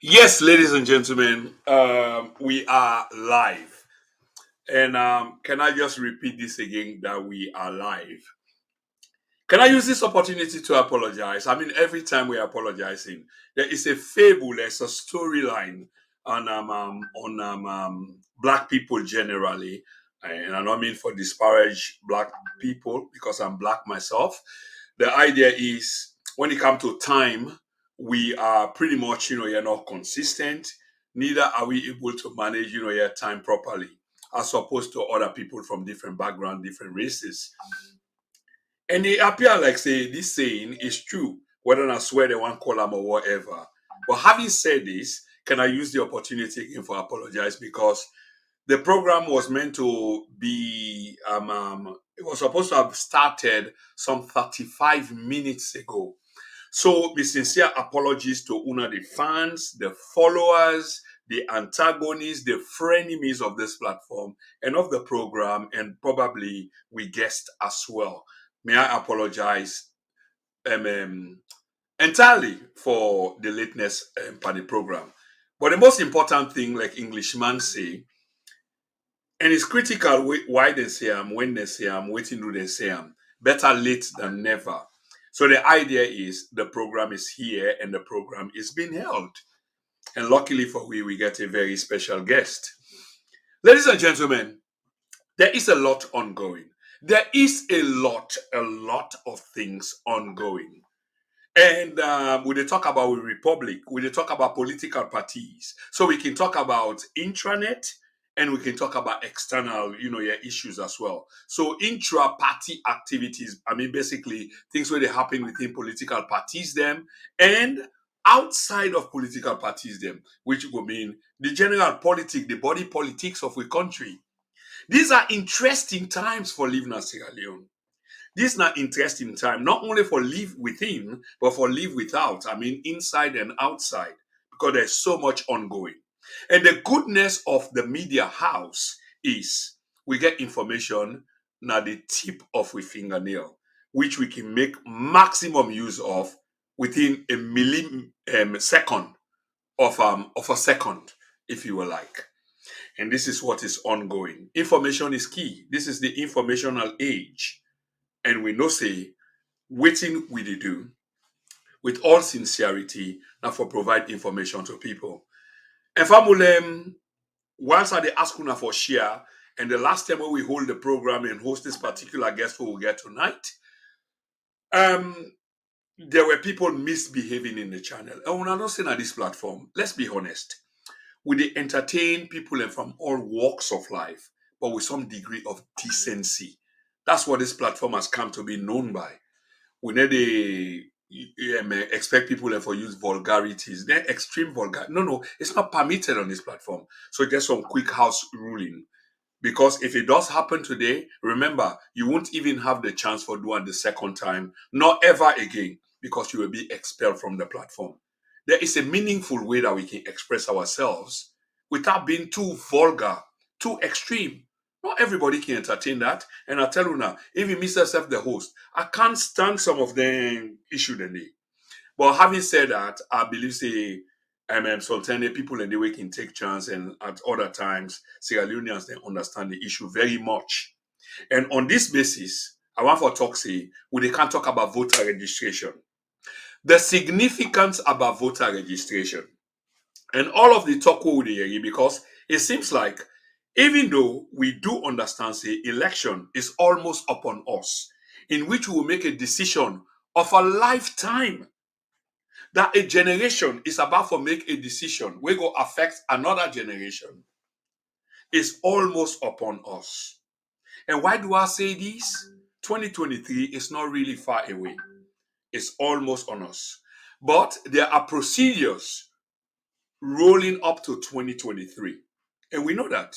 Yes, ladies and gentlemen, we are live. And can I just repeat this again that we are live? Can I use this opportunity to apologize? I mean, every time we're apologizing, there is a fable, there's a storyline on black people generally. And I don't mean for disparage black people because I'm black myself. The idea is when it comes to time, we are pretty much, you're not consistent. Neither are we able to manage, your time properly, as opposed to other people from different background, different races. And it appear like say this saying is true, whether I swear they want call them or whatever. But having said this, can I use the opportunity again for apologize because the program was meant to be it was supposed to have started some 35 minutes ago. So the sincere apologies to una the fans, the followers, the antagonists, the frenemies of this platform and of the program, and probably we guessed as well. May I apologize entirely for the lateness for the program. But the most important thing, like Englishman say, and it's critical why they say when they say waiting do they say better late than never. So the idea is the program is here and the program is being held. And luckily for we get a very special guest. Ladies and gentlemen, there is a lot ongoing. There is a lot of things ongoing. And we dey talk about republic, we dey talk about political parties. So we can talk about intranet and we can talk about external, yeah, issues as well. So intra-party activities, I mean, basically things where they happen within political parties them and outside of political parties them, which will mean the general politic, the body politics of a country. These are interesting times for living in Sierra Leone. This is not interesting time, not only for live within, but for live without. I mean, inside and outside, because there's so much ongoing. And the goodness of the media house is we get information now the tip of a fingernail, which we can make maximum use of within a millisecond of a second, if you will like. And this is what is ongoing. Information is key. This is the informational age. And we know say waiting we dey do with all sincerity and for provide information to people. And family, whilst I dey ask una for share, and the last time when we hold the program and host this particular guest who will get tonight, um, there were people misbehaving in the channel. And when I don't say on this platform, let's be honest, we dey entertain people and from all walks of life, but with some degree of decency. That's what this platform has come to be known by. We need expect people for use vulgarities. They're extreme vulgar. No, it's not permitted on this platform. So just some quick house ruling. Because if it does happen today, remember, you won't even have the chance for doing the second time, not ever again, because you will be expelled from the platform. There is a meaningful way that we can express ourselves without being too vulgar, too extreme. Not everybody can entertain that. And I tell you now, even Mr. Self, the host, I can't stand some of them issue the day. But having said that, I believe say sometimes people in the way can take chance and at other times Sierra Leoneans they understand the issue very much. And on this basis, I want for talk say we can't talk about voter registration. The significance about voter registration and all of the talk we dey hear because it seems like even though we do understand say election is almost upon us, in which we will make a decision of a lifetime that a generation is about to make a decision we go affect another generation is almost upon us. And why do I say this? 2023 is not really far away. It's almost on us. But there are procedures rolling up to 2023. And we know that.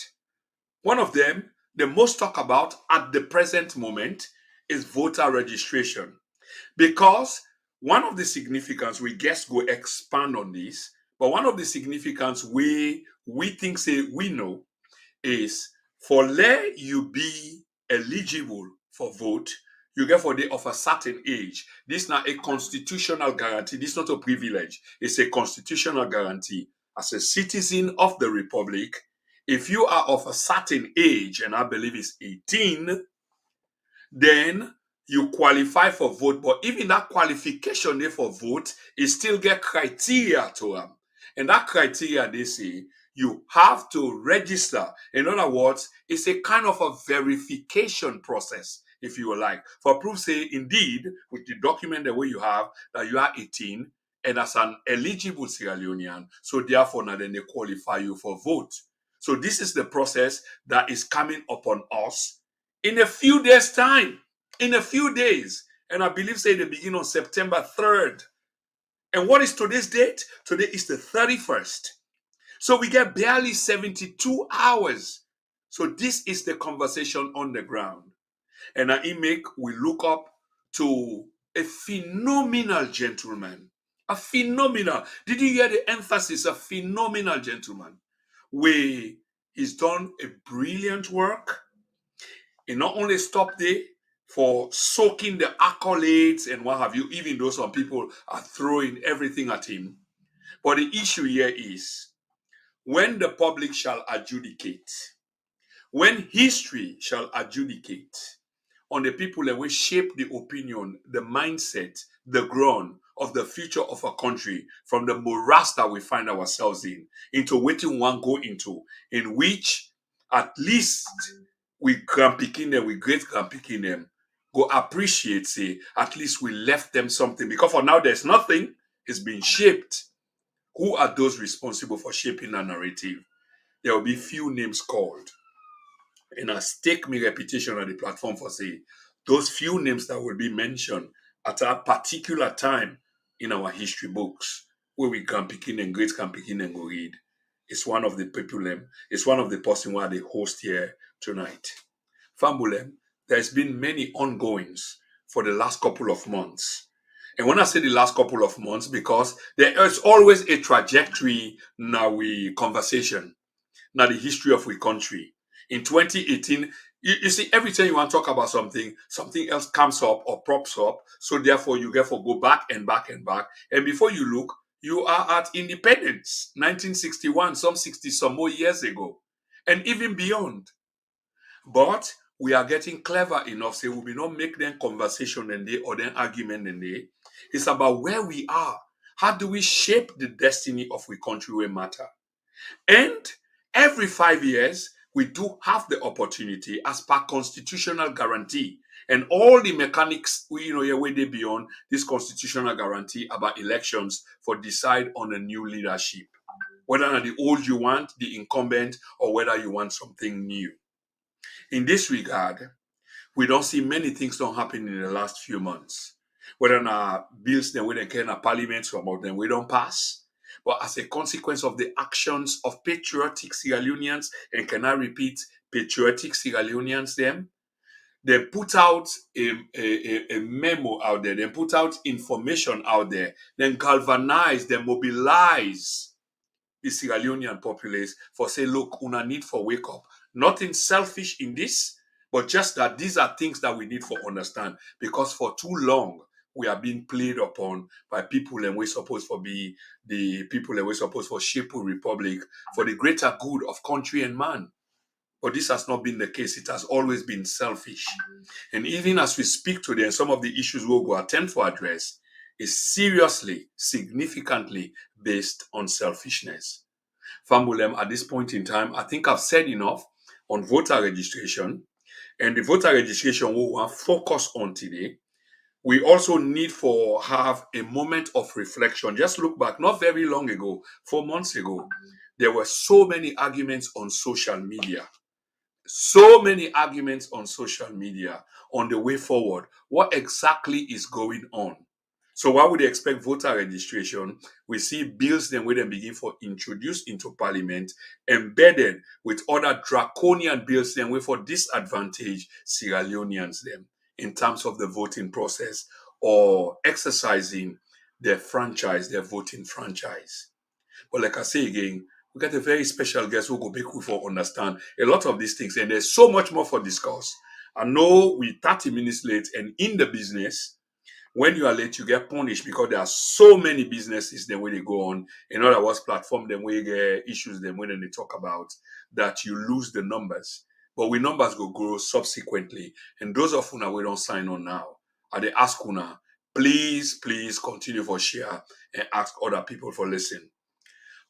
One of them, the most talked about at the present moment, is voter registration. Because one of the significance, we guess go expand on this, but one of the significance we think say we know is for let you be eligible for vote, you get for day of a certain age. This is now a constitutional guarantee. This is not a privilege. It's a constitutional guarantee. As a citizen of the Republic, if you are of a certain age, and I believe it's 18, then you qualify for vote. But even that qualification there for vote, it still get criteria to them. And that criteria, they say, you have to register. In other words, it's a kind of a verification process, if you like. For proof, say, indeed, with the document the way you have, that you are 18, and as an eligible Sierra Leonean, so therefore now then they qualify you for vote. So this is the process that is coming upon us in a few days' time. In a few days. And I believe, say, they begin on September 3rd. And what is today's date? Today is the 31st. So we get barely 72 hours. So this is the conversation on the ground. And we look up to a phenomenal gentleman. A phenomenal. Did you hear the emphasis? A phenomenal gentleman. Where he's done a brilliant work. He not only stopped there for soaking the accolades and what have you, even though some people are throwing everything at him. But the issue here is when the public shall adjudicate, when history shall adjudicate on the people that will shape the opinion, the mindset, the ground of the future of a country from the morass that we find ourselves in, into waiting one go into, in which at least we grandpicking them, we great grandpicking them, go appreciate, say, at least we left them something. Because for now, there's nothing, it's been shaped. Who are those responsible for shaping a narrative? There will be few names called. And I stake my reputation on the platform for say, those few names that will be mentioned at a particular time in our history books, where we can begin and great can begin and go read. It's one of the people, it's one of the person where they host here tonight. Fambulem, there's been many ongoings for the last couple of months. And when I say the last couple of months, because there is always a trajectory now we conversation, now the history of we country. In 2018, you see, every time you want to talk about something, something else comes up or props up. So therefore, you therefore go back and back and back. And before you look, you are at independence, 1961, some 60 some more years ago, and even beyond. But we are getting clever enough, say we will not make them conversation and they or then argument and they. It's about where we are. How do we shape the destiny of we country where matter? And every 5 years, we do have the opportunity as per constitutional guarantee. And all the mechanics, where they beyond this constitutional guarantee about elections for decide on a new leadership. Whether the old you want, the incumbent, or whether you want something new. In this regard, we don't see many things don't happen in the last few months. Whether bills then we don't care in parliament, some of them we don't pass. But as a consequence of the actions of patriotic Sierra Leoneans, and can I repeat, patriotic Sierra Leoneans, they put out a memo out there, they put out information out there, then galvanize, then mobilize the Sierra Leonean populace for say, look, una need for wake up. Nothing selfish in this, but just that these are things that we need for understand. Because for too long, we are being played upon by people and we're supposed to be the people and we're supposed to shape a republic for the greater good of country and man. But this has not been the case. It has always been selfish. And even as we speak today, some of the issues we'll go attempt to address is seriously, significantly based on selfishness. Fambulem, at this point in time, I think I've said enough on voter registration. And the voter registration we will focus on today. We also need for have a moment of reflection. Just look back, not very long ago, 4 months ago, there were so many arguments on social media. So many arguments on social media on the way forward. What exactly is going on? So why would they expect voter registration? We see bills then where they begin for introduced into parliament, embedded with other draconian bills then where for disadvantage Sierra Leoneans them in terms of the voting process or exercising their franchise, their voting franchise. But like I say again, we got a very special guest who will make you for understand a lot of these things, and there's so much more for discuss. I know we 30 minutes late and in the business, when you are late, you get punished because there are so many businesses then when they go on. In other words, platform them where you get issues them when they talk about that you lose the numbers. But we numbers go grow subsequently. And those of una we don't sign on now, are they ask una, please continue for share and ask other people for listen.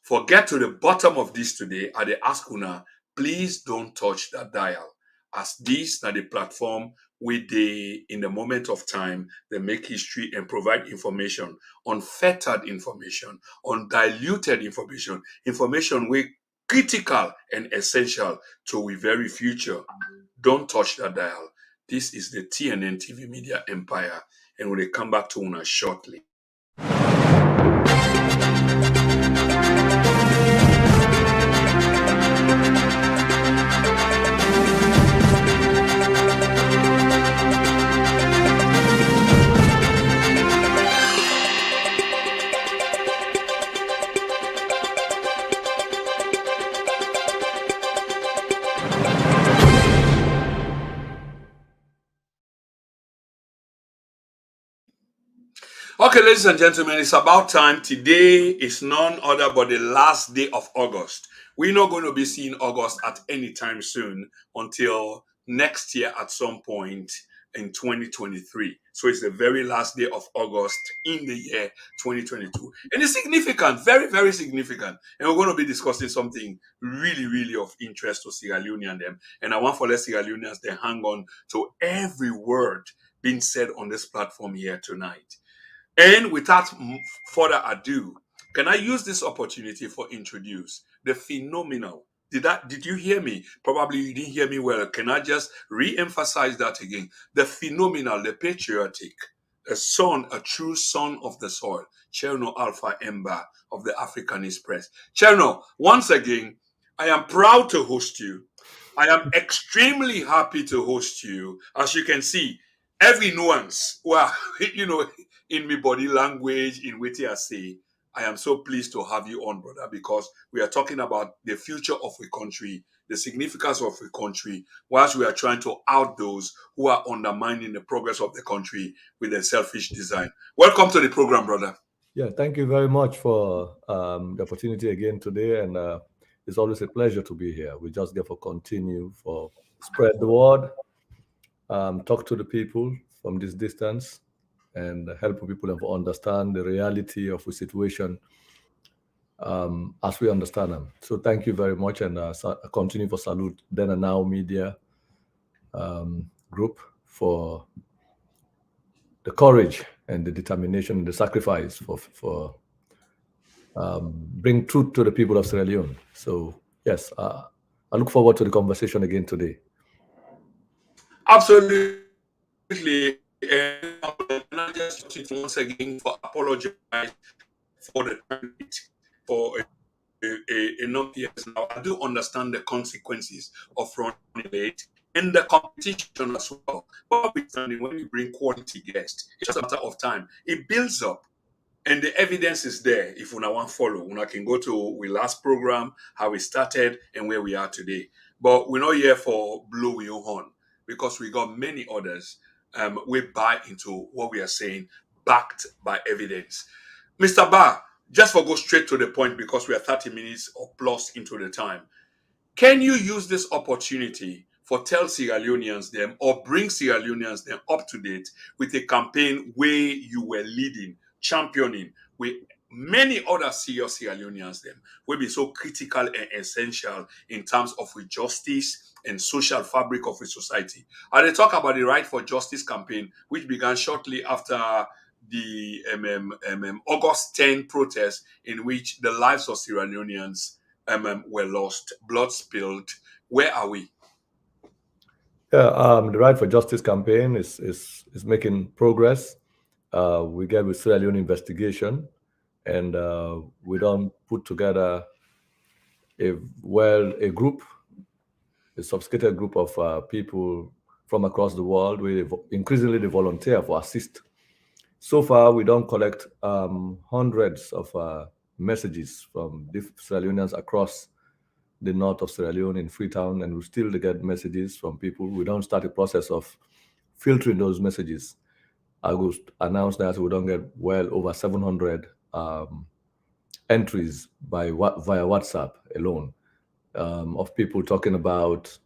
For get to the bottom of this today, I dey ask una, please don't touch that dial. As this na the platform we dey in the moment of time, they make history and provide information, unfettered information, undiluted information, information we critical and essential to we very future. Don't touch that dial. This is the TNN TV Media Empire, and we will come back to una shortly. Okay, ladies and gentlemen, it's about time. Today is none other but the last day of August. We're not going to be seeing August at any time soon until next year at some point in 2023. So it's the very last day of August in the year 2022. And it's significant, very significant. And we're going to be discussing something really of interest to Sierra Leone and them. And I want for the Sierra Leoneans to hang on to every word being said on this platform here tonight. And without further ado, can I use this opportunity for introduce the phenomenal? Did you hear me? Probably you didn't hear me well. Can I just re-emphasize that again? The phenomenal, the patriotic, a true son of the soil, Chernoh Alpha Ember of the Africanist Press. Chernoh, once again, I am proud to host you. I am extremely happy to host you. As you can see, every nuance, well, in my body language, in what I say, I am so pleased to have you on, brother, because we are talking about the future of a country, the significance of a country, whilst we are trying to out those who are undermining the progress of the country with a selfish design. Welcome to the program, brother. Yeah, thank you very much for the opportunity again today, and it's always a pleasure to be here. We just get to continue for spread the word, talk to the people from this distance, and help people to understand the reality of the situation as we understand them. So thank you very much, and continue for salute Then and Now Media group for the courage and the determination and the sacrifice for bring truth to the people of Sierra Leone. So yes, I look forward to the conversation again today. Absolutely. And I just once again for apologize for the for a number of years now. I do understand the consequences of running late and the competition as well. But when you bring quality guests, it's just a matter of time. It builds up. And the evidence is there. If una want follow, una can go to we last program, how we started, and where we are today. But we're not here for blow your horn because we got many others. We buy into what we are saying, backed by evidence. Mr. Ba, just for go straight to the point because we are 30 minutes or plus into the time. Can you use this opportunity for tell Sierra Leoneans them or bring Sierra Leoneans them up to date with a campaign where you were leading, championing with many other serious Sierra Leoneans them will be so critical and essential in terms of justice and social fabric of a society. And they talk about the Right for Justice campaign, which began shortly after the August 10 protest, in which the lives of Sierra Leoneans were lost, blood spilled. Where are we? Yeah, the Right for Justice campaign is making progress. We get with Sierra Leone investigation, and we don't put together a group, a sophisticated group of people from across the world. We increasingly they volunteer for assist. So far, we don't collect hundreds of messages from Sierra Leoneans across the north of Sierra Leone in Freetown, and we still get messages from people. We don't start a process of filtering those messages. I will announce that we don't get well over 700 entries via WhatsApp alone, of people talking about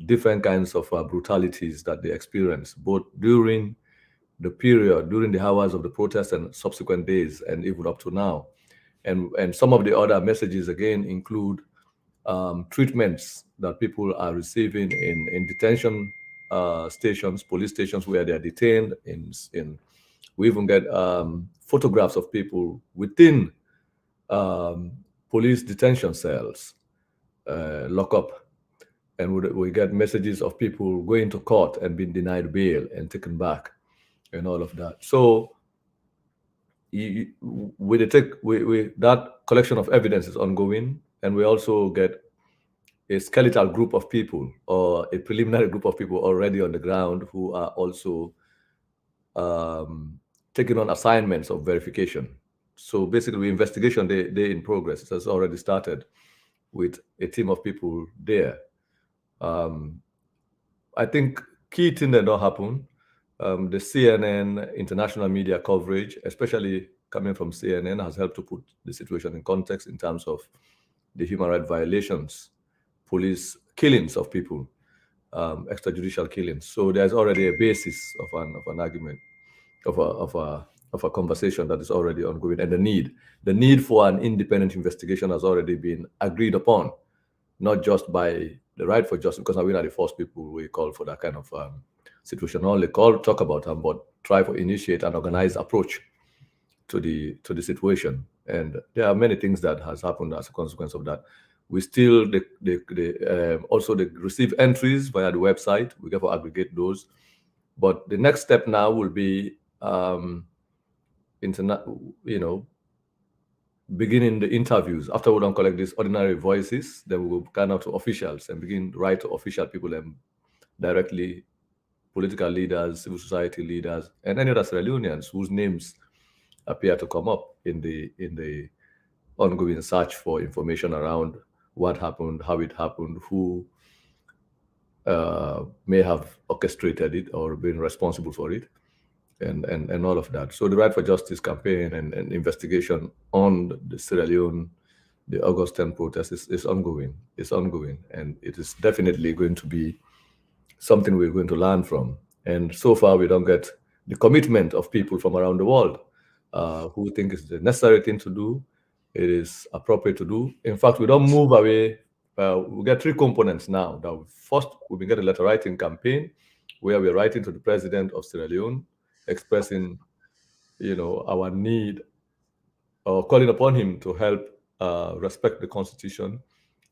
different kinds of brutalities that they experience, both during the hours of the protest and subsequent days, and even up to now. And some of the other messages again include treatments that people are receiving in detention stations, police stations where they are detained. We even get photographs of people within um, police detention cells, lock up, and we get messages of people going to court and being denied bail and taken back, and all of that. So that collection of evidence is ongoing, and we also get a skeletal group of people or a preliminary group of people already on the ground who are also um, taking on assignments of verification. So basically, investigation they in progress. It has already started with a team of people there. Um, I think key thing that don't happen. The CNN international media coverage, especially coming from CNN, has helped to put the situation in context in terms of the human rights violations, police killings of people, extrajudicial killings. So there's already a basis of an argument, of a conversation that is already ongoing, and the need for an independent investigation has already been agreed upon, not just by the Right for Justice, because we are the first people we call for that kind of situation. Not only talk about them, but try to initiate an organized approach to the situation. And there are many things that has happened as a consequence of that. We still also they receive entries via the website. We get to aggregate those, but the next step now will be you know, beginning the interviews. After we don't collect these ordinary voices, then we will turn out to officials and begin to write to official people and directly political leaders, civil society leaders, and any other Sierra Leoneans whose names appear to come up in the ongoing search for information around what happened, how it happened, who may have orchestrated it or been responsible for it, and all of that. So the Right for Justice campaign and investigation on the Sierra Leone, the August 10 protest is ongoing. It's ongoing, and it is definitely going to be something we're going to learn from. And so far, we don't get the commitment of people from around the world who think it's the necessary thing to do. It is appropriate to do. In fact, we don't move away. We get three components now. First, we've been getting a letter writing campaign where we're writing to the president of Sierra Leone, expressing, our need or calling upon him to help respect the constitution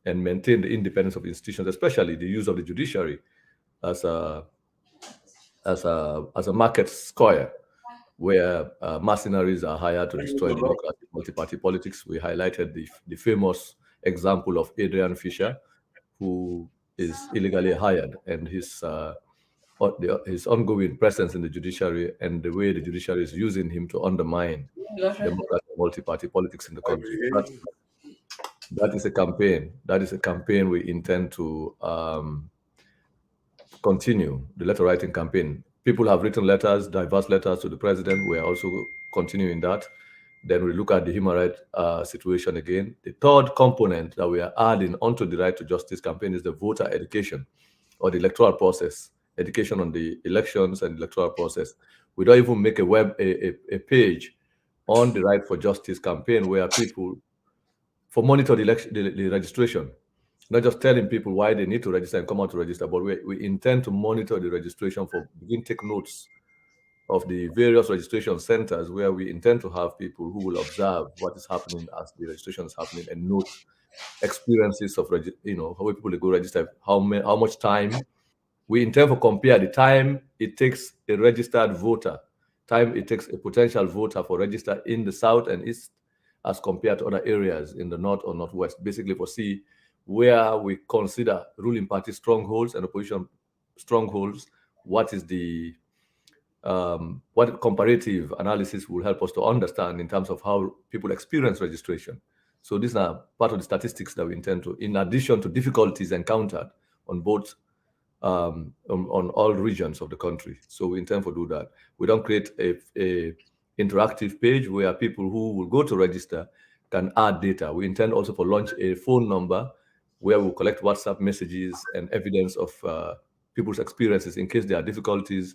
and maintain the independence of institutions, especially the use of the judiciary as a market square where mercenaries are hired to destroy democracy, multi-party politics. We highlighted the famous example of Adrian Fisher, who is illegally hired, and his ongoing presence in the judiciary and the way the judiciary is using him to undermine democracy, multi-party politics in the country. That is a campaign. That is a campaign we intend to continue, the letter writing campaign. People have written letters, diverse letters to the president. We are also continuing that. Then we look at the human rights situation again. The third component that we are adding onto the Right to Justice campaign is the voter education or the electoral process, education on the elections and electoral process. We don't even make a page on the Right for Justice campaign where people monitor the election, the registration, not just telling people why they need to register and come out to register, but we intend to monitor the registration take notes of the various registration centers where we intend to have people who will observe what is happening as the registration is happening and note experiences of how people go register, how much time. We intend to compare the time it takes a registered voter, time it takes a potential voter for register in the south and east as compared to other areas in the north or northwest, basically for see where we consider ruling party strongholds and opposition strongholds. What is the what comparative analysis will help us to understand in terms of how people experience registration. So these are part of the statistics that we intend to, in addition to difficulties encountered on both on all regions of the country. So we intend to do that. We don't create a interactive page where people who will go to register can add data. We intend also to launch a phone number where we'll collect WhatsApp messages and evidence of people's experiences in case there are difficulties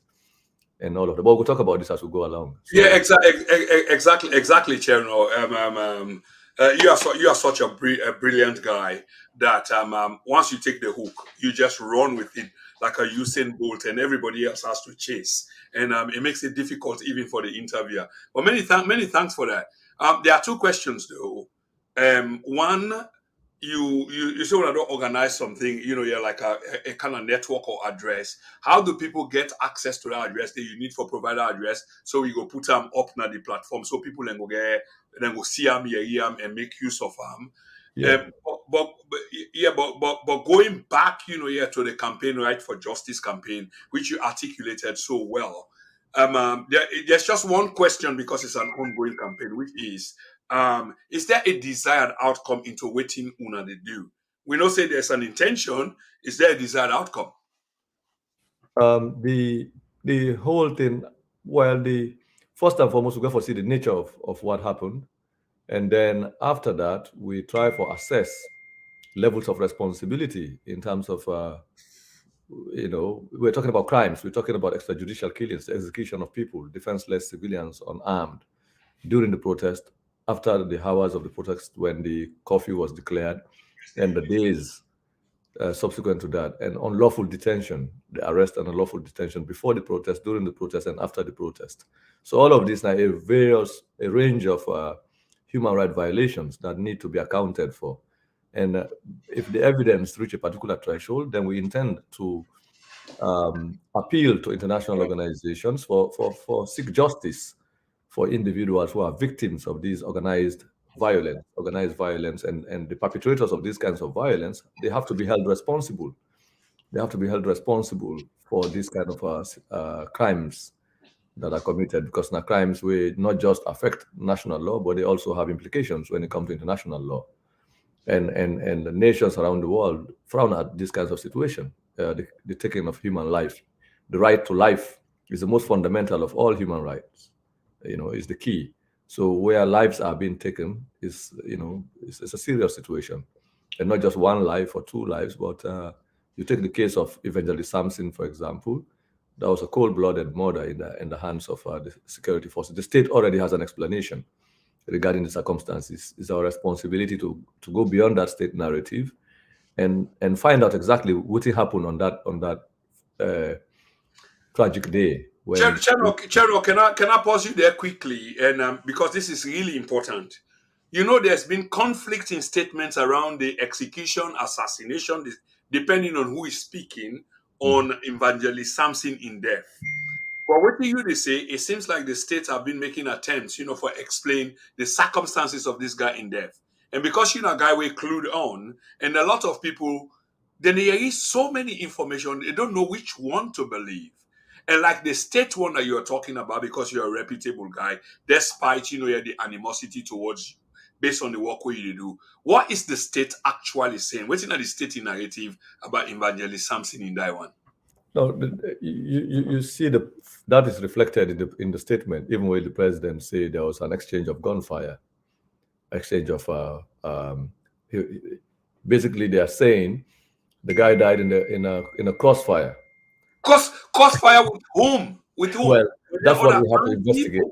and all of that. But we'll talk about this as we go along. Yeah, So exactly, Chernoh. You are such a brilliant guy that once you take the hook, you just run with it like a Usain Bolt, and everybody else has to chase, and it makes it difficult even for the interviewer. But many thanks for that. There are two questions though. One, you say when I don't organize something, you're like a kind of network or address. How do people get access to that address that you need for provider address? So we go put them up na the platform so people then go see them, hear them, and make use of them. yeah. But going back, yeah, to the campaign, right, for justice campaign, which you articulated so well. There's just one question because it's an ongoing campaign, which is there a desired outcome into waiting una they do? We know say there's an intention. Is there a desired outcome? The whole thing, well, the first and foremost, we go for see the nature of what happened. And then after that, we try for assess levels of responsibility in terms of, we're talking about crimes, we're talking about extrajudicial killings, execution of people, defenseless civilians, unarmed, during the protest, after the hours of the protest when the curfew was declared, and the days subsequent to that, and unlawful detention, the arrest and unlawful detention before the protest, during the protest, and after the protest. So all of these are a range of human rights violations that need to be accounted for. And if the evidence reach a particular threshold, then we intend to appeal to international organizations for seek justice for individuals who are victims of these organized violence, and the perpetrators of these kinds of violence, they have to be held responsible. They have to be held responsible for these kind of crimes that are committed, because now crimes will not just affect national law, but they also have implications when it comes to international law. And the nations around the world frown at these kinds of situation, the taking of human life. The right to life is the most fundamental of all human rights, is the key. So where lives are being taken is, it's a serious situation, and not just one life or two lives, but you take the case of Evangelist Samson, for example. That was a cold-blooded murder in the hands of the security forces. The state already has an explanation regarding the circumstances. It's our responsibility to go beyond that state narrative and find out exactly what happened on that tragic day. Chero, can I pause you there quickly? And because this is really important. There's been conflict in statements around the execution, assassination, depending on who is speaking, on Evangelist Samson in death. But what do you say? It seems like the states have been making attempts, for explain the circumstances of this guy in death. And because a guy we clued on, and a lot of people, then there is so many information, they don't know which one to believe. And like the state one that you're talking about, because you're a reputable guy, despite you have the animosity towards you, based on the work you do. What is the state actually saying? What's in the state narrative about Evangelist Samson in that one? No, you see that is reflected in the statement. Even when the president said there was an exchange of gunfire, exchange of basically they are saying the guy died in a crossfire. Crossfire with whom? With whom? Well, Were there that's what other we have to armed investigate. people?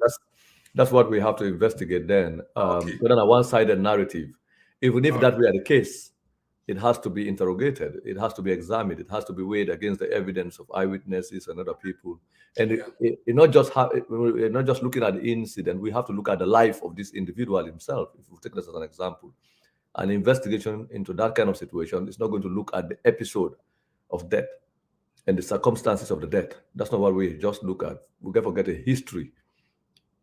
That's what we have to investigate then. Okay. Whether a one-sided narrative, even if All right. that were the case, it has to be interrogated. It has to be examined. It has to be weighed against the evidence of eyewitnesses and other people. And Yeah. we're not just looking at the incident. We have to look at the life of this individual himself. If we take this as an example, an investigation into that kind of situation is not going to look at the episode of death and the circumstances of the death. That's not what we just look at. We can forget the history.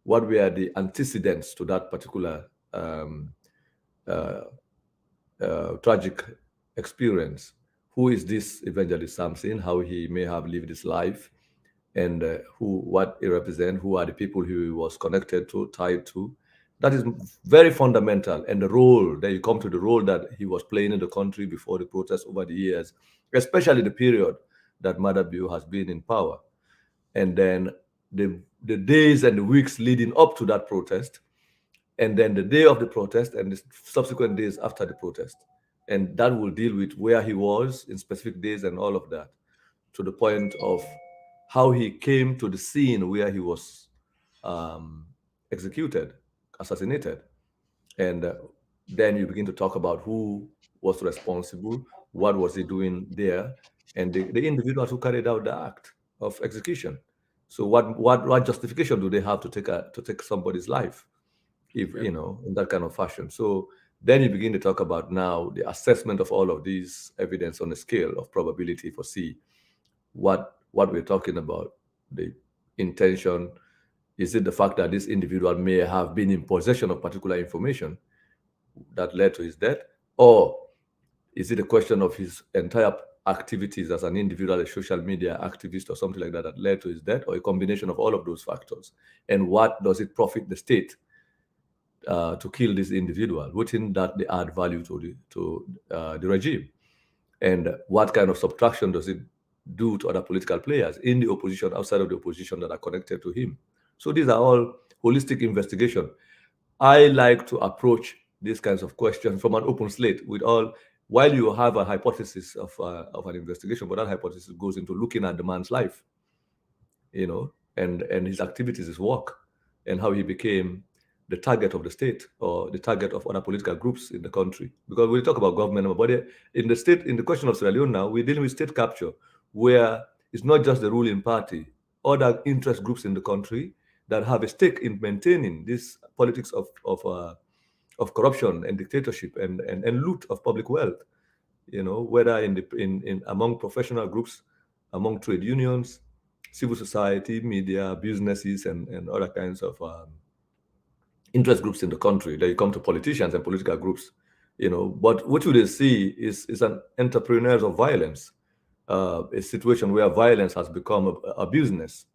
What were the antecedents to that particular uh, tragic experience? Who is this Evangelist Samson? How he may have lived his life, and what he represents? Who are the people he was connected to, tied to, That is very fundamental. And the role that you come to the role that he was playing in the country before the protests over the years, especially the period that Madabiu has been in power. And then the days and the weeks leading up to that protest, and then the day of the protest and the subsequent days after the protest. And that will deal with where he was in specific days and all of that, to the point of how he came to the scene where he was um, executed, assassinated. And then you begin to talk about who was responsible, what was he doing there, and the individuals who carried out the act of execution. So what justification do they have to take somebody's life, if Yeah. in that kind of fashion? So then you begin to talk about now the assessment of all of these evidence on a scale of probability for C. What we're talking about, the intention. Is it the fact that this individual may have been in possession of particular information that led to his death? Or is it a question of his entire activities as an individual, a social media activist or something like that, that led to his death, or a combination of all of those factors? And what does it profit the state to kill this individual? Wouldn't that they add value to the regime? And what kind of subtraction does it do to other political players in the opposition, outside of the opposition, that are connected to him? So these are all holistic investigation. I like to approach these kinds of questions from an open slate, with all, while you have a hypothesis of an investigation, but that hypothesis goes into looking at the man's life, and his activities, his work, and how he became the target of the state or the target of other political groups in the country. Because we talk about government, but in the state, in the question of Sierra Leone now, we're dealing with state capture, where it's not just the ruling party, other interest groups in the country that have a stake in maintaining this politics of corruption and dictatorship and loot of public wealth. Whether in among professional groups, among trade unions, civil society, media, businesses, and other kinds of interest groups in the country. Then you come to politicians and political groups, But what you they see is an entrepreneurs of violence, a situation where violence has become a business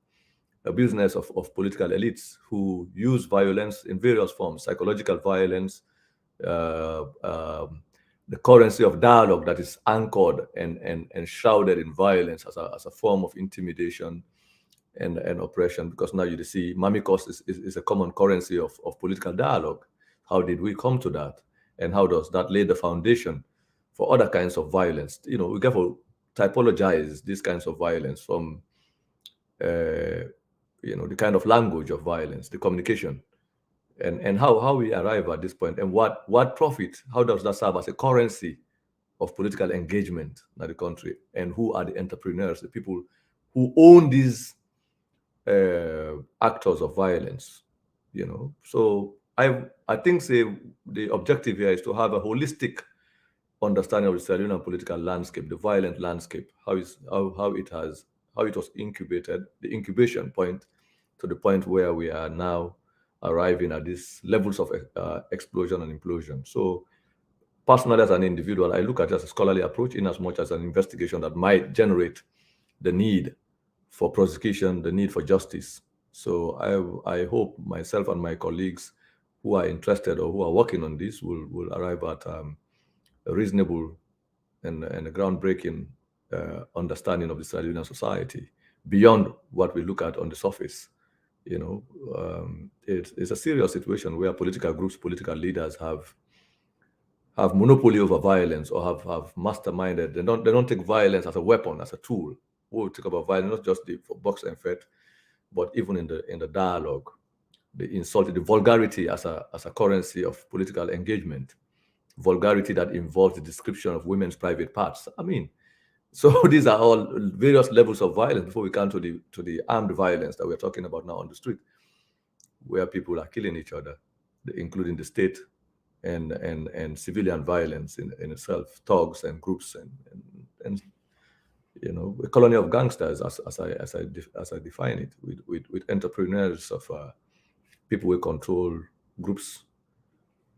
of political elites who use violence in various forms: psychological violence, uh, um, the currency of dialogue that is anchored and shrouded in violence as a form of intimidation and oppression. Because now you see Mamikos is a common currency of political dialogue. How did we come to that? And how does that lay the foundation for other kinds of violence? We have to typologize these kinds of violence from the kind of language of violence, the communication, and how we arrive at this point, and what profit, how does that serve as a currency of political engagement in the country, and who are the entrepreneurs, the people who own these actors of violence. So I think, say, the objective here is to have a holistic understanding of the Sierra Leonean political landscape, the violent landscape, how it was incubated, the incubation point, to the point where we are now arriving at these levels of explosion and implosion. So personally, as an individual, I look at it as a scholarly approach, in as much as an investigation that might generate the need for prosecution, the need for justice. So I hope myself and my colleagues who are interested or who are working on this will arrive at a reasonable and a groundbreaking understanding of the Sierra Leonean society beyond what we look at on the surface. It's a serious situation where political groups, political leaders have monopoly over violence, or have masterminded. They don't take violence as a weapon, as a tool. We'll talk about violence not just for box and fed, but even in the dialogue, the insult, the vulgarity as a currency of political engagement, vulgarity that involves the description of women's private parts. I mean, so these are all various levels of violence before we come to the armed violence that we're talking about now on the street, where people are killing each other, including the state, and civilian violence in itself, thugs and groups, and a colony of gangsters, as I define it, with entrepreneurs of people who control groups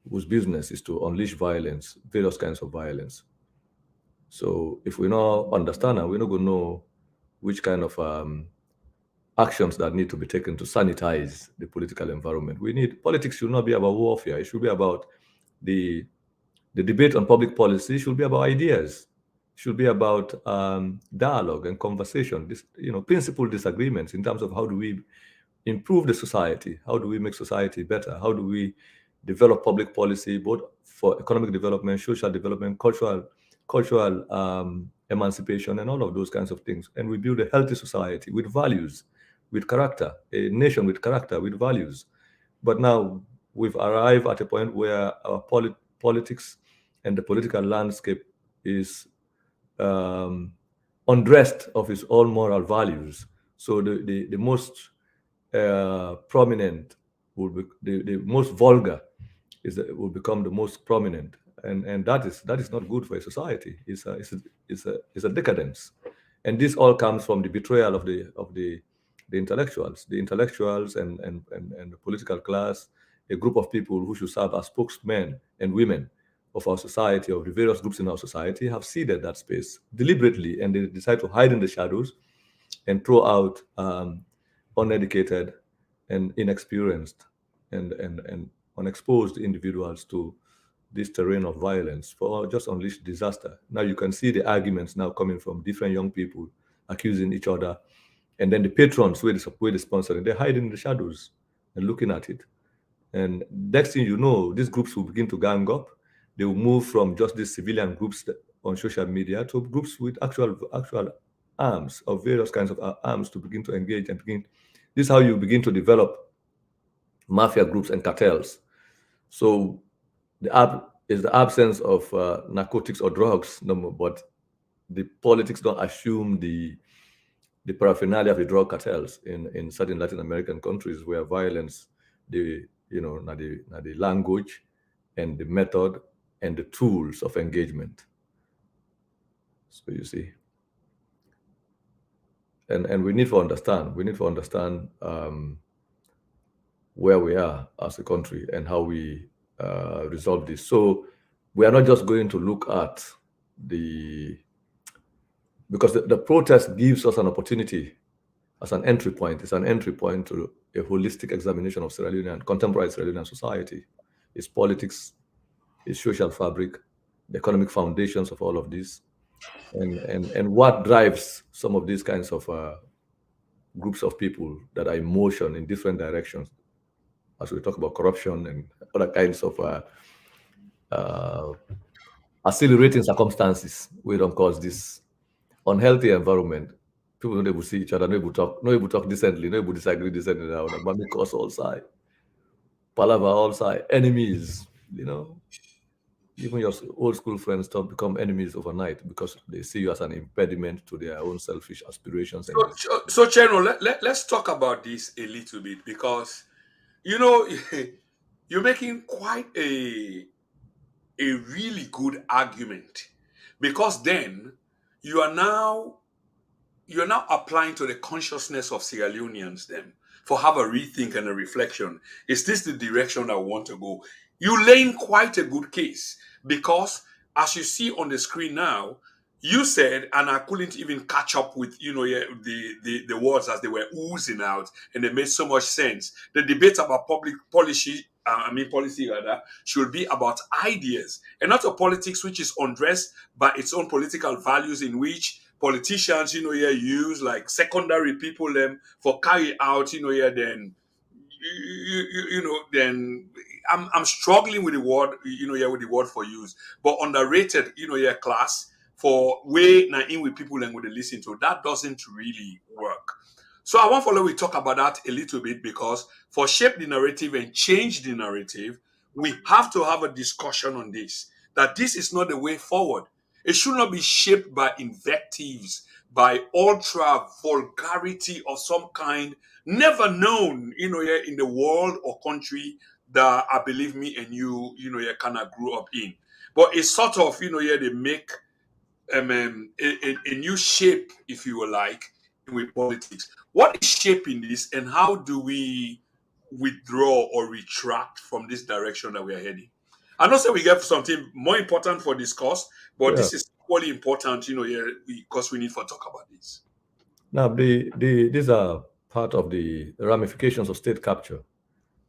whose business is to unleash violence, various kinds of violence. So if we not understand, and we're not going to know which kind of actions that need to be taken to sanitize the political environment. Politics should not be about warfare. It should be about the the debate on public policy should be about ideas, should be about dialogue and conversation. Principled disagreements in terms of how do we improve the society, how do we make society better, how do we develop public policy both for economic development, social development, cultural emancipation, and all of those kinds of things. And we build a healthy society with values, with character, a nation with character, with values. But now we've arrived at a point where our politics and the political landscape is um, undressed of its own moral values. So the most prominent the most vulgar will become the most prominent, and that is not good for a society. It's a decadence, and this all comes from the betrayal of the intellectuals and the political class, a group of people who should serve as spokesmen and women of our society, of the various groups in our society, have ceded that space deliberately, and they decide to hide in the shadows and throw out uneducated and inexperienced and unexposed individuals to this terrain of violence for just unleashed disaster. Now you can see the arguments now coming from different young people accusing each other, and then the patrons where the sponsoring, they're hiding in the shadows and looking at it. And next thing you know, these groups will begin to gang up. They will move from just these civilian groups on social media to groups with actual arms of various kinds of arms to begin to engage and begin. This is how you begin to develop mafia groups and cartels. So the absence of narcotics or drugs, no more, but the politics don't assume the paraphernalia of the drug cartels in certain Latin American countries where violence, the language and the method and the tools of engagement. So you see, and we need to understand. We need to understand where we are as a country and how we resolve this. So we are not just going to look at because the protest gives us an opportunity as an entry point. It's an entry point to a holistic examination of Sierra Leonean, contemporary Sierra Leonean society, its politics, its social fabric, the economic foundations of all of this, and what drives some of these kinds of groups of people that are in motion in different directions, as we talk about corruption and other kinds of accelerating circumstances we don't cause this unhealthy environment. People don't able to see each other, no able to talk decently, no able to disagree decently now. But because all side, palaver all side, enemies, even your old school friends don't become enemies overnight because they see you as an impediment to their own selfish aspirations and So Chernoh, let's talk about this a little bit because you know you're making quite a really good argument because then you are now you're now applying to the consciousness of Sierra Leoneans then for have a rethink and a reflection. Is this the direction I want to go? You laying quite a good case because as you see on the screen now, you said, and I couldn't even catch up with yeah, the words as they were oozing out, and they made so much sense. The debate about public policy, policy rather, should be about ideas and not a politics which is undressed by its own political values, in which politicians, yeah, use like secondary people for carry out, yeah, then then I'm struggling with the word, yeah, with the word for use, but underrated, yeah, class for way now in with people and with the listen to that doesn't really work. So I want to follow we talk about that a little bit because for shape the narrative and change the narrative, we have to have a discussion on this. That this is not the way forward. It should not be shaped by invectives, by ultra vulgarity of some kind, never known, yeah, in the world or country that I believe me and yeah, kind of grew up in. But it's sort of, yeah, they make a new shape, if you will like, with politics. What is shaping this, and how do we withdraw or retract from this direction that we are heading? I know say we get something more important for discuss, but yeah. this is equally important, yeah, because we need to talk about this. Now these are part of the ramifications of state capture.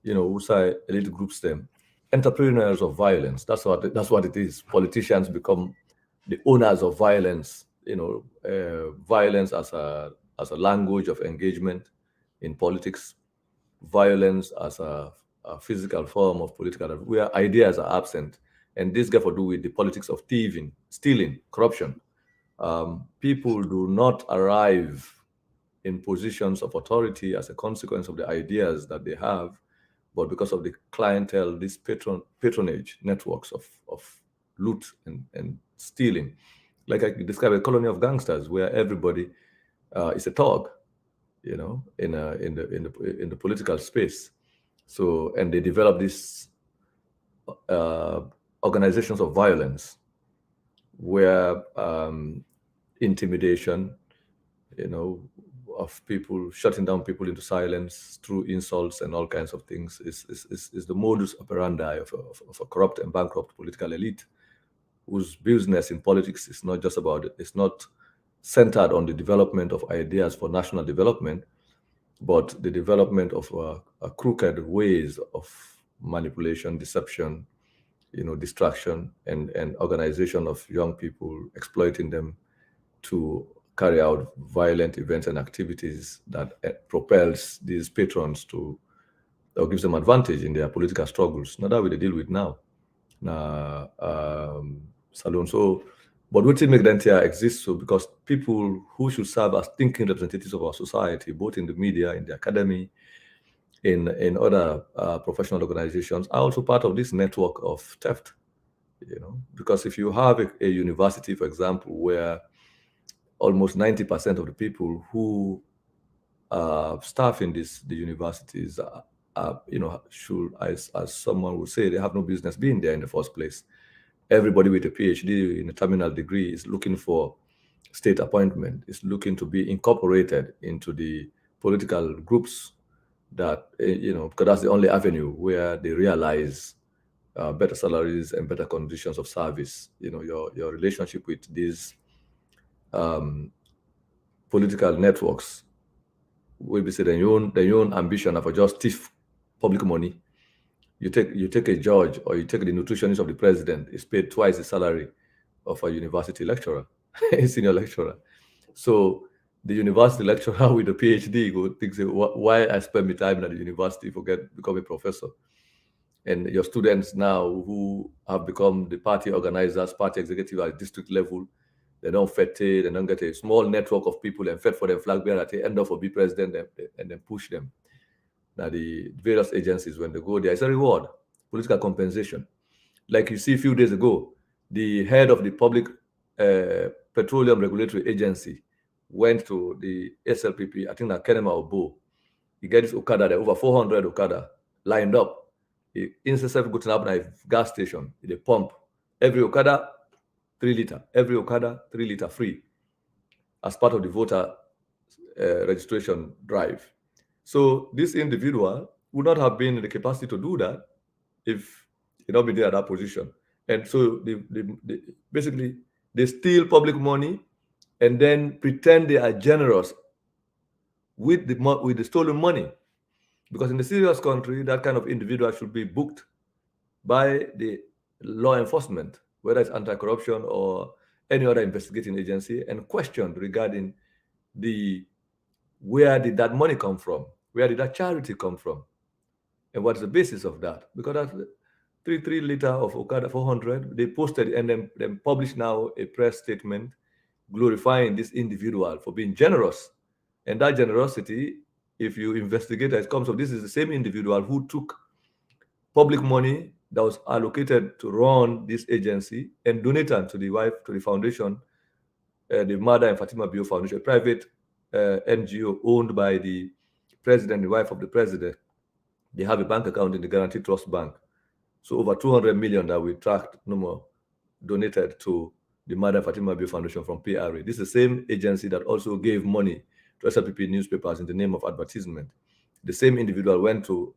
USA elite groups them entrepreneurs of violence. That's what it is. Politicians become the owners of violence. Violence as a language of engagement in politics, violence as a physical form of political where ideas are absent, and this got to do with the politics of thieving, stealing, corruption. People do not arrive in positions of authority as a consequence of the ideas that they have, but because of the clientele, these patronage networks of loot and stealing. Like I describe a colony of gangsters where everybody is a thug, in the political space. So, and they develop these uh, organizations of violence where intimidation, of people, shutting down people into silence through insults and all kinds of things is the modus operandi of a corrupt and bankrupt political elite whose business in politics is not just about it. It's not centered on the development of ideas for national development, but the development of crooked ways of manipulation, deception, distraction, and organization of young people, exploiting them to carry out violent events and activities that propels these patrons to or gives them advantage in their political struggles. Now that we deal with now. Salon. So, but what make them here exist so because people who should serve as thinking representatives of our society, both in the media, in the academy, in other professional organizations, are also part of this network of theft. Because if you have a university, for example, where almost 90% of the people who staff in the universities should, as someone would say, they have no business being there in the first place. Everybody with a PhD in a terminal degree is looking for state appointment, is looking to be incorporated into the political groups that, because that's the only avenue where they realize better salaries and better conditions of service. Your relationship with these political networks will be said their own ambition for just thief public money. You take a judge or you take the nutritionist of the president is paid twice the salary of a university lecturer, a senior lecturer. So the university lecturer with a PhD go thinks, why I spend my time at the university become a professor? And your students now who have become the party organizers, party executive at district level, they don't fete, they don't get a small network of people and fed for them flag bearer at the end of a be president and then push them. Now the various agencies, when they go there, it's a reward, political compensation. Like you see a few days ago, the head of the public petroleum regulatory agency went to the SLPP, I think that Kenema Obo. He get this Okada there, over 400 Okada lined up. He instead of going up at a gas station, they pump every Okada 3 liter, every Okada 3 liter free as part of the voter registration drive. So this individual would not have been in the capacity to do that if he not been there at that position. And so basically they steal public money and then pretend they are generous with the stolen money. Because in the serious country, that kind of individual should be booked by the law enforcement, whether it's anti-corruption or any other investigating agency, and questioned regarding where did that money come from? Where did that charity come from? And what's the basis of that? Because that's 3 liter of Okada 400. They posted and then published now a press statement glorifying this individual for being generous. And that generosity, if you investigate, it comes from this is the same individual who took public money that was allocated to run this agency and donated to the foundation, the Mada and Fatima Bio Foundation, a private NGO owned by the president, the wife of the president. They have a bank account in the Guarantee Trust Bank. So over 200 million that we tracked no more donated to the Mada and Fatima Bio Foundation from PRA. This is the same agency that also gave money to SLPP newspapers in the name of advertisement. The same individual went to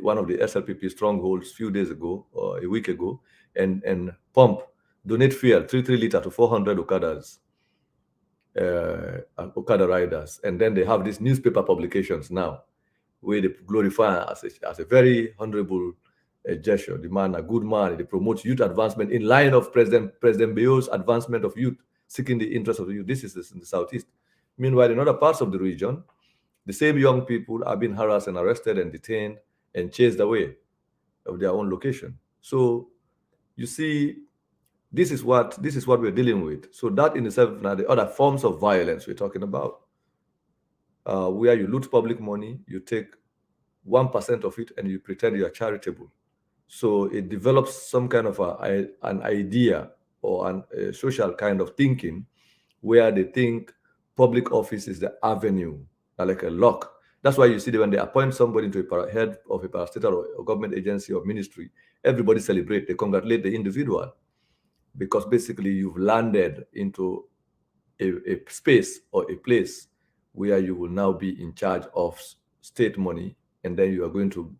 one of the SLPP strongholds a few days ago or a week ago and donate fuel 3 liter to 400 Okadas and Okada riders. And then they have these newspaper publications now, where they glorify as a very honorable gesture. The man, a good man, they promote youth advancement in line of President Bayou's advancement of youth, seeking the interest of the youth. This is in the southeast. Meanwhile, in other parts of the region, the same young people are being harassed and arrested and detained and chased away of their own location. So you see, this is what we're dealing with. So that in itself, now the other forms of violence we're talking about, where you loot public money, you take 1% of it and you pretend you are charitable. So it develops some kind of an idea or a social kind of thinking where they think public office is the avenue, like a lock. That's why you see that when they appoint somebody to a head of a parastatal or government agency or ministry, everybody celebrate, they congratulate the individual, because basically you've landed into a space or a place where you will now be in charge of state money, and then you are going to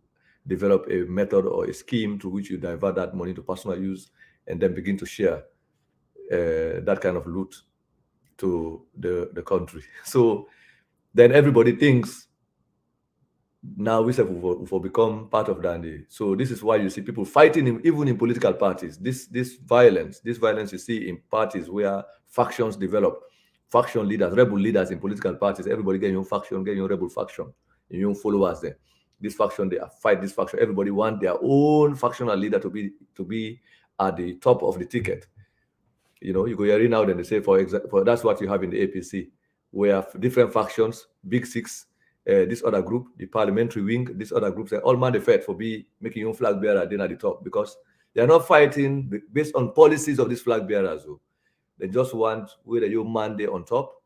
develop a method or a scheme to which you divert that money to personal use and then begin to share that kind of loot to the country. So then everybody thinks now we will become part of Dandy. So this is why you see people fighting even in political parties. This violence you see in parties where factions develop, faction leaders, rebel leaders in political parties. Everybody get your own faction, get your own rebel faction, your own followers there. This faction, they fight this faction. Everybody want their own factional leader to be at the top of the ticket. You know, you go hearing out and they say, for that's what you have in the APC, where different factions, big six, this other group, the parliamentary wing, this other group, say all man the fight for be making your own flag bearer then at the top, because they are not fighting based on policies of these flag bearers. They just want whether you man there on top,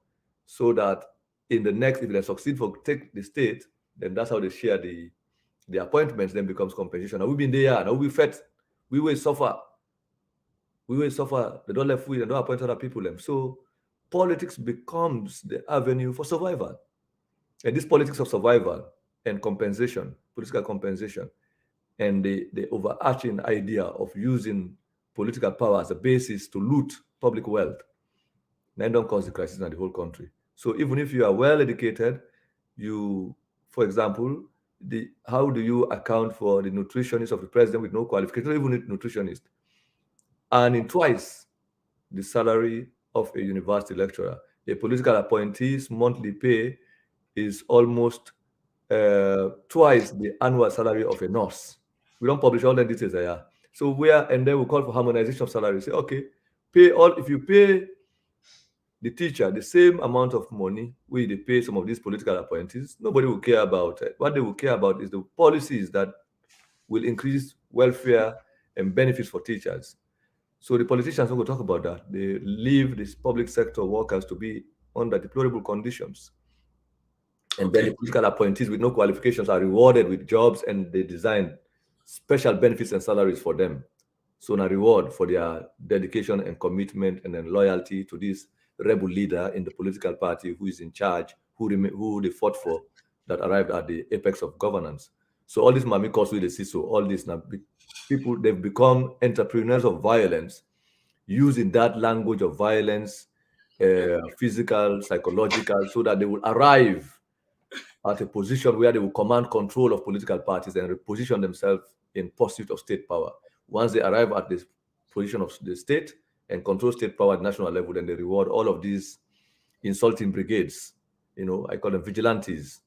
so that in the next, if they succeed for take the state, then that's how they share the appointments. Then becomes compensation. Now we've been there, now we fight, we will suffer. We will suffer. They don't let we, they don't appoint other people. So politics becomes the avenue for survival. And this politics of survival and compensation, political compensation, and the overarching idea of using political power as a basis to loot public wealth, then don't cause the crisis in the whole country. So even if you are well educated, you, for example, how do you account for the nutritionist of the president with no qualification, even a nutritionist, earning twice the salary of a university lecturer? A political appointee's monthly pay is almost twice the annual salary of a nurse. We don't publish all the details there. So and then we call for harmonization of salary. Say, okay, if you pay the teacher the same amount of money they pay some of these political appointees, nobody will care about it. What they will care about is the policies that will increase welfare and benefits for teachers. So the politicians don't go talk about that. They leave these public sector workers to be under deplorable conditions. And then the political appointees with no qualifications are rewarded with jobs, and they design special benefits and salaries for them. So a reward for their dedication and commitment and then loyalty to this rebel leader in the political party who is in charge, who they fought for, that arrived at the apex of governance. So all this Mami Kosu, they see, so all this now, people, they've become entrepreneurs of violence, using that language of violence, physical, psychological, so that they will arrive at a position where they will command control of political parties and reposition themselves in pursuit of state power. Once they arrive at this position of the state and control state power at national level, then they reward all of these insulting brigades. I call them vigilantes,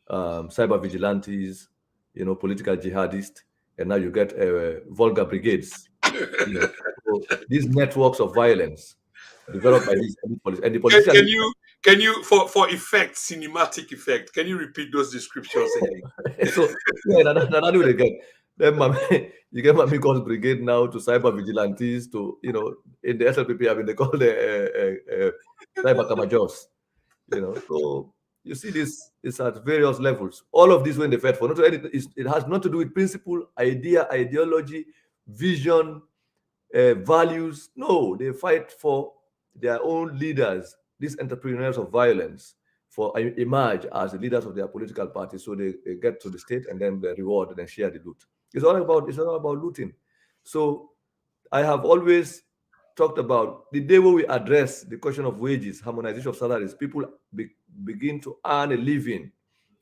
cyber vigilantes, political jihadists, and now you get vulgar brigades. So these networks of violence developed by these police and the politicians. Can you for effect, cinematic effect, can you repeat those descriptions again? So yeah, that do it again. Then you get Mami calls brigade now to cyber vigilantes to in the SLPP, I mean they call the cyber camajos. So you see this is at various levels. All of this when they fight for not only it has not to do with principle, ideology, vision, values. No, they fight for their own leaders, these entrepreneurs of violence, for emerge as the leaders of their political party. So they get to the state and then they reward and then share the loot. It's all about looting. So I have always talked about the day when we address the question of wages, harmonization of salaries, people begin to earn a living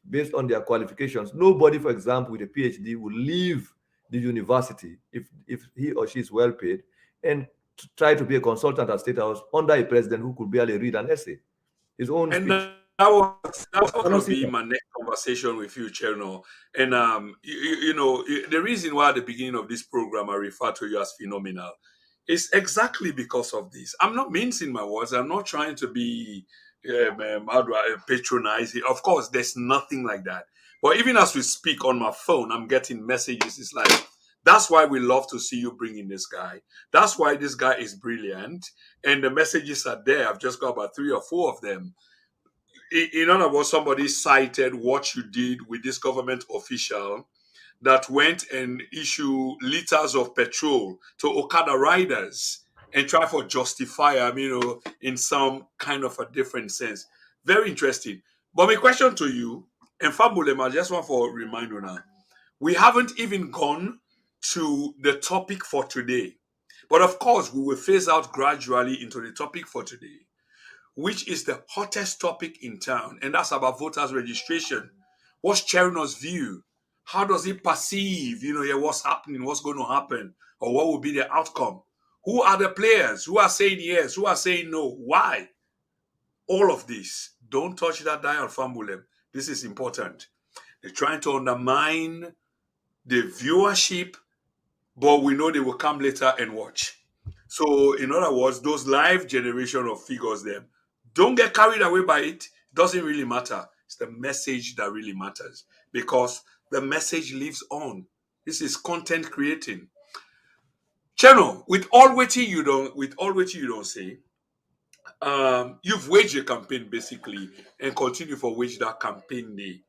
based on their qualifications. Nobody, for example, with a PhD will leave the university if he or she is well paid and try to be a consultant at State House under a president who could barely read an essay, his own And speech. that was I going cannot to see be that. my next conversation with you, Chernoh. And the reason why at the beginning of this program I refer to you as phenomenal is exactly because of this. I'm not mincing my words. I'm not trying to be how do I patronize it. Of course, there's nothing like that. But even as we speak on my phone, I'm getting messages. It's like that's why we love to see you bring in this guy. That's why this guy is brilliant. And the messages are there. I've just got about 3 or 4 of them. In other words, somebody cited what you did with this government official that went and issued liters of petrol to Okada riders and try for justify, in some kind of a different sense. Very interesting. But my question to you, and Fabulem, I just want for a reminder now, we haven't even gone to the topic for today. But of course, we will phase out gradually into the topic for today, which is the hottest topic in town, and that's about voters registration. What's Chernoh's view? How does he perceive, yeah, what's happening, what's going to happen, or what will be the outcome? Who are the players? Who are saying yes? Who are saying no? Why? All of this. Don't touch that dial, Fambulem. This is important. They're trying to undermine the viewership, but we know they will come later and watch. So, in other words, those live generation of figures, them don't get carried away by it. Doesn't really matter. It's the message that really matters because the message lives on. This is content creating. Channel, with all waiting you don't say, you've waged a campaign basically and continue for wage that campaign day.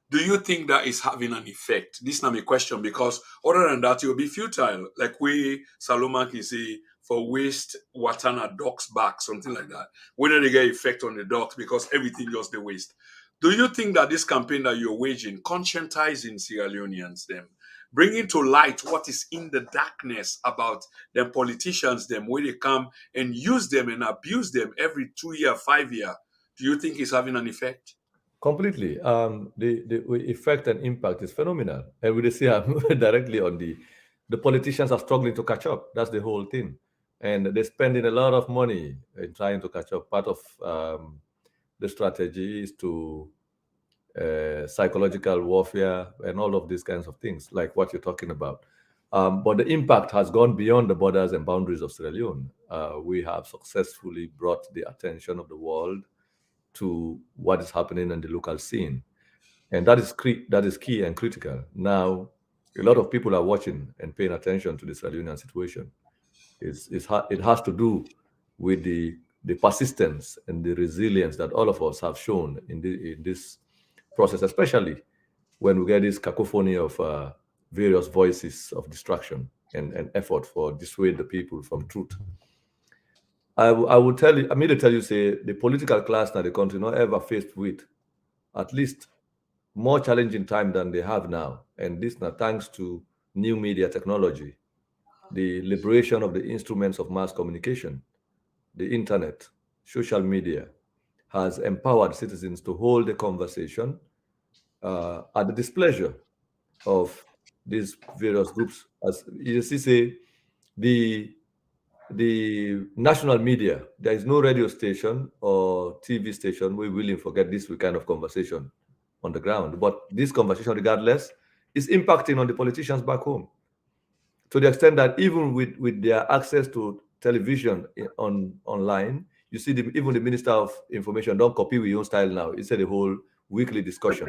Do you think that is having an effect? This is not a question because other than that, it will be futile. Like we Salomon can say for waste Watana ducks back, something like that. Whether they get effect on the ducks because everything just the waste. Do you think that this campaign that you're waging, conscientizing Sierra Leoneans, them, bringing to light what is in the darkness about them politicians, them, where they come and use them and abuse them every 2 year, 5 year, do you think it's having an effect? Completely. The effect and impact is phenomenal, and we see directly on the politicians are struggling to catch up. That's the whole thing, and they're spending a lot of money in trying to catch up. Part of the strategy is to psychological warfare and all of these kinds of things, like what you're talking about. But the impact has gone beyond the borders and boundaries of Sierra Leone. We have successfully brought the attention of the world to what is happening in the local scene, and that is key and critical. Now, a lot of people are watching and paying attention to the Sierra Leonean situation. It has to do with the persistence and the resilience that all of us have shown in this process, especially when we get this cacophony of various voices of distraction and effort for dissuade the people from truth. I would tell you, I mean to tell you, say the political class in the country not ever faced with at least more challenging time than they have now. And this now thanks to new media technology, the liberation of the instruments of mass communication, the internet, social media has empowered citizens to hold a conversation at the displeasure of these various groups. As you see, say the national media, there is no radio station or TV station we willing forget this kind of conversation on the ground. But this conversation, regardless, is impacting on the politicians back home to the extent that even with their access to television online, you see even the Minister of Information don't copy with your own style now. It's a whole weekly discussion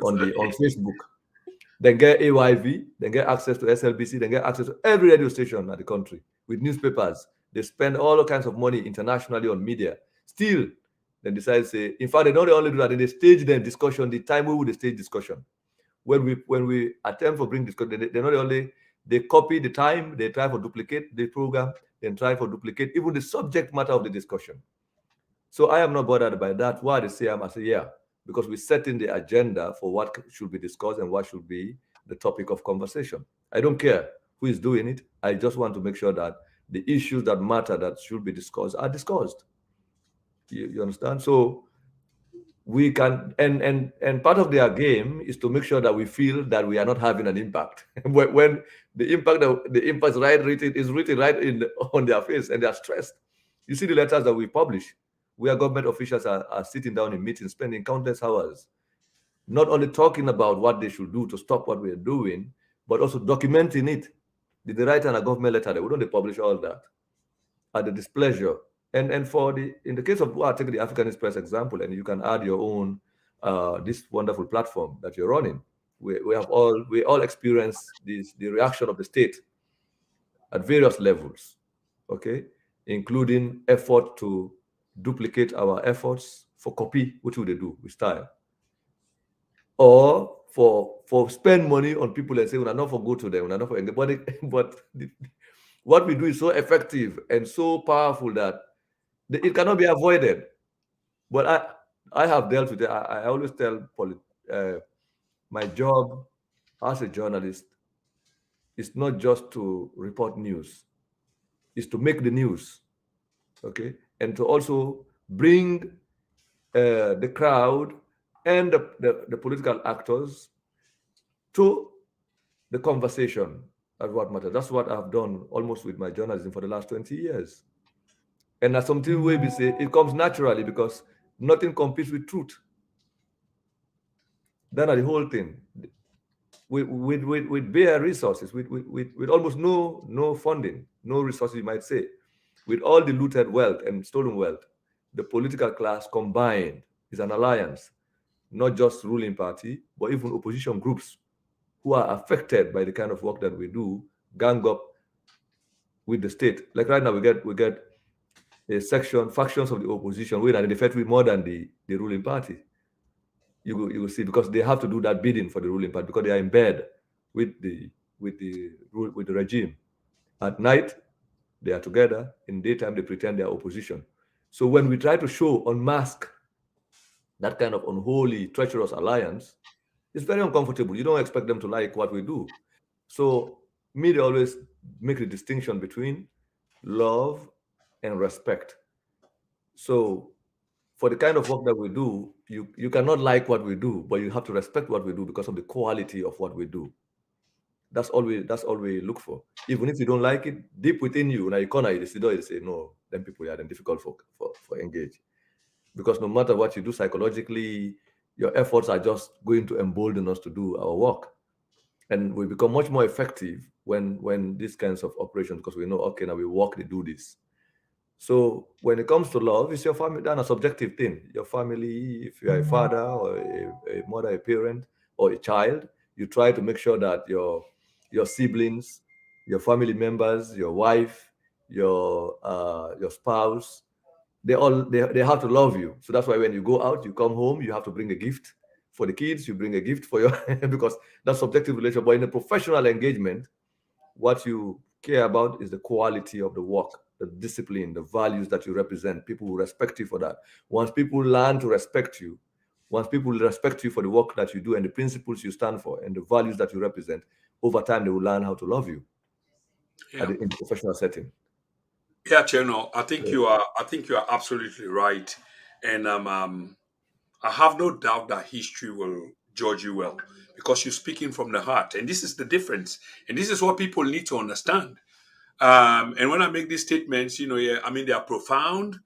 on Facebook. Then get AYV, then get access to SLBC, then get access to every radio station in the country with newspapers. They spend all kinds of money internationally on media. Still, then decide to say, in fact, they don't only do that, they stage the discussion, the time we would stage discussion. When we attempt for bring discussion, they not only they copy the time, they try for duplicate the program, then try for duplicate even the subject matter of the discussion. So I am not bothered by that. Why they say I say, yeah, because we're setting the agenda for what should be discussed and what should be the topic of conversation. I don't care who is doing it. I just want to make sure that the issues that matter that should be discussed are discussed. You understand? So we can, and part of their game is to make sure that we feel that we are not having an impact when the impact is written right on their face, and they are stressed. You see the letters that we publish, where government officials are sitting down in meetings, spending countless hours, not only talking about what they should do to stop what we are doing, but also documenting it. Did they write in a government letter? They wouldn't publish all that at the displeasure. And for the in the case of, well, I'll take the Africanist Press example, and you can add your own this wonderful platform that you're running. We all experience the reaction of the state at various levels, okay, including effort to duplicate our efforts for copy, which would they do with style, or for spend money on people and say, "We're not for go to them, we're not for engage." What we do is so effective and so powerful that it cannot be avoided. But I have dealt with it. I always tell my job as a journalist is not just to report news, it's to make the news, okay, and to also bring the crowd and the political actors to the conversation of what matters. That's what I've done almost with my journalism for the last 20 years. And that's something we say it comes naturally because nothing competes with truth. Then the whole thing. With bare resources, with almost no funding, no resources, you might say, with all the looted wealth and stolen wealth, the political class combined is an alliance, not just ruling party, but even opposition groups who are affected by the kind of work that we do, gang up with the state. Like right now, we get factions of the opposition who are effectively more than the ruling party. You will see, because they have to do that bidding for the ruling party because they are in bed with the regime. At night, they are together. In daytime, they pretend they are opposition. So when we try to show, unmask that kind of unholy, treacherous alliance, it's very uncomfortable. You don't expect them to like what we do. So media always make the distinction between love and respect. So for the kind of work that we do, you cannot like what we do, but you have to respect what we do because of the quality of what we do. That's all we look for. Even if you don't like it, deep within you, now you corner you say no, then people are then difficult for engage. Because no matter what you do psychologically, your efforts are just going to embolden us to do our work. And we become much more effective when these kinds of operations, because we know, okay, now we work, they do this. So when it comes to love, it's your family, that's a subjective thing. Your family, if you are a father or a mother, a parent, or a child, you try to make sure that your siblings, your family members, your wife, your spouse, they have to love you. So that's why when you go out, you come home, you have to bring a gift for the kids, you bring a gift for your because that's subjective relationship. But in a professional engagement, what you care about is the quality of the work, the discipline, the values that you represent. People will respect you for that. Once people learn to respect you, once people respect you for the work that you do and the principles you stand for and the values that you represent, over time they will learn how to love you Yeah. in the professional setting. Yeah, Chernoh, Yeah. I think you are absolutely right. And I have no doubt that history will judge you well because you're speaking from the heart. And this is the difference. And this is what people need to understand. And when I make these statements, yeah, I mean, they are profound,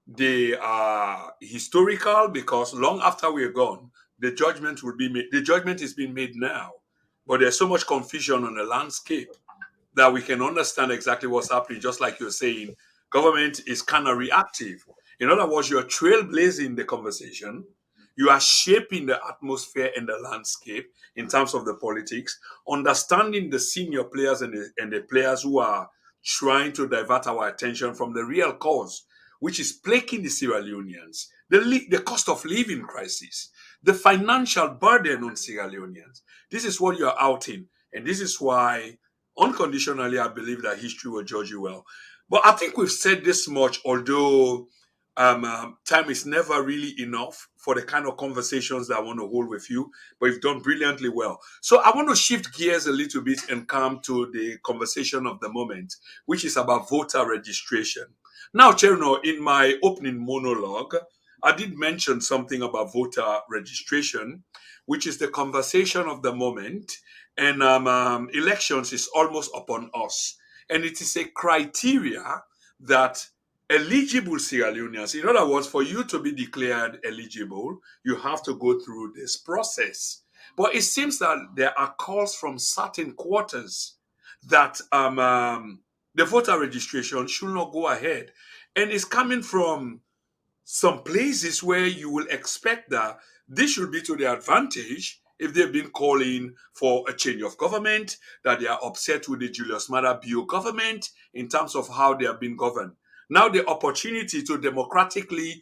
they are historical, because long after we're gone, the judgment will be made. The judgment is being made now. But there's so much confusion on the landscape that we can understand exactly what's happening. Just like you're saying, government is kind of reactive. In other words, you're trailblazing the conversation. You are shaping the atmosphere and the landscape in terms of the politics, understanding the senior players and the players who are trying to divert our attention from the real cause, which is plaguing the Sierra Leoneans, the cost of living crisis, the financial burden on Sierra Leoneans. This is what you're outing. And this is why, unconditionally, I believe that history will judge you well. But I think we've said this much, although Time is never really enough for the kind of conversations that I want to hold with you, but you've done brilliantly well. So I want to shift gears a little bit and come to the conversation of the moment, which is about voter registration. Now, Chernoh, in my opening monologue, I did mention something about voter registration, which is the conversation of the moment, and elections is almost upon us, and it is a criteria that eligible Sierra Leoneans, in other words, for you to be declared eligible, you have to go through this process. But it seems that there are calls from certain quarters that the voter registration should not go ahead. And it's coming from some places where you will expect that this should be to their advantage if they've been calling for a change of government, that they are upset with the Julius Maada Bio government in terms of how they have been governed. Now, the opportunity to democratically,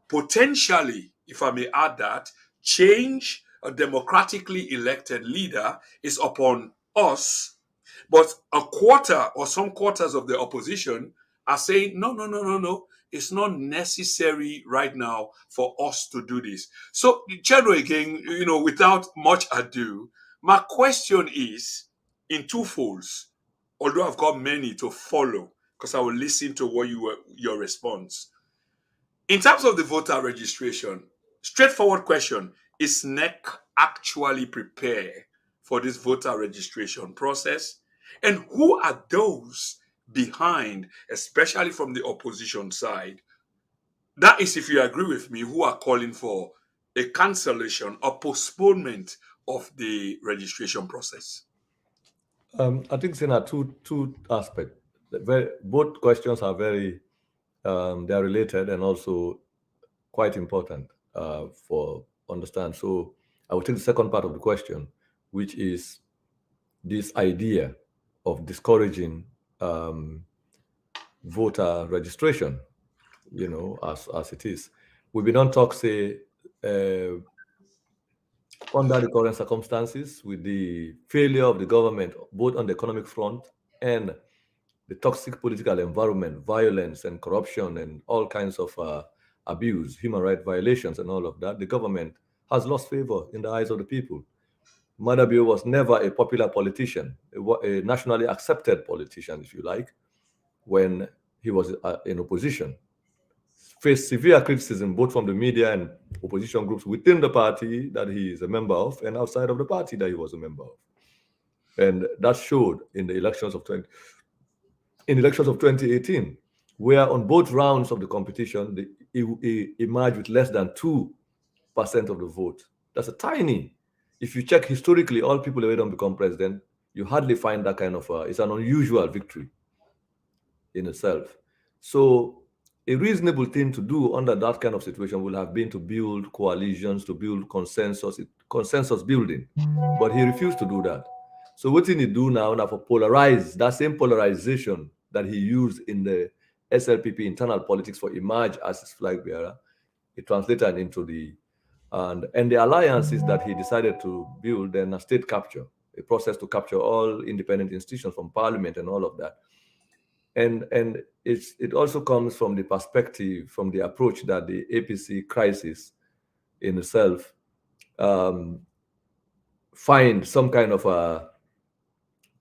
potentially, if I may add that, change a democratically elected leader is upon us. But a quarter or some quarters of the opposition are saying, no, no, no, no, no. It's not necessary right now for us to do this. So, Chernoh, again, without much ado, my question is in two folds, although I've got many to follow because I will listen to your response. In terms of the voter registration, straightforward question: is NEC actually prepared for this voter registration process? And who are those behind, especially from the opposition side? That is, if you agree with me, who are calling for a cancellation or postponement of the registration process. I think there are two aspects. Both questions are very they are related and also quite important for understand. So I will take the second part of the question, which is this idea of discouraging voter registration. As it is, we been on talk say under the current circumstances, with the failure of the government, both on the economic front and the toxic political environment, violence and corruption and all kinds of abuse, human rights violations and all of that, the government has lost favor in the eyes of the people. Madabio was never a popular politician, a nationally accepted politician, if you like, when he was in opposition. Faced severe criticism both from the media and opposition groups within the party that he is a member of and outside of the party that he was a member of. And that showed in the elections of 2018, where on both rounds of the competition, he emerged with less than 2% of the vote. That's a tiny. If you check historically, all people who don't become president, you hardly find that kind of, it's an unusual victory in itself. So a reasonable thing to do under that kind of situation will have been to build coalitions, to build consensus building. But he refused to do that. So what did he do now for polarize, that same polarization that he used in the SLPP internal politics for emerge as his flag bearer, it translated into the alliances that he decided to build, then a state capture, a process to capture all independent institutions from parliament and all of that. And it also comes from the perspective, from the approach that the APC crisis in itself find some kind of a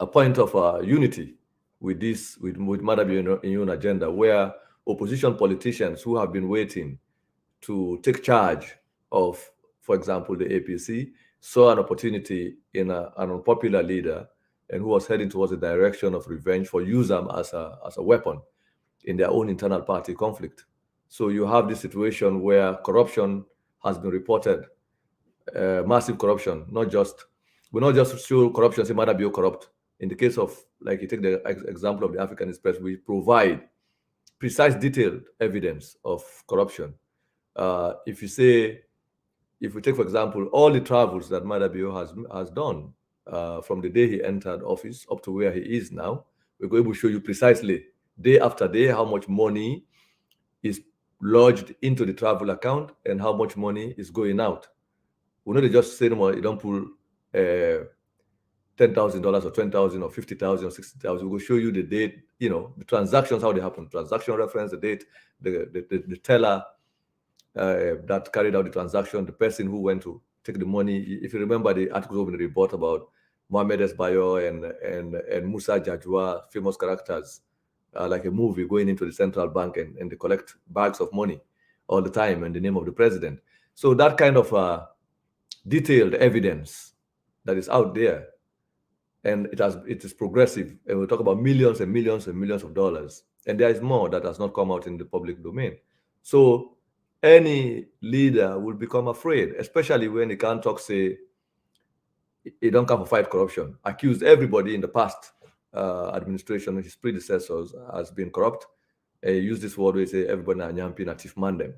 point of unity with Madabio's own agenda, where opposition politicians who have been waiting to take charge of, for example, the APC, saw an opportunity in an unpopular leader and who was heading towards the direction of revenge for use them as a weapon in their own internal party conflict. So you have this situation where corruption has been reported, massive corruption, we not just show corruption, say Madabio corrupt. In the case of, like you take the example of the Africanist press, we provide precise, detailed evidence of corruption. If we take, for example, all the travels that Madabio has done from the day he entered office up to where he is now, we're going to show you precisely, day after day, how much money is lodged into the travel account and how much money is going out. We know they just say no more, you don't pull 10 $10,000 or 20,000 or 50,000 or 60,000. We will show you the date, the transactions, how they happen, transaction reference, the date, the teller that carried out the transaction, the person who went to take the money. If you remember the articles in the report about Mohamed S. Bayo and Musa Jajwa, famous characters, like a movie going into the central bank and they collect bags of money all the time in the name of the president. So that kind of detailed evidence that is out there, and it is progressive, and we'll talk about millions and millions and millions of dollars, and there is more that has not come out in the public domain. So any leader will become afraid, especially when he can't talk, say, he don't come to fight corruption, accused everybody in the past administration, his predecessors, has been corrupt. Use this word, we say everybody na nyampi na chief man them.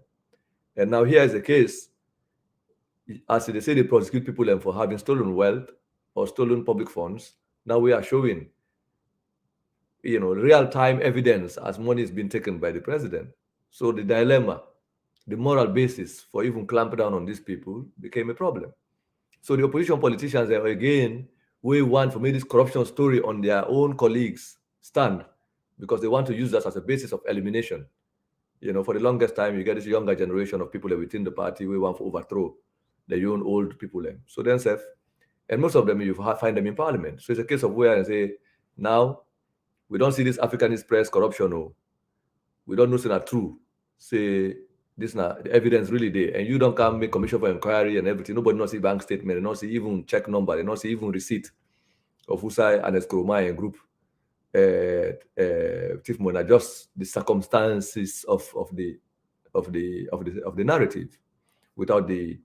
And now here is a case, as they say, they prosecute people for having stolen wealth or stolen public funds. Now we are showing, real-time evidence as money is being taken by the president. So the dilemma, the moral basis for even clamping down on these people became a problem. So the opposition politicians are again, we want to make this corruption story on their own colleagues stand, because they want to use that as a basis of elimination. For the longest time, you get this younger generation of people within the party we want to overthrow the young old people. So then, and most of them, you find them in parliament. So it's a case of where I say, now, we don't see this Africanist press corruption, or we don't know it's not true. Say, this not the evidence really there, and you don't come make commission for inquiry and everything. Nobody knows see bank statement, they not see even check number, they not see even receipt of Usai and Eskromai and group. Chief Mona, just the circumstances of the narrative, without the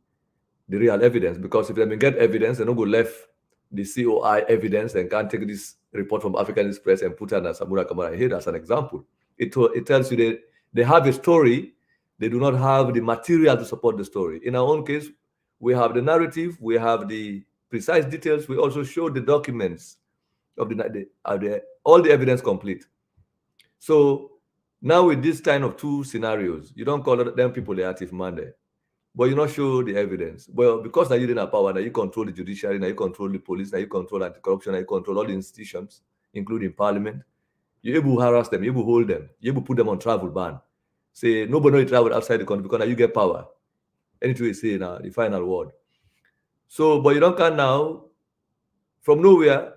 real evidence. Because if they get evidence, they don't go left the COI evidence and can't take this report from Africanist Press and put it on Samura Kamara here as an example. It tells you they have a story, they do not have the material to support the story. In our own case, we have the narrative, we have the precise details, we also show the documents of all the evidence complete. So now with this kind of two scenarios, you don't call them people the active man, but you not show the evidence. Well, because now you didn't have power, now you control the judiciary, now you control the police, now you control anti-corruption, now you control all the institutions, including parliament. You're able to harass them, you're able to hold them, you're able to put them on travel ban. Say, nobody travel outside the country because now you get power. Anything we say now, the final word. So, but you don't can now, from nowhere,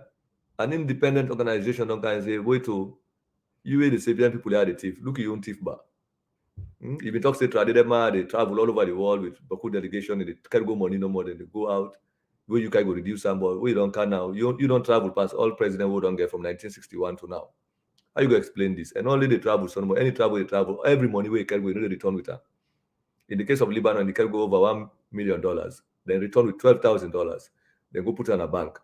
an independent organization don't can say, wait to, you will the Sabian people are the thief. Look at your own thief bar. If you talk to Tradidema, they travel all over the world with Baku delegation, they can't go money no more than they go out. Where you can go reduce some, but we don't can now. You don't travel past all president who don't get from 1961 to now. How you going to explain this? And only they travel, so no, any travel they travel, every money we can go, they return with her. In the case of Lebanon, they can go over $1 million, then return with $12,000, then go put it in a bank.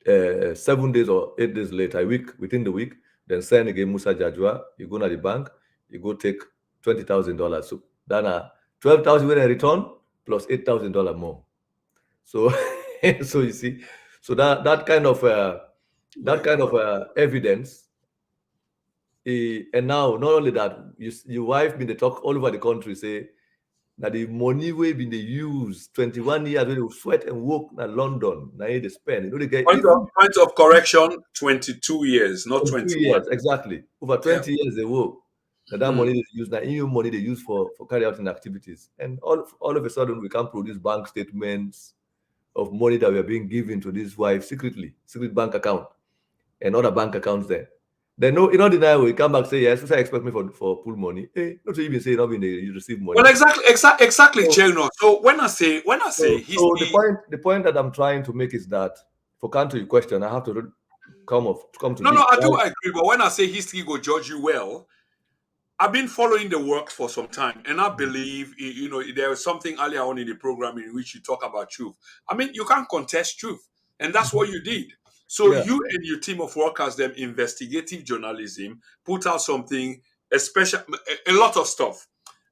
7 days or 8 days later, within the week, then send again Musa Jajwa, you go to the bank, you go take $20,000. So then $12,000 when I return plus $8,000 more. So so you see, so that kind of evidence. And now not only that, your wife been the talk all over the country say that the money we been they use 21 years when they sweat and work in London, now they spend. They get Point of correction: 22 years, not 21 years exactly. Over 20 years they work. That money they use now, EU money they use for carry out in activities, and all of a sudden we can produce bank statements of money that were being given to this wife secret bank account, and other bank accounts there. Then no, in ordinary we come back say yes, so I expect me for pool money. Not to even say not being you receive money. Well, exactly, Chernoh. So when I say history, so the point that I'm trying to make is that for counter your question, I have to come to no, this. I do agree. But when I say history go judge you well, I've been following the work for some time, and I believe there was something earlier on in the program in which you talk about truth. I mean, you can't contest truth, and that's what you did. So you and your team of workers, them investigative journalism, put out something, a lot of stuff.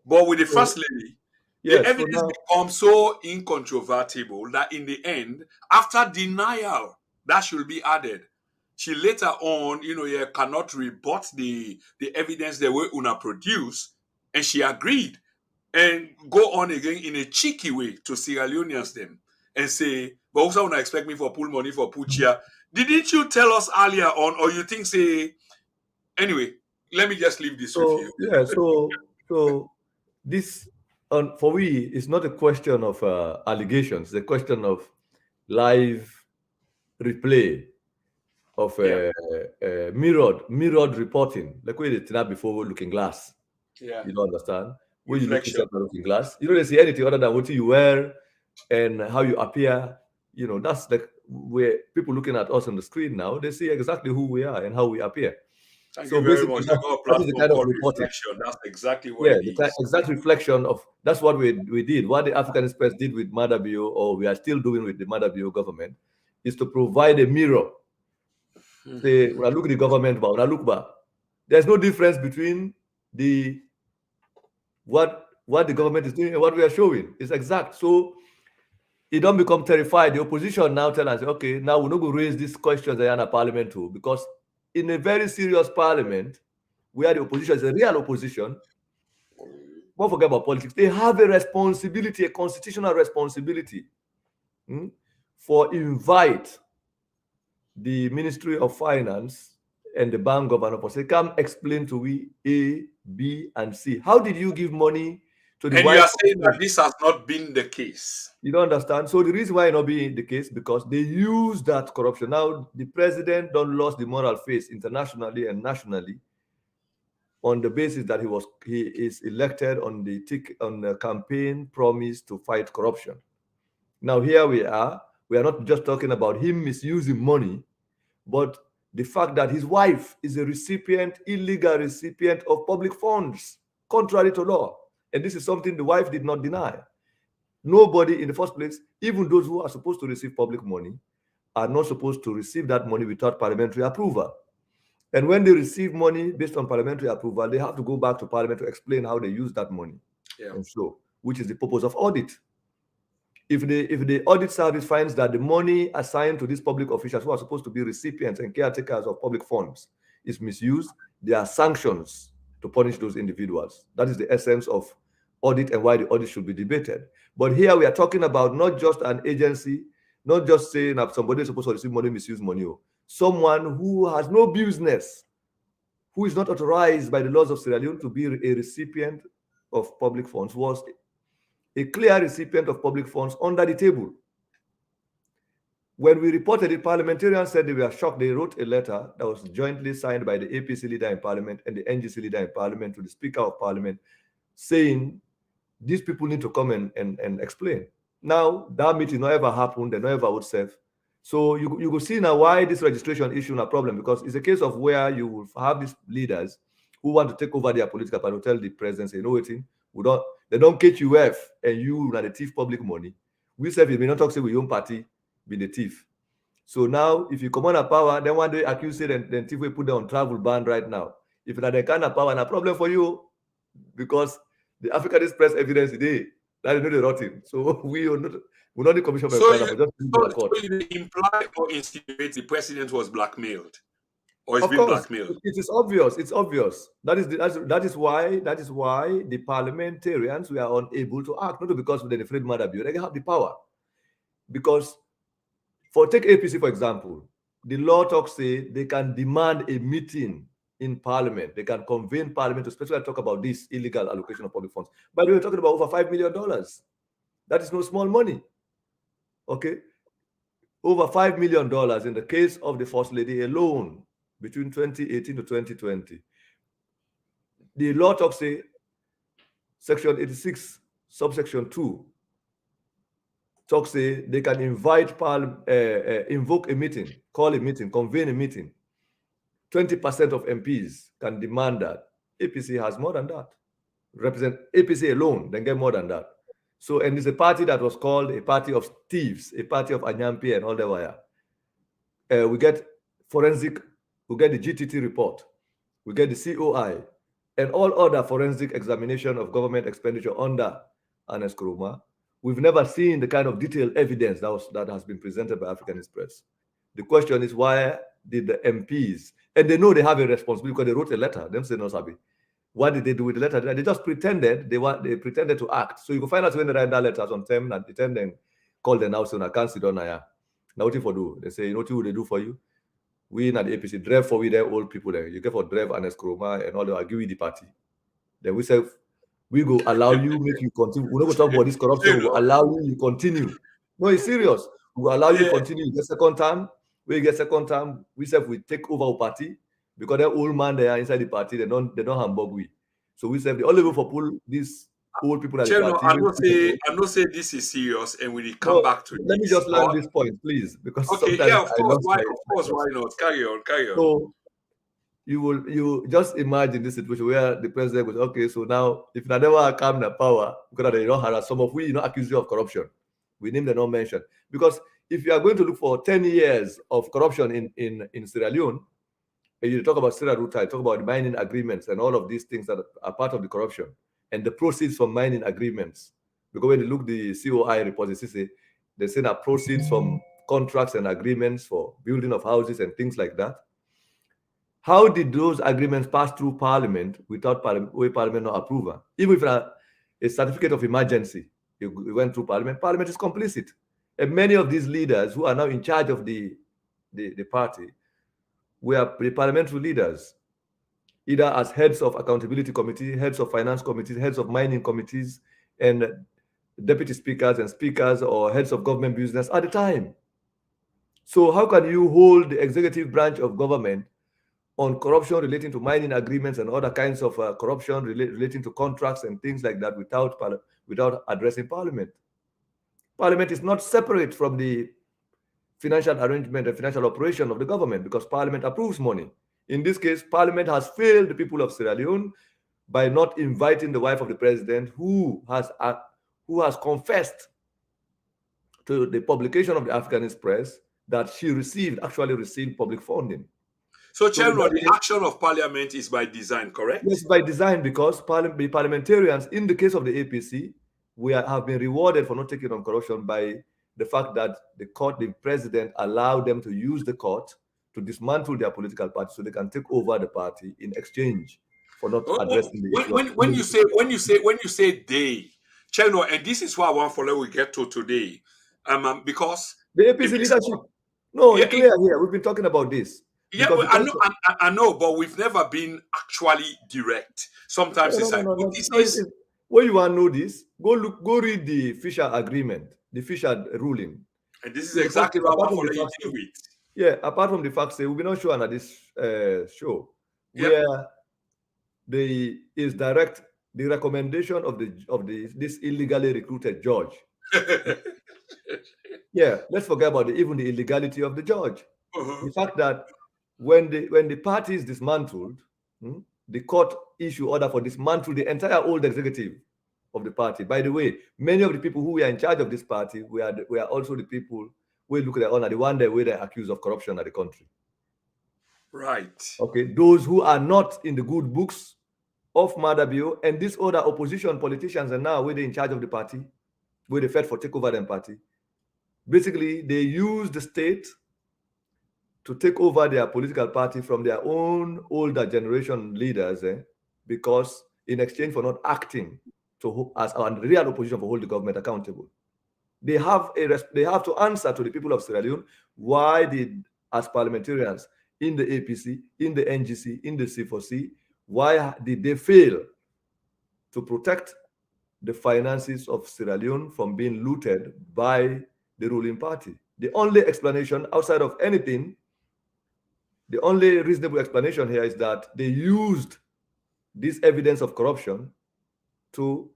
But with the first lady, the evidence becomes so incontrovertible that in the end, after denial, that should be added. She later on, cannot rebut the evidence the way Una produced, and she agreed and go on again in a cheeky way to Sierra Leoneans them and say, but also when I expect me for pool money for Puchia. Didn't you tell us earlier on, or you think say anyway? Let me just leave this with you. So yeah, so this for we is not a question of allegations. It's a question of live replay of Yeah, mirrored reporting. Like we did that before looking glass. yeah. You don't understand? When you look Reflection. yourself in the looking glass, you don't see anything other than what you wear and how you appear. That's like where people looking at us on the screen now, they see exactly who we are and how we appear. Thank So you very basically, much. I that, got a that is the platform kind of called reporting. reflection. That's exactly what Yeah, it the is. exact reflection of that's what we did. What the Africanist press did with Madabio, or we are still doing with the Madabio government, is to provide a mirror. Say, when I look at the government, but when I look back, there's no difference between the what the government is doing and what we are showing. It's exact. So it don't become terrified. The opposition now tell us, okay, now we're not going to raise these questions in a parliament too, because in a very serious parliament, where the opposition is a real opposition, don't forget about politics. They have a responsibility, a constitutional responsibility, for invite the Ministry of Finance and the bank governor for say, come explain to we A, B, and C. How did you give money to the And you wife are of saying that the? this has not been the case. You don't understand. So the reason why it not be the case because they use that corruption. Now the president don't lost the moral face internationally and nationally on the basis that he is elected on the campaign promise to fight corruption. Now here we are. We are not just talking about him misusing money, but the fact that his wife is a illegal recipient of public funds, contrary to law. And this is something the wife did not deny. Nobody in the first place, even those who are supposed to receive public money, are not supposed to receive that money without parliamentary approval. And when they receive money based on parliamentary approval, they have to go back to parliament to explain how they use that money. Yeah. And so, which is the purpose of audit. If the audit service finds that the money assigned to these public officials who are supposed to be recipients and caretakers of public funds is misused, there are sanctions to punish those individuals. That is the essence of audit and why the audit should be debated. But here we are talking about not just an agency, not just saying that somebody is supposed to receive money, misuse money. Someone who has no business, who is not authorized by the laws of Sierra Leone to be a recipient of public funds, was a clear recipient of public funds under the table. When we reported it, parliamentarians said they were shocked. They wrote a letter that was jointly signed by the APC leader in parliament and the NGC leader in parliament to the Speaker of Parliament, saying these people need to come and explain. Now, that meeting never happened, they never would serve. So you will see now why this registration issue is a problem, because it's a case of where you will have these leaders who want to take over their political party, tell the president, say, you know what, they don't catch you and you are the thief public money. We say we may not talk say we own party be the thief. So now if you come on a power, then one day accuse it and then thief will put them on travel ban right now. If that they kind of power and a problem for you, because the Africanist press evidence today that is not the rotting. So we're not the commission So for just the court. you imply or insinuate the president was blackmailed or is Of being course, blackmailed. it is obvious. It's obvious. That is why the parliamentarians were unable to act, not because they afraid Madabio. They have the power. Because take APC, for example, the law talks say they can demand a meeting in parliament. They can convene parliament to specifically talk about this illegal allocation of public funds. But we're talking about over $5 million. That is no small money. Okay? Over $5 million in the case of the First Lady alone between 2018 to 2020. The law talks say Section 86, subsection 2, talks say they can invoke a meeting, call a meeting, convene a meeting. 20% of MPs can demand that. APC has more than that. Represent APC alone, then get more than that. So, and it's a party that was called a party of thieves, a party of Anyampi and all the way. We get forensic, we get the GTT report, we get the COI, and all other forensic examination of government expenditure under Ernest Kuruma. We've never seen the kind of detailed evidence that has been presented by Africanist Press. The question is, why did the MPs, and they know they have a responsibility because they wrote a letter, them say no sabi. What did they do with the letter? They just pretended they pretended to act. So you can find out when they write that letter on them and pretend them call them now, so I can't sit down now. Now what for do? They say, you know what they do for you? We in the APC drive for we there old people there. You get for drive and Eskroma and all that. I give you the party. Then we say we go allow you, make you continue. We're not going to talk about this corruption. We will allow you continue. No, it's serious. We will allow you continue. You get second time. We get second time. We say we take over our party because that old man there inside the party, they don't humbug we. So we say the only way for pull these old people at the Chernoh, party. I know say this is serious, and we will come No, back to let me this. just land this point, please, because Okay, sometimes yeah, of I course. lost Why? my Of course, why not? Carry on, carry on. So you just imagine this situation where the president goes, okay, so now if I never come to power, because they don't harass some of we, accuse you of corruption. We name the not mention. Because if you are going to look for 10 years of corruption in Sierra Leone, and you talk about Sierra Leone, talk about mining agreements and all of these things that are part of the corruption and the proceeds from mining agreements. Because when you look the COI report, they say that proceeds from contracts and agreements for building of houses and things like that. How did those agreements pass through Parliament without Parliament not approval? Even if a certificate of emergency it went through Parliament, Parliament is complicit. And many of these leaders who are now in charge of the party were the parliamentary leaders, either as heads of accountability committee, heads of finance committees, heads of mining committees, and deputy speakers and speakers or heads of government business at the time. So how can you hold the executive branch of government on corruption relating to mining agreements and other kinds of corruption relating to contracts and things like that without addressing Parliament? Parliament is not separate from the financial arrangement and financial operation of the government because Parliament approves money. In this case, Parliament has failed the people of Sierra Leone by not inviting the wife of the president, who has confessed to the publication of the Africanist press that she actually received public funding. So, Chernoh, the action of Parliament is by design, correct? Yes, by design, because the parliamentarians, in the case of the APC, have been rewarded for not taking on corruption by the fact that the president allowed them to use the court to dismantle their political party so they can take over the party in exchange for not addressing the issue. When you say they, Chernoh, and this is what I want for let we get to today, because the APC leadership. No, it's clear here. We've been talking about this. Yeah, I know, but we've never been actually direct. Sometimes it's like, when you want to know this, go read the Fisher agreement, the Fisher ruling. And this is exactly what I want to deal with. Yeah, apart from the fact that we'll be not sure on this show, where is direct the recommendation of this illegally recruited judge. Yeah, let's forget about even the illegality of the judge. The fact that when the party is dismantled, the court issue order for dismantle the entire old executive of the party. By the way, many of the people who were in charge of this party were also the people we look at the one that were accused of corruption at the country. Right. Okay, those who are not in the good books of Madabio and these other opposition politicians are now where they're in charge of the party, where they fed for takeover them party. Basically, they use the state to take over their political party from their own older generation leaders, because in exchange for not acting as a real opposition for hold the government accountable. They have to answer to the people of Sierra Leone why did, as parliamentarians in the APC, in the NGC, in the C4C, why did they fail to protect the finances of Sierra Leone from being looted by the ruling party? The only explanation outside of anything, the only reasonable explanation here is that they used this evidence of corruption to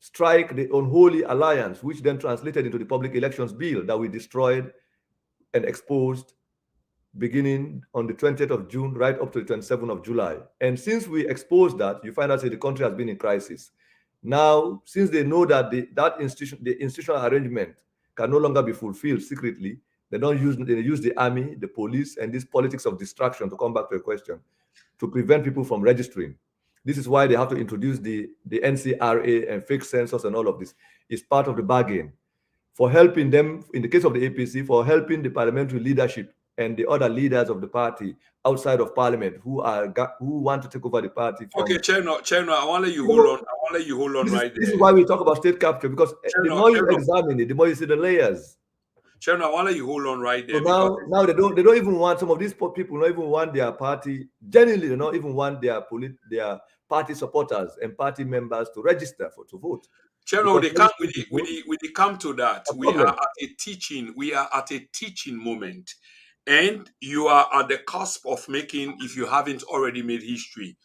strike the unholy alliance, which then translated into the public elections bill that we destroyed and exposed beginning on the 20th of June right up to the 27th of July. And since we exposed that, you find out that the country has been in crisis. Now, since they know that the institutional arrangement can no longer be fulfilled secretly, they use the army, the police, and this politics of distraction, to come back to a question, to prevent people from registering. This is why they have to introduce the NCRA and fake census and all of this. It's part of the bargain for helping them, in the case of the APC, for helping the parliamentary leadership and the other leaders of the party outside of parliament who want to take over the party Okay, from. Chernoh, I want to let you You hold know, on. I want to let you hold on right this is there. why we talk about state capture, because the Chernoh, more you Chernoh, examine it, the more you see the layers. Chernoh, I want to let you hold on right So there because now they don't even want, some of these people don't even want their party, genuinely they don't even want their party supporters and party members to register to vote, Chernoh, because they when come you vote, we they come to that. a problem. We are at a teaching moment, and you are at the cusp of making, if you haven't already made history.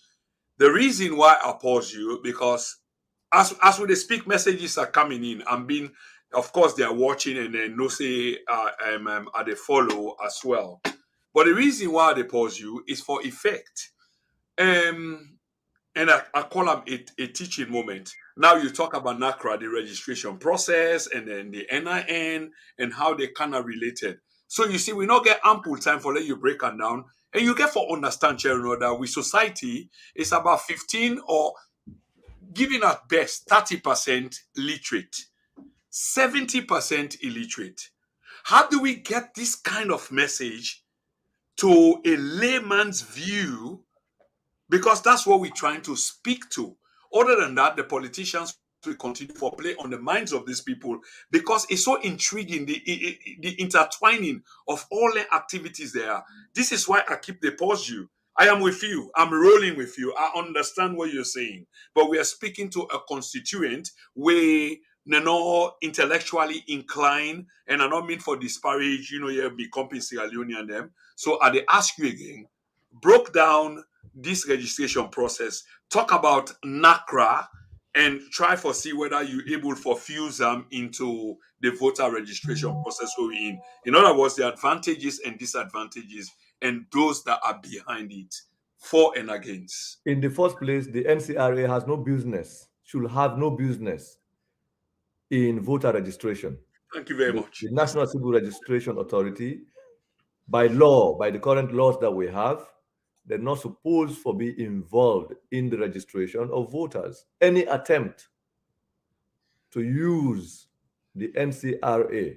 The reason why I pause you because as we speak, messages are coming in. I'm being, of course, they are watching and then no say at the follow as well. But the reason why they pause you is for effect. Um, and I call them a teaching moment. Now you talk about NACRA, the registration process, and then the NIN and how they kind of related. So you see, we not get ample time for let you break them down. And you get for understand, Chernoh, that with society, it's about 15 or giving at best 30% literate, 70% illiterate. How do we get this kind of message to a layman's view, because that's what we're trying to speak to? Other than that, the politicians will continue for play on the minds of these people because it's so intriguing, the intertwining of all the activities there. This is why I keep the pause you. I am with you. I'm rolling with you. I understand what you're saying, but we are speaking to a constituent where no intellectually inclined, and I don't mean for disparage, you be comping Sierra Leone and them. So I they ask you again, broke down this registration process, talk about NACRA, and try for see whether you're able to fuse them into the voter registration process we're in. In other words, the advantages and disadvantages and those that are behind it, for and against. In the first place, the NCRA has no business, should have no business in voter registration. Thank you very The much. National Civil Registration Authority, by law, by the current laws that we have, they're not supposed to be involved in the registration of voters. Any attempt to use the NCRA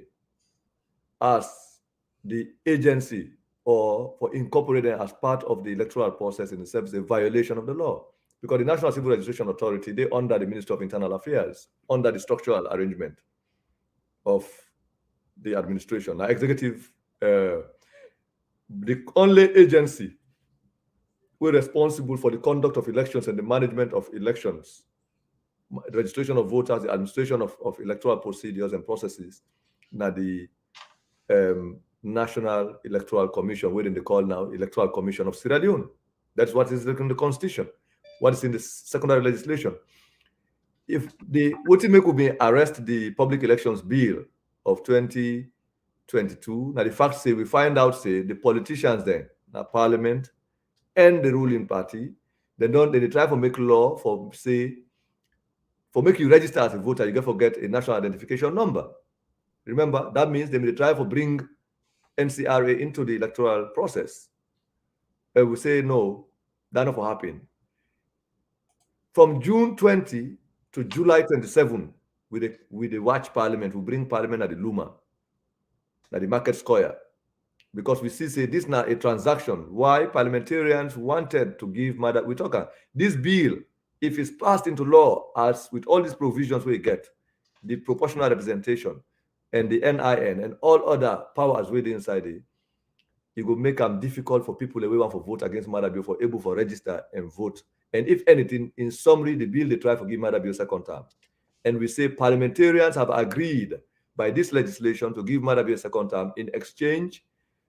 as the agency or for incorporating as part of the electoral process in itself is a violation of the law. Because the National Civil Registration Authority, they under the Ministry of Internal Affairs, under the structural arrangement of the administration. Now, executive, the only agency we're responsible for the conduct of elections and the management of elections, the registration of voters, the administration of electoral procedures and processes. Now, the National Electoral Commission, within the call now Electoral Commission of Sierra Leone. That's what is in the Constitution, what is in the secondary legislation. If the ultimate could be arrest the Public Elections Bill of 2022, now the fact say we find out say the politicians then, now Parliament and the ruling party, they try to make law for say for make you register as a voter, you get to get a national identification number. Remember, that means they may try to bring NCRA into the electoral process. And we say no, that not will happen. From June 20 to July 27, with the watch parliament, we bring parliament at the Luma, at the Market Square, because we see say this now a transaction. Why parliamentarians wanted to give mother we talk this bill, if it's passed into law, as with all these provisions we get, the proportional representation and the NIN and all other powers within inside it will make them difficult for people who want to vote against Madabi for able to register and vote. And if anything, in summary, the bill they try to give Madabi a second term. And we say parliamentarians have agreed by this legislation to give Madabi a second term in exchange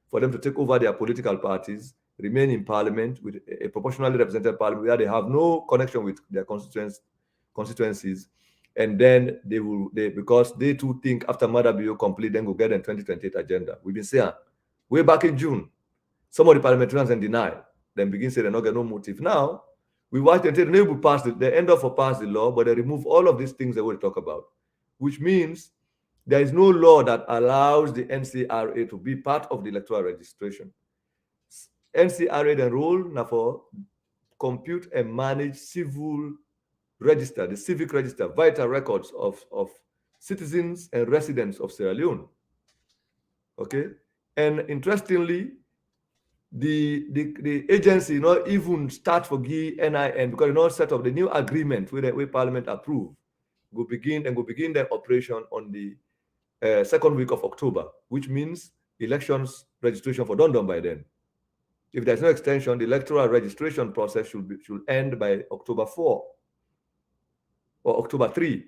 for them to take over their political parties, remain in parliament with a proportionally represented parliament where they have no connection with their constituencies. And then because they too think after Madabi complete, then go get a 2028 agenda. We've been saying way back in June, some of the parliamentarians then deny, then begin say they not get no motive. Now, we watch until they end up for pass the law, but they remove all of these things that we talk about, which means there is no law that allows the NCRA to be part of the electoral registration. NCRA then role now for compute and manage civil register, the civic register, vital records of citizens and residents of Sierra Leone. Okay? And interestingly, the agency not even start for NIN because not set up the new agreement with Parliament approve. Go begin their operation on the second week of October, which means elections registration for done by then. If there's no extension, the electoral registration process should end by October 4 or October 3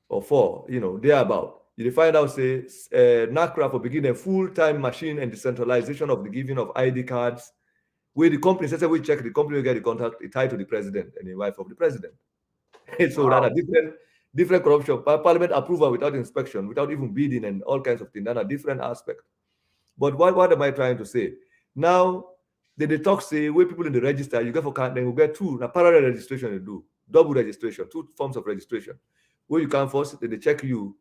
or 4, thereabout. You find out, say, NACRA for begin a full-time machine and decentralization of the giving of ID cards, where the company says we check the company will get the contract tied to the president and the wife of the president. So that are different corruption, parliament approval without inspection, without even bidding and all kinds of things. That are different aspects. But what am I trying to say? Now, they talk say where people in the register, you get for then you get two, now parallel registration you do, double registration, two forms of registration. Where you can first, they check you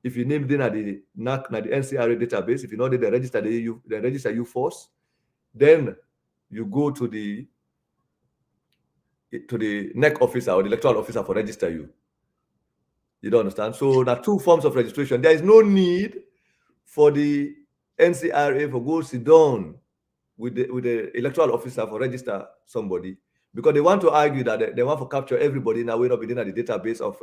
if you name them at the NAC, at the NCRA database. If you know that they register you first, then you go to the NEC officer or the electoral officer for register you. You don't understand? So there are two forms of registration. There is no need for the NCRA for go sit down with the electoral officer for register somebody, because they want to argue that they want to capture everybody in a way not within the database of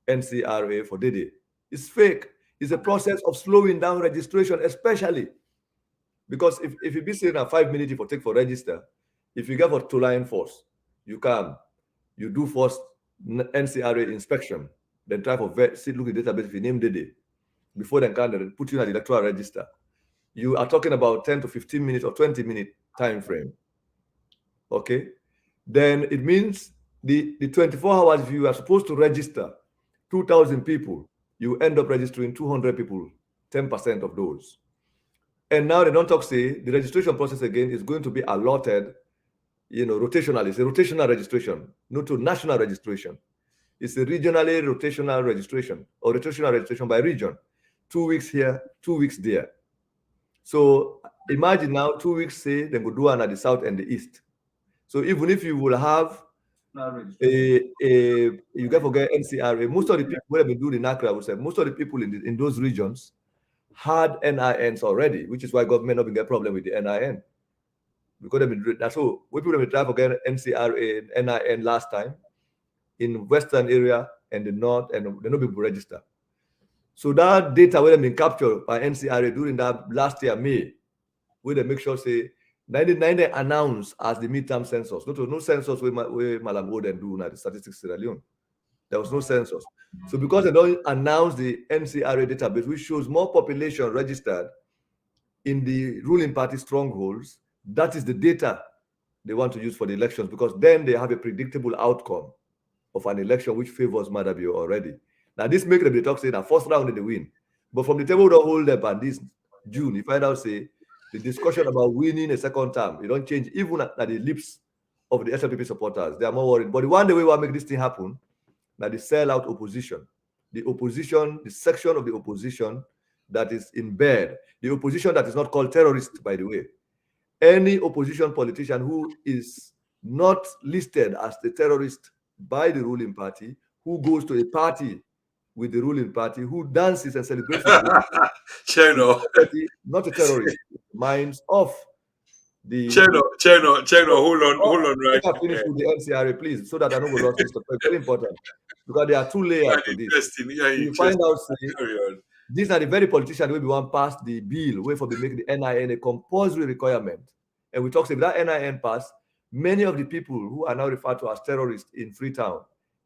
NCRA for DD. It's fake. It's a process of slowing down registration, especially because if you be saying a 5 minutes for take for register, if you get for two line force, you do first NCRA inspection, then try for look at the database if you name DD before then can put you in the electoral register. You are talking about 10 to 15 minutes or 20-minute time frame. Okay, then it means the 24 hours, if you are supposed to register 2,000 people, you end up registering 200 people, 10% of those. And now they don't talk, say the registration process again is going to be allotted, rotational. It's a rotational registration, not to national registration. It's a regionally rotational registration or rotational registration by region. 2 weeks here, 2 weeks there. So imagine now 2 weeks, say, then go do one at the south and the east. So even if you will have you can forget NCRA, most of the people who have been doing the NACRA, I would say, most of the people in those regions had NINs already, which is why government not been get problem with the NIN. Because they've been, that's all. We people have been trying to get NCRA and NIN last time in western area and the north, and they no people register. So that data will have been captured by NCRA during that last year, May, where they make sure, say, 1990 announced as the midterm census. No census where Malam Oden do now, the statistics Sierra Leone. There was no census. So because they don't announce the NCRA database, which shows more population registered in the ruling party strongholds, that is the data they want to use for the elections, because then they have a predictable outcome of an election which favors Madabio already. Now this makes them talk say that first round they win. But from the table they hold up and this June, you find out say the discussion about winning a second term, it don't change even at the lips of the SLPP supporters. They are more worried. But the one way we make this thing happen, that the sell-out opposition, the section of the opposition that is in bed, the opposition that is not called terrorist, by the way. Any opposition politician who is not listed as the terrorist by the ruling party, who goes to a party with the ruling party, who dances and celebrates with the Chernoh. not a terrorist, minds off the Chernoh, hold on, right? Let me finish with the NCRA, please, so that I don't go lost this topic. Very important, because there are two layers to this. Interesting. Yeah, You find out, say, these are the very politicians who want pass the bill, where for the make the NIN a compulsory requirement. And we talk about that NIN pass, many of the people who are now referred to as terrorists in Freetown,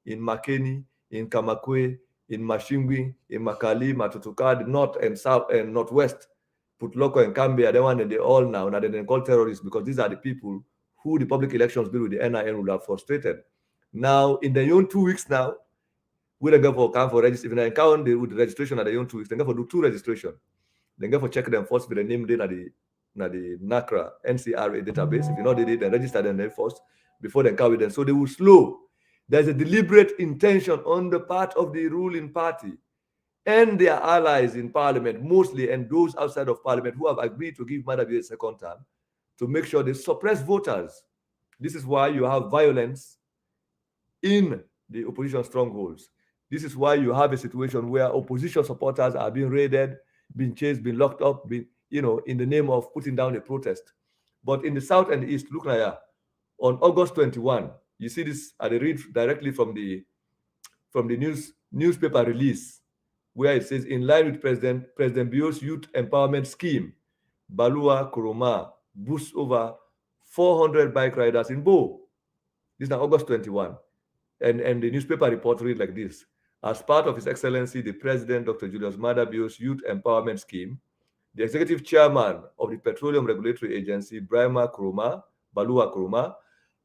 in Makeni, in Kamakwe, in Mashingwi, in Makali, Matutuka, the north and south and northwest, Putloko and Cambia, they want they all now they call terrorists, because these are the people who the public elections bill with the NIN would have frustrated. Now, in the own 2 weeks now, we don't go for count for register. If they count with the registration at the own 2 weeks, they go for do two registration. They go for check them first with the name then at the NACRA NCRA database. If you know they did, then register them then first before they count with them. So they will slow. There's a deliberate intention on the part of the ruling party and their allies in parliament, mostly, and those outside of parliament who have agreed to give Madabi a second term, to make sure they suppress voters. This is why you have violence in the opposition strongholds. This is why you have a situation where opposition supporters are being raided. been chased, been locked up, been, in the name of putting down a protest. But in the south and the east, look like that. On August 21, you see this, I read directly from the newspaper release, where it says, in line with President Bio's youth empowerment scheme, Balua Kuruma boosts over 400 bike riders in Bo. This is August 21. And the newspaper report read like this. As part of His Excellency, the President, Dr. Julius Maada Bio's youth empowerment scheme, the executive chairman of the Petroleum Regulatory Agency, Balua Kuruma,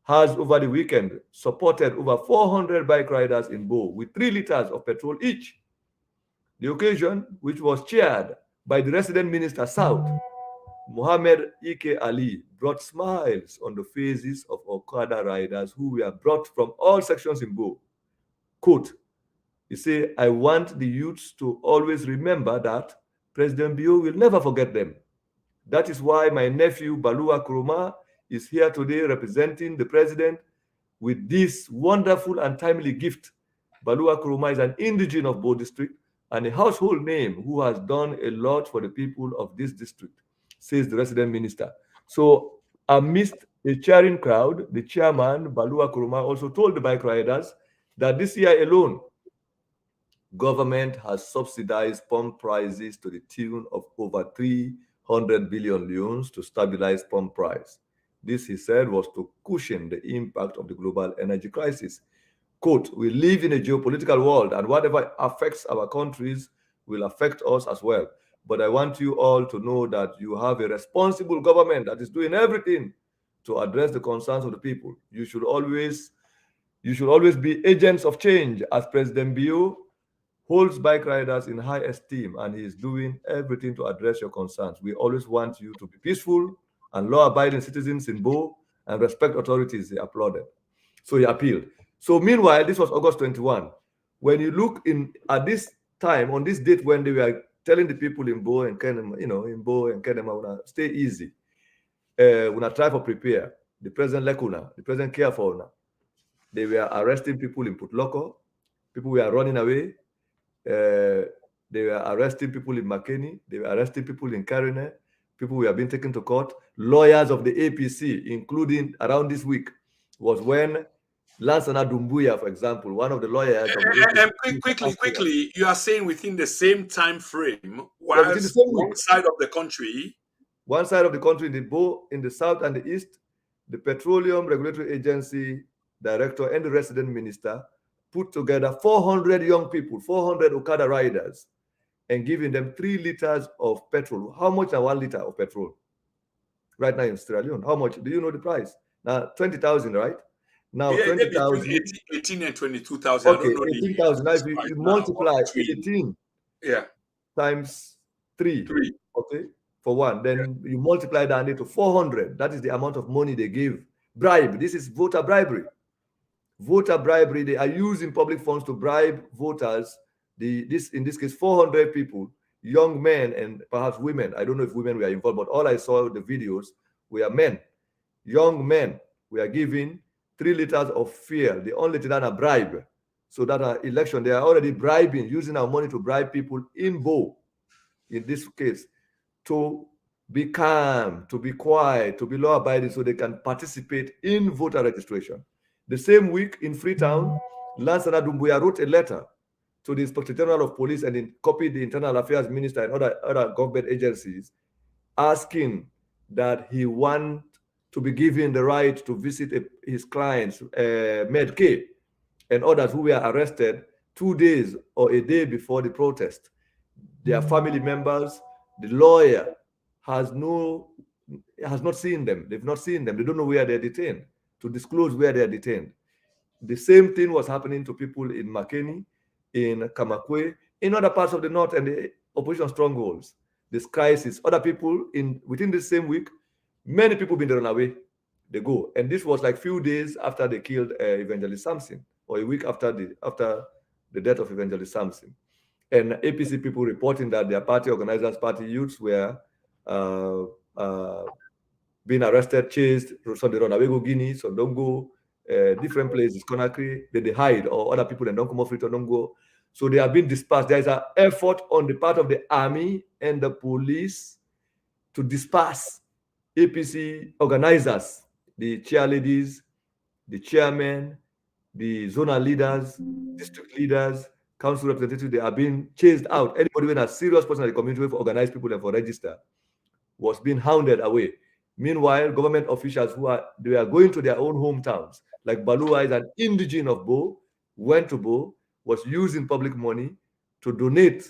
has over the weekend supported over 400 bike riders in Bo with 3 liters of petrol each. The occasion, which was chaired by the resident minister South, Mohammed Ike Ali, brought smiles on the faces of Okada riders who were brought from all sections in Bo. Quote, he said, I want the youths to always remember that President Bio will never forget them. That is why my nephew Balua Kuruma is here today representing the president with this wonderful and timely gift. Balua Kuruma is an indigene of Bo district and a household name who has done a lot for the people of this district, says the resident minister. So amidst a cheering crowd, the chairman, Balua Kuruma, also told the bike riders that this year alone, government has subsidized pump prices to the tune of over 300 billion leones to stabilize pump price. This, he said, was to cushion the impact of the global energy crisis. Quote, we live in a geopolitical world and whatever affects our countries will affect us as well. But I want you all to know that you have a responsible government that is doing everything to address the concerns of the people. You should always be agents of change, as President Bio holds bike riders in high esteem and he is doing everything to address your concerns. We always want you to be peaceful and law-abiding citizens in Bo and respect authorities, he applauded. So he appealed. So meanwhile, this was August 21. When you look at this time, on this date when they were telling the people in Bo and Kenema, in Bo and Kenema, stay easy. Una try for prepare. The president Lekuna, the president care for una. They were arresting people in Putloko. People were running away. They were arresting people in Makeni. They were arresting people in Karine. People were being taken to court. Lawyers of the APC, including around this week, was when Lansana Dumbuya, for example, one of the lawyers of the APC, quickly, you are saying within the same time frame, within the whilst same one week, side of the country, in the Bo, in the south and the east, the Petroleum Regulatory Agency director and the resident minister put together 400 young people, 400 Okada riders, and giving them 3 liters of petrol. How much are 1 liter of petrol? Right now in Sierra Leone, how much? Do you know the price? Now, 20,000, right? Now, yeah, 20,000. between 18 and 22,000. Okay, 18,000. Now, if you multiply 18 times 3, okay, for one, then you multiply that into 400. That is the amount of money they give. Bribe. This is voter bribery. Voter bribery. They are using public funds to bribe voters. In this case, 400 people, young men and perhaps women. I don't know if women were involved, but all I saw the videos were men, young men. We are giving 3 liters of fuel. They only did a bribe. So that election, they are already bribing, using our money to bribe people in Bo, in this case, to be calm, to be quiet, to be law-abiding so they can participate in voter registration. The same week in Freetown, Lansana Dumbuya wrote a letter to the Inspector General of Police and copied the Internal Affairs Minister and other government agencies, asking that he want to be given the right to visit his clients, Med-K, and others who were arrested 2 days or a day before the protest. Their family members, the lawyer has not seen them. They've not seen them. They don't know where they're detained, to disclose where they're detained. The same thing was happening to people in Makeni, in Kamakwe, in other parts of the north and the opposition strongholds. This crisis, other people within the same week, many people been run away. They go, and this was like few days after they killed Evangelist Samson, or a week after the death of Evangelist Samson. And APC people reporting that their party organizers, party youths were being arrested, chased. So they run away, go Guinea, so don't go different places, Conakry, they hide, or other people that don't come off it or don't go. So they have been dispersed. There is an effort on the part of the army and the police to disperse APC organizers, the chairladies, the chairmen, the zonal leaders, district leaders, council representatives. They are being chased out. Anybody with a serious person in the community for organize people and for register was being hounded away. Meanwhile, government officials they are going to their own hometowns, like Balua is an indigene of Bo, went to Bo, was using public money to donate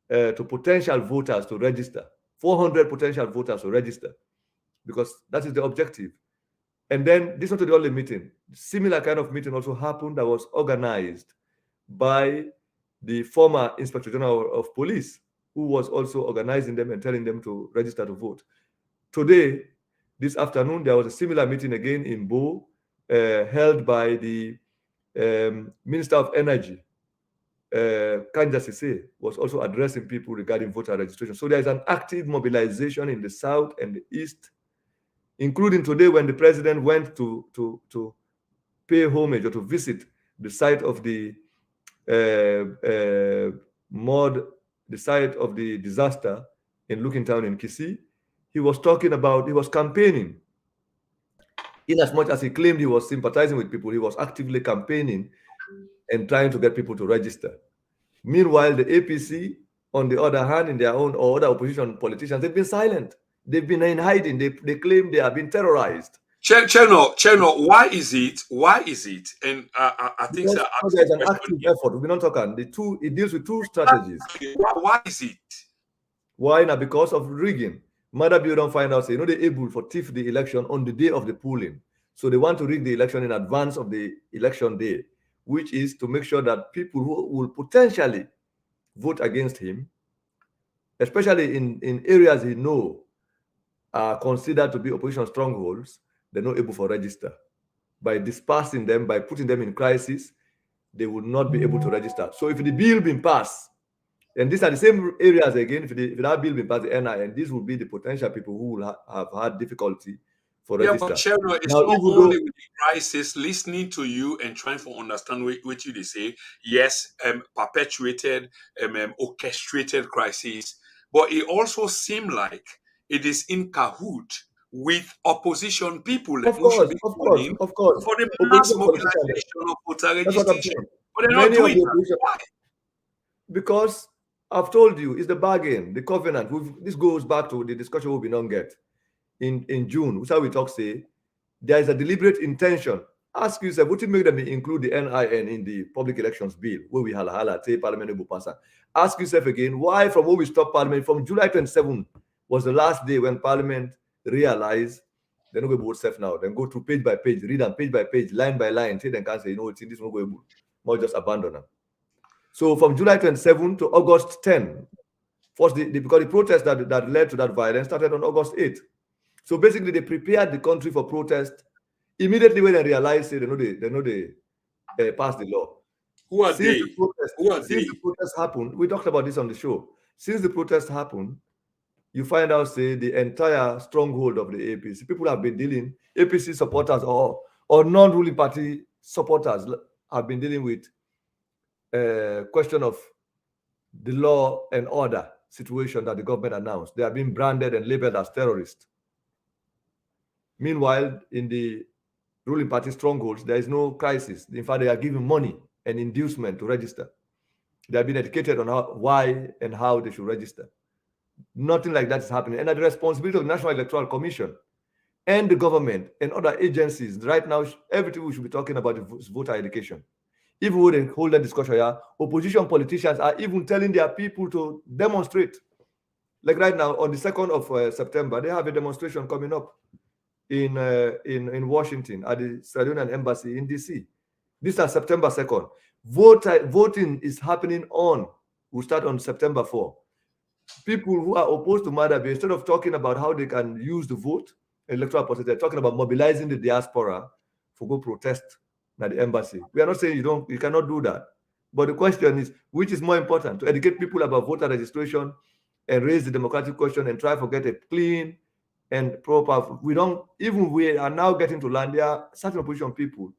to potential voters to register. 400 potential voters to register, because that is the objective. And then this is not the only meeting. Similar kind of meeting also happened that was organized by the former Inspector General of Police, who was also organizing them and telling them to register to vote. Today, this afternoon, there was a similar meeting again in Bo, held by the Minister of Energy, Kanja Sise, was also addressing people regarding voter registration. So there is an active mobilization in the south and the east, including today when the president went to pay homage or to visit the site of the the site of the disaster in Looking Town in Kisii. He was campaigning. In as much as he claimed he was sympathizing with people, he was actively campaigning and trying to get people to register. Meanwhile, the APC, on the other hand, in their own or other opposition politicians, they've been silent. They've been in hiding. They claim they have been terrorized. Chernoh, why is it? And I think Because there's an active effort. We're not talking. It deals with two strategies. Why is it? Why now? Because of rigging. Mother Bill don't find out, say, they're able to thief the election on the day of the polling. So they want to rig the election in advance of the election day, which is to make sure that people who will potentially vote against him, especially in areas he know are considered to be opposition strongholds, they're not able to register. By dispersing them, by putting them in crisis, they will not be able to register. So if the bill been passed, and these are the same areas again, if that bill been passed, the NI, and these will be the potential people who will have had difficulty for register. But Chernoh, it's not only with the crisis, listening to you and trying to understand what you say. Yes, perpetuated, orchestrated crisis, but it also seems like it is in cahoot with opposition people who should be calling for the mass mobilization of voter registration. But they're not doing that. Why? Because I've told you, it's the bargain, the covenant. This goes back to the discussion we've been on in June. That's how we talk, say, there is a deliberate intention. Ask yourself, what will make them include the NIN in the public elections bill, where we say parliament will pass. Ask yourself again, why from when we stopped parliament, from July 27 was the last day when parliament realized they're not going to vote safe now. Then go through page by page, read them page by page, line by line, say they can say, it's in this one going to just abandon them. So from July 27 to August 10, first because the protest that led to that violence started on August 8. So basically, they prepared the country for protest immediately when they realized they passed the law. Who are they? Since the protest happened, we talked about this on the show. Since the protest happened, you find out, say, the entire stronghold of the APC. People have been dealing, APC supporters or non-ruling party supporters have been dealing with question of the law and order situation that the government announced. They are being branded and labeled as terrorists. Meanwhile, in the ruling party strongholds, there is no crisis. In fact, they are giving money and inducement to register. They have been educated on why and how they should register. Nothing like that is happening. And at the responsibility of the National Electoral Commission and the government and other agencies, right now, everything we should be talking about is voter education. If we would hold that discussion here, opposition politicians are even telling their people to demonstrate. Like right now, on the 2nd of September, they have a demonstration coming up in Washington at the Sierra Leonean Embassy in DC. This is September 2nd. Voting is happening will start on September 4. People who are opposed to Madabi, instead of talking about how they can use the vote, electoral process, they're talking about mobilizing the diaspora for go protest at the embassy. We are not saying you cannot do that. But the question is, which is more important, to educate people about voter registration and raise the democratic question and try to get a clean and proper. We are now getting to land. There are certain opposition people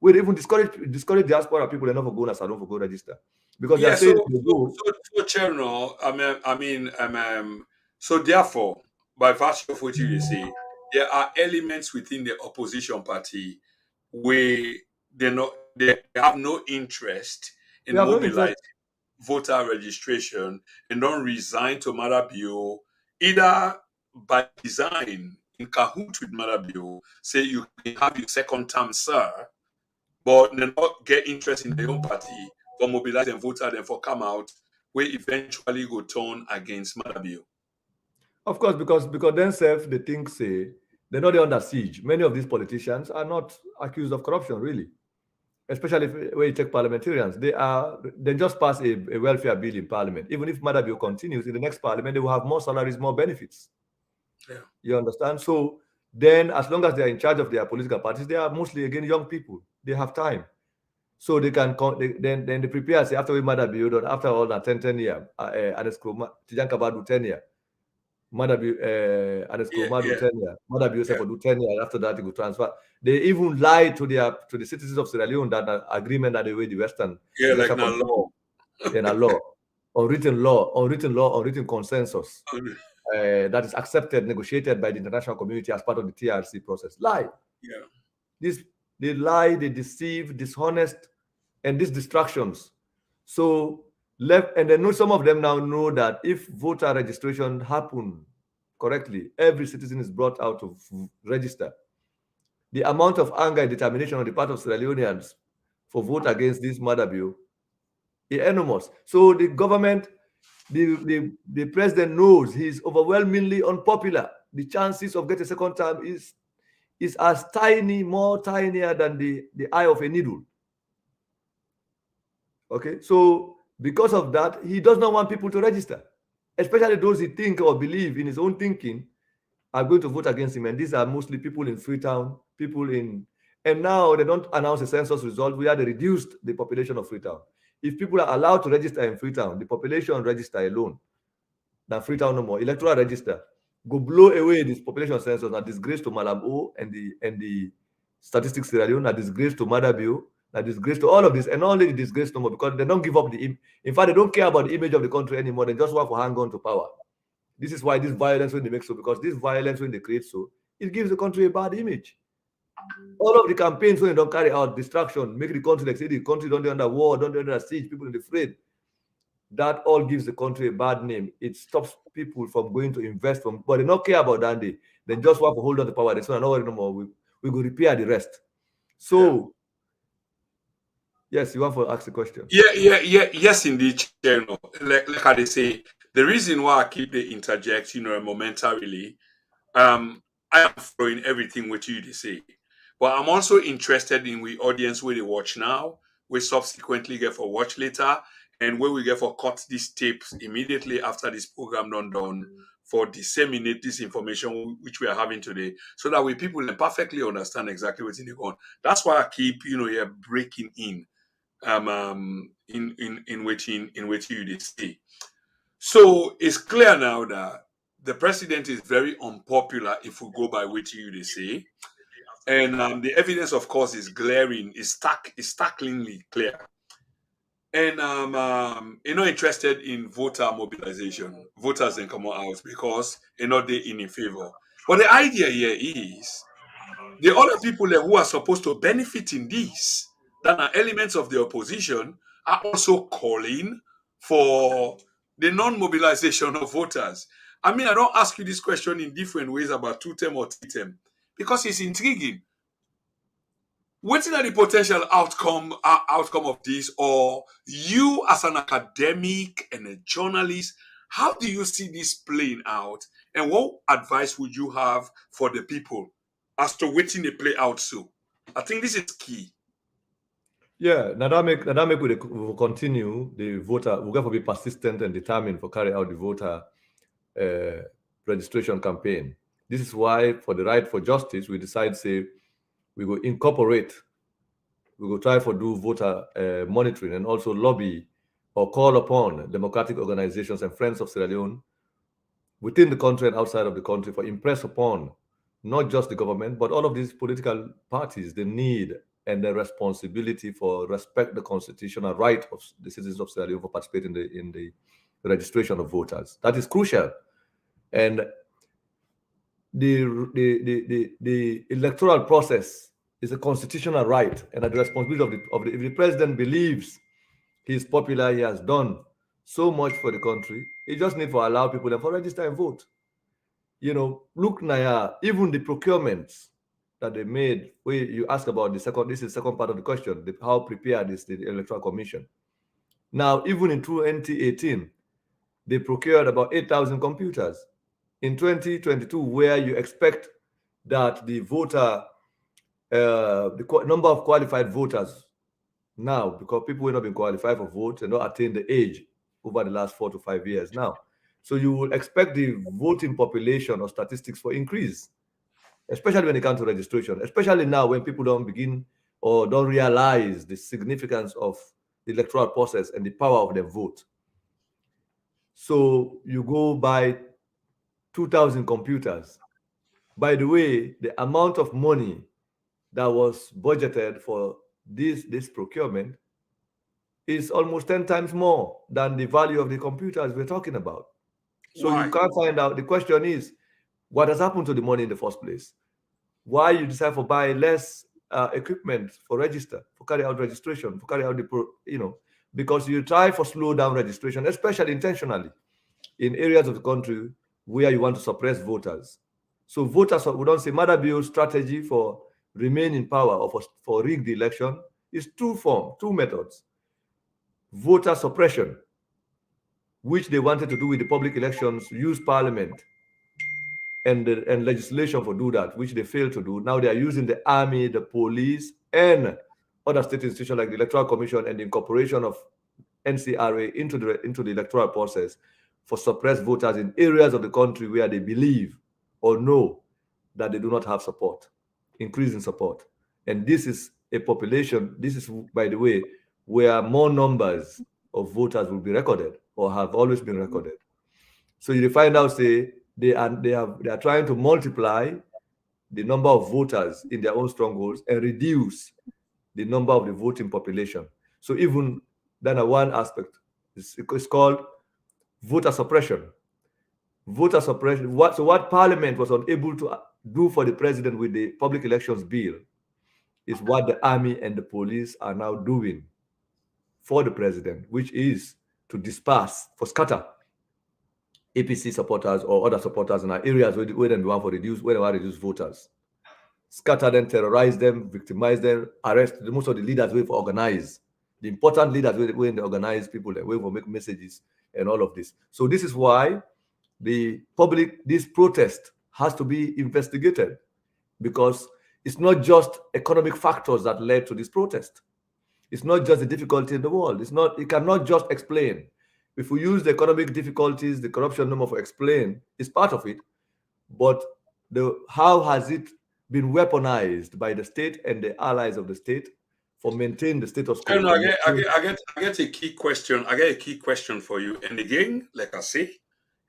We even discourage diaspora people enough for going as salon for go register because they are Yeah, saying they go. so Chernoh, so therefore, by virtue of what you say, there are elements within the opposition party where they have no interest We in have no interest. mobilizing voter registration and don't resign to Marabio either by design in cahoot with Marabio, say you can have your second term, sir, but they not get interest in their own party for mobilizing voter then for come out where eventually go turn against Marabio. Of course, because themselves they think say they're not under siege. Many of these politicians are not accused of corruption, really. Especially when you take parliamentarians, they just pass a welfare bill in parliament. Even if Madabio continues in the next parliament, they will have more salaries, more benefits. Yeah. You understand? So then, as long as they are in charge of their political parties, they are mostly again young people. They have time, so they can then they prepare. Say after we Madabio done, after all that 10 year, and it's Tijan Kabadu 10 year. Madabi and Yeah, do yeah, 10 years. Madabi yeah, for do 10 years. After that, it will transfer. They even lie to the citizens of Sierra Leone that agreement that the way the Western yeah, like judicial now community law. in a law, unwritten consensus that is accepted, negotiated by the international community as part of the TRC process. Lie. Yeah, This they lie, they deceive, dishonest, and these distractions. So left, and then know some of them now know that if voter registration happen correctly, every citizen is brought out to register. The amount of anger and determination on the part of Sierra Leoneans for vote against this murder bill is enormous. So the government, the president knows he's overwhelmingly unpopular. The chances of getting a second term is as tiny, more tinier than the eye of a needle. Okay, so because of that, he does not want people to register, especially those he think or believe in his own thinking are going to vote against him. And these are mostly people in Freetown, people in, and now they don't announce a census result where they reduced the population of Freetown. If people are allowed to register in Freetown, the population register alone, than Freetown no more, electoral register, go blow away this population census, a disgrace to Malam O and the statistics Sierra Leone, a disgrace to Madabio, a disgrace to all of this, and only the disgrace no more because they don't give up in fact, they don't care about the image of the country anymore. They just want to hang on to power. This is why this violence when they make so, because this violence when they create so, it gives the country a bad image. All of the campaigns when they don't carry out distraction, make the country like say the country don't be under war, don't be under siege, people in the afraid. That all gives the country a bad name. It stops people from going to invest from, but they don't care about that day. They just want to hold on to power. They say, no worry no more. We go repair the rest. yeah. So yes, you want to ask the question. Yes, indeed, Chernoh. Like how they say, the reason why I keep the interject, momentarily, I am following everything what you they say. But I'm also interested in the audience where they watch now, we subsequently get for watch later, and where we get for cut these tapes immediately after this program done for disseminate this information which we are having today, so that way people can perfectly understand exactly what's in the on. That's why I keep breaking in in which you they say. So it's clear now that the president is very unpopular if we go by what you they say. And the evidence, of course, is glaring, is startlingly clear. And you're not interested in voter mobilization, voters in come out because you're not they in favor. But the idea here is the other people who are supposed to benefit in this, that are elements of the opposition, are also calling for the non-mobilization of voters. I mean, I don't ask you this question in different ways about two-term or three-term because it's intriguing. What's the potential outcome of this, or you as an academic and a journalist, how do you see this playing out, and what advice would you have for the people as to waiting to play out? So, I think this is key. Yeah, now that make we will continue the voter. We're going to be persistent and determined for carry out the voter uh, registration campaign. This is why, for the right for justice, we decide say we will incorporate, we will try for do voter monitoring and also lobby or call upon democratic organizations and friends of Sierra Leone within the country and outside of the country for impress upon not just the government but all of these political parties the need and the responsibility for respect the constitutional right of the citizens of Sierra Leone for participating in the registration of voters. That is crucial. And the electoral process is a constitutional right, and at the responsibility of the if the president believes he's popular, he has done so much for the country, he just need to allow people to register and vote. Look, Naya, even the procurements that they made, where you ask about this is the second part of the question, how prepared is the Electoral Commission. Now, even in 2018, they procured about 8,000 computers. In 2022, where you expect that the number of qualified voters now, because people will not been qualified for vote and not attain the age over the last 4 to 5 years now. So you will expect the voting population or statistics for increase, especially when it comes to registration, especially now when people don't begin or don't realize the significance of the electoral process and the power of the vote. So you go buy 2,000 computers. By the way, the amount of money that was budgeted for this procurement is almost 10 times more than the value of the computers we're talking about. So you Why? can't find out. The question is, what has happened to the money in the first place? Why you decide to buy less equipment for register, for carry out registration, for carry out because you try for slow down registration, especially intentionally in areas of the country where you want to suppress voters. So voters, we don't say Madabio's strategy for remain in power or for rig the election is two methods. Voter suppression, which they wanted to do with the public elections, use parliament and legislation for do that, which they failed to do. Now they are using the army, the police, and other state institutions like the Electoral Commission and the incorporation of NCRA into the electoral process for suppressed voters in areas of the country where they believe or know that they do not have support, increase in support. And this is a population, this is, by the way, where more numbers of voters will be recorded or have always been recorded. So you find out, say, they are trying to multiply the number of voters in their own strongholds and reduce the number of the voting population. So even that one aspect is called voter suppression. Voter suppression. What Parliament was unable to do for the president with the public elections bill is what the army and the police are now doing for the president, which is to disperse, for scatter APC supporters or other supporters in our areas where they want to reduce voters. Scatter them, terrorize them, victimize them, arrest most of the leaders where for organize. The important leaders when they organize people, they will make messages and all of this. So this is why this protest has to be investigated, because it's not just economic factors that led to this protest. It's not just the difficulty in the world. It cannot just explain. If we use the economic difficulties, the corruption number for explain, it's part of it. But how has it been weaponized by the state and the allies of the state for maintaining the status quo? I get a key question. I get a key question for you. And again, like I say,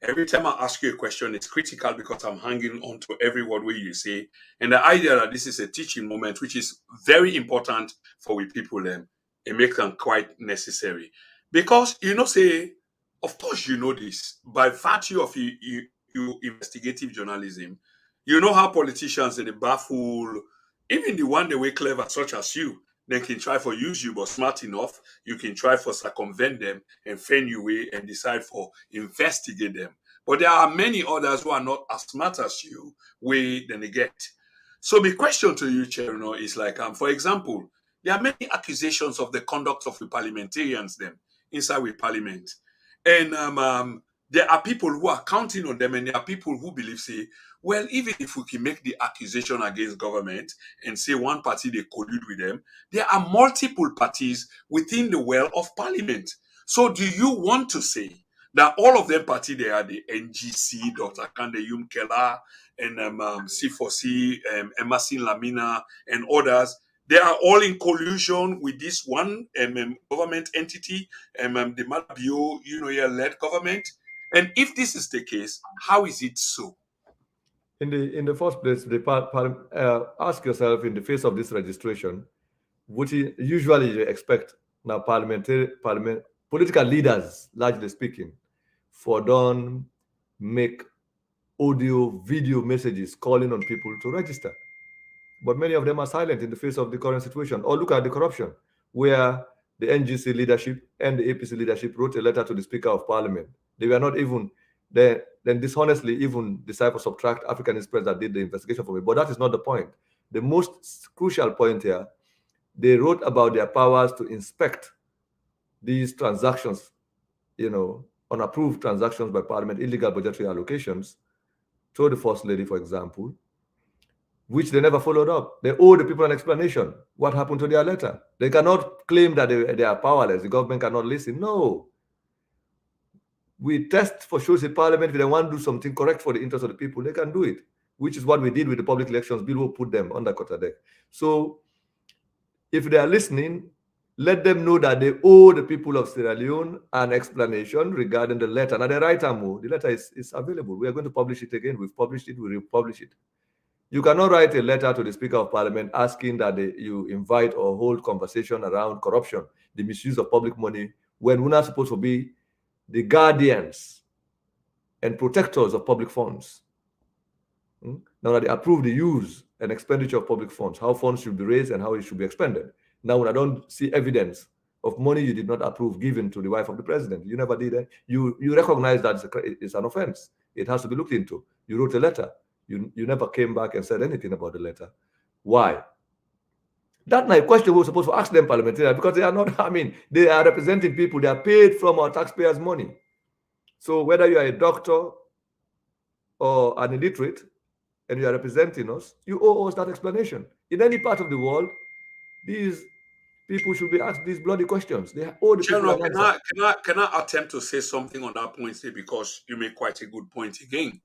every time I ask you a question, it's critical because I'm hanging on to every word where you say. And the idea that this is a teaching moment, which is very important for we people, it makes them quite necessary. Because say, of course you know this, by virtue of you investigative journalism, you know how politicians they baffle, even the one they way clever, such as you, they can try for use you, but smart enough, you can try for circumvent them and feign you way and decide for investigate them. But there are many others who are not as smart as you, way than they get. So the question to you, Chernoh, is like, for example, there are many accusations of the conduct of the parliamentarians them inside with parliament. And there are people who are counting on them, and there are people who believe, say, well, even if we can make the accusation against government and say one party they collude with them, there are multiple parties within the well of parliament. So do you want to say that all of them party they are the NGC, Dr. Kande Keller, and C4C, Emerson Lamina, and others, they are all in collusion with this one government entity, the Malabio, led government? And if this is the case, how is it so? In the first place, ask yourself, in the face of this registration, which usually you expect now political leaders, largely speaking, for don't make audio, video messages calling on people to register. But many of them are silent in the face of the current situation. Or look at the corruption, where the NGC leadership and the APC leadership wrote a letter to the Speaker of Parliament. They were not even then dishonestly even decide to subtract Africanist press that did the investigation for me. But that is not the point. The most crucial point here, they wrote about their powers to inspect these transactions, unapproved transactions by Parliament, illegal budgetary allocations, to the First Lady, for example, which they never followed up. They owe the people an explanation. What happened to their letter? They cannot claim that they are powerless. The government cannot listen. No. We test for shows in Parliament. If they want to do something correct for the interest of the people, they can do it, which is what we did with the public elections bill. Will put them under quarterdeck. So if they are listening, let them know that they owe the people of Sierra Leone an explanation regarding the letter. Now, the right move, the letter is available. We are going to publish it again. We've published it. We will publish it. You cannot write a letter to the Speaker of Parliament asking that you invite or hold conversation around corruption, the misuse of public money, when we're not supposed to be the guardians and protectors of public funds. Now that they approve the use and expenditure of public funds, how funds should be raised and how it should be expended. Now, when I don't see evidence of money you did not approve given to the wife of the president, you never did it. You recognize that it's an offense. It has to be looked into. You wrote a letter. You never came back and said anything about the letter. Why? That's my question we're supposed to ask them parliamentarians, because they are not, they are representing people. They are paid from our taxpayers' money. So whether you are a doctor or an illiterate and you are representing us, you owe us that explanation. In any part of the world, these people should be asked these bloody questions. They owe the people Chernoh, an answer. can I attempt to say something on that point, say, because you make quite a good point again.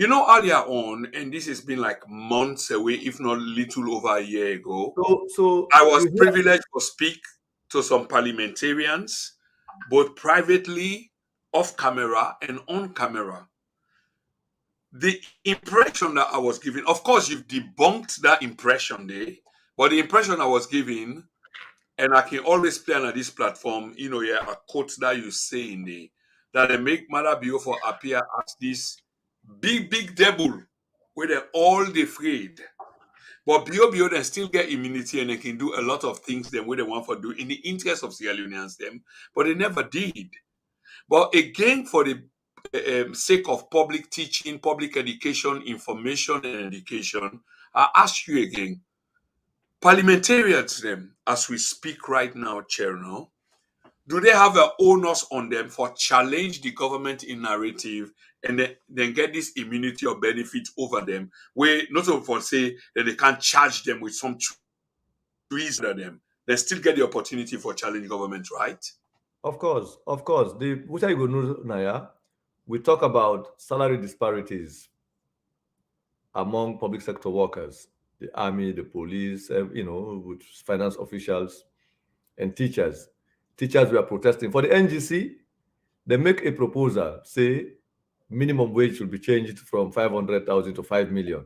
Earlier on, and this has been like months away, if not little over a year ago, So I was privileged to speak to some parliamentarians, both privately, off camera, and on camera. The impression that I was given, of course, you've debunked that impression there, but the impression I was given, and I can always play on this platform, a quote that you say in there, that they make Mother Beaufort appear as this big devil where they're all afraid. But BOBO then still get immunity and they can do a lot of things them where they want to do in the interest of Sierra Leoneans them, but they never did. But again, for the sake of public teaching, public education, information and education, I ask you again, parliamentarians them, as we speak right now, Chernoh, do they have an onus on them for challenge the government in narrative and then get this immunity or benefit over them, where not only for say that they can't charge them with some treason on them, they still get the opportunity for challenge government, right? Of course. Which I go Naya, we talk about salary disparities among public sector workers, the army, the police, with finance officials and teachers. Teachers were protesting. For the NGC, they make a proposal, say minimum wage should be changed from 500,000 to 5 million.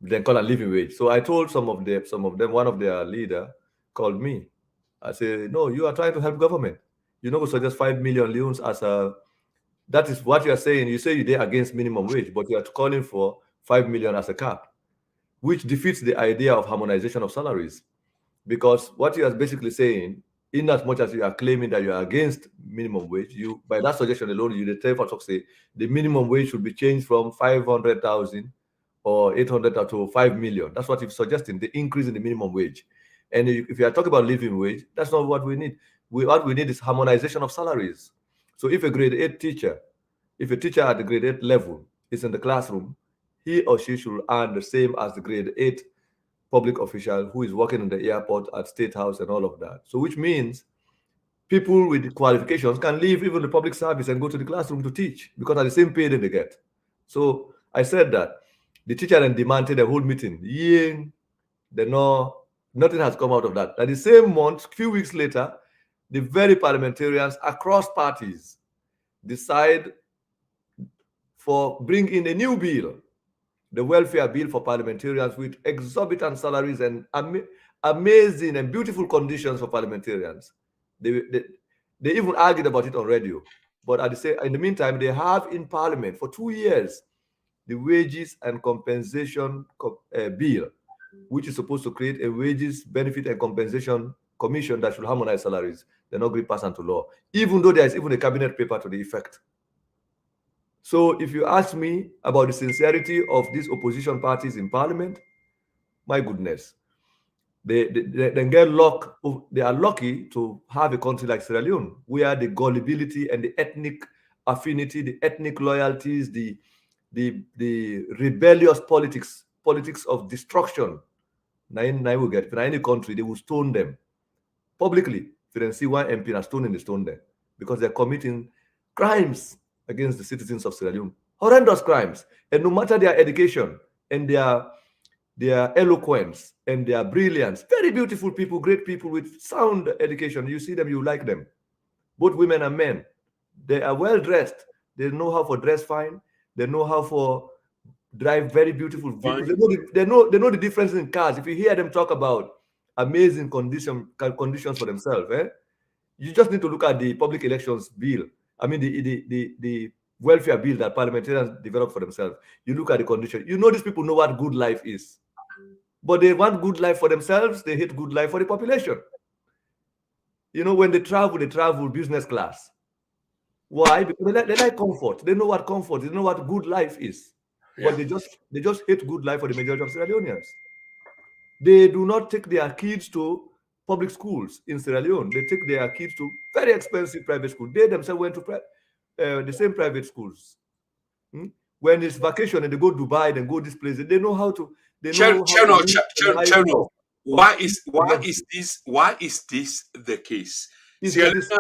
Then call a living wage. So I told some of them, one of their leader called me. I said, no, you are trying to help government. You know, suggest 5 million leones that is what you are saying. You say you're against minimum wage, but you are calling for 5 million as a cap, which defeats the idea of harmonization of salaries. Because what you are basically saying, in as much as you are claiming that you are against minimum wage, you by that suggestion alone, you therefore say the minimum wage should be changed from 500,000 or 800,000 to 5 million. That's what you're suggesting, the increase in the minimum wage. And if you are talking about living wage, that's not what we need. What we need is harmonization of salaries. So if a grade 8 teacher, if a teacher at the grade 8 level is in the classroom, he or she should earn the same as the grade 8 public official who is working in the airport, at State House, and all of that. So which means people with qualifications can leave even the public service and go to the classroom to teach, because at the same pay they get. So I said that the teacher then demanded a whole meeting. Nothing has come out of that. At the same month, a few weeks later, the very parliamentarians across parties decide for bring in a new bill, the welfare bill for parliamentarians, with exorbitant salaries and amazing and beautiful conditions for parliamentarians. They even argued about it on radio. But in the meantime, they have in parliament for 2 years the wages and compensation bill, which is supposed to create a wages, benefit, and compensation commission that should harmonize salaries. They're not going to pass into law, even though there is even a cabinet paper to the effect. So if you ask me about the sincerity of these opposition parties in parliament, my goodness, they get luck. They are lucky to have a country like Sierra Leone, where the gullibility and the ethnic affinity, the ethnic loyalties, the rebellious politics of destruction. Now we get in any country, they will stone them publicly. If you then see one MP and stoning, they stone them because they're committing crimes against the citizens of Sierra Leone, horrendous crimes. And no matter their education and their eloquence and their brilliance, very beautiful people, great people with sound education. You see them, you like them, both women and men. They are well dressed. They know how to dress fine. They know how to drive very beautiful vehicles. They know the difference in cars. If you hear them talk about amazing conditions for themselves, you just need to look at the public elections bill. I mean the welfare bill that parliamentarians develop for themselves. You look at the condition. You know these people know what good life is. But they want good life for themselves. They hate good life for the population. You know, when they travel business class. Why? Because they like comfort. They know what comfort. They know what good life is. Yeah. But they just hate good life for the majority of Sierra Leoneans. They do not take their kids to public schools in Sierra Leone. They take their kids to very expensive private schools. They themselves went to the same private schools. When it's vacation and they go to Dubai and go this place, they know how to. Chernoh. Why is this the case? Sierra Leoneans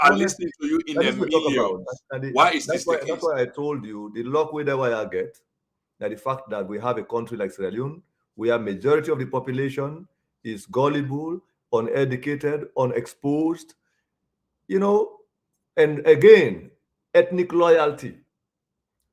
are listening to you in the millions. Why is this the case? That's why I told you the luck where I get that the fact that we have a country like Sierra Leone, where majority of the population is gullible, uneducated, unexposed, you know, and again, ethnic loyalty.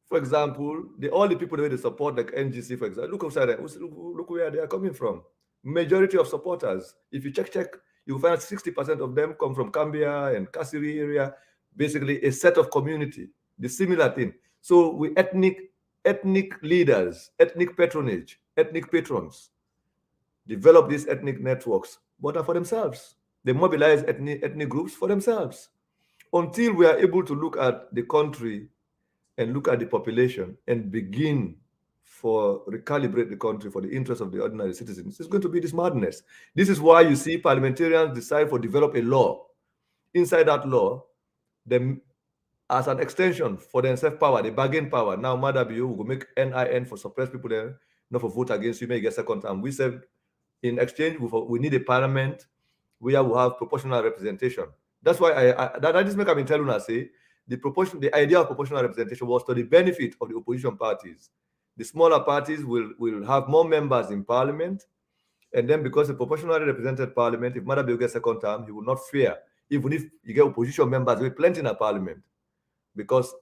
For example, all the people that they support, like NGC, for example, look outside there, look where they are coming from. Majority of supporters, if you check, you will find 60% of them come from Cambia and Kasiri area, basically a set of community, the similar thing. So we ethnic leaders, ethnic patronage, ethnic patrons develop these ethnic networks, but are for themselves. They mobilize ethnic groups for themselves. Until we are able to look at the country and look at the population and begin for recalibrate the country for the interest of the ordinary citizens, it's going to be this madness. This is why you see parliamentarians decide to develop a law. Inside that law, them as an extension for the self-power, the bargain power. Now, Madabiu will make NIN for suppress people there, not for vote against you, may get second time. We said in exchange, we need a parliament where we have proportional representation. That's why that just make I've been telling us, say, the idea of proportional representation was to the benefit of the opposition parties. The smaller parties will have more members in parliament, and then because the proportionally represented parliament, if Madabiu gets second term, he will not fear, even if you get opposition members with plenty in a parliament, because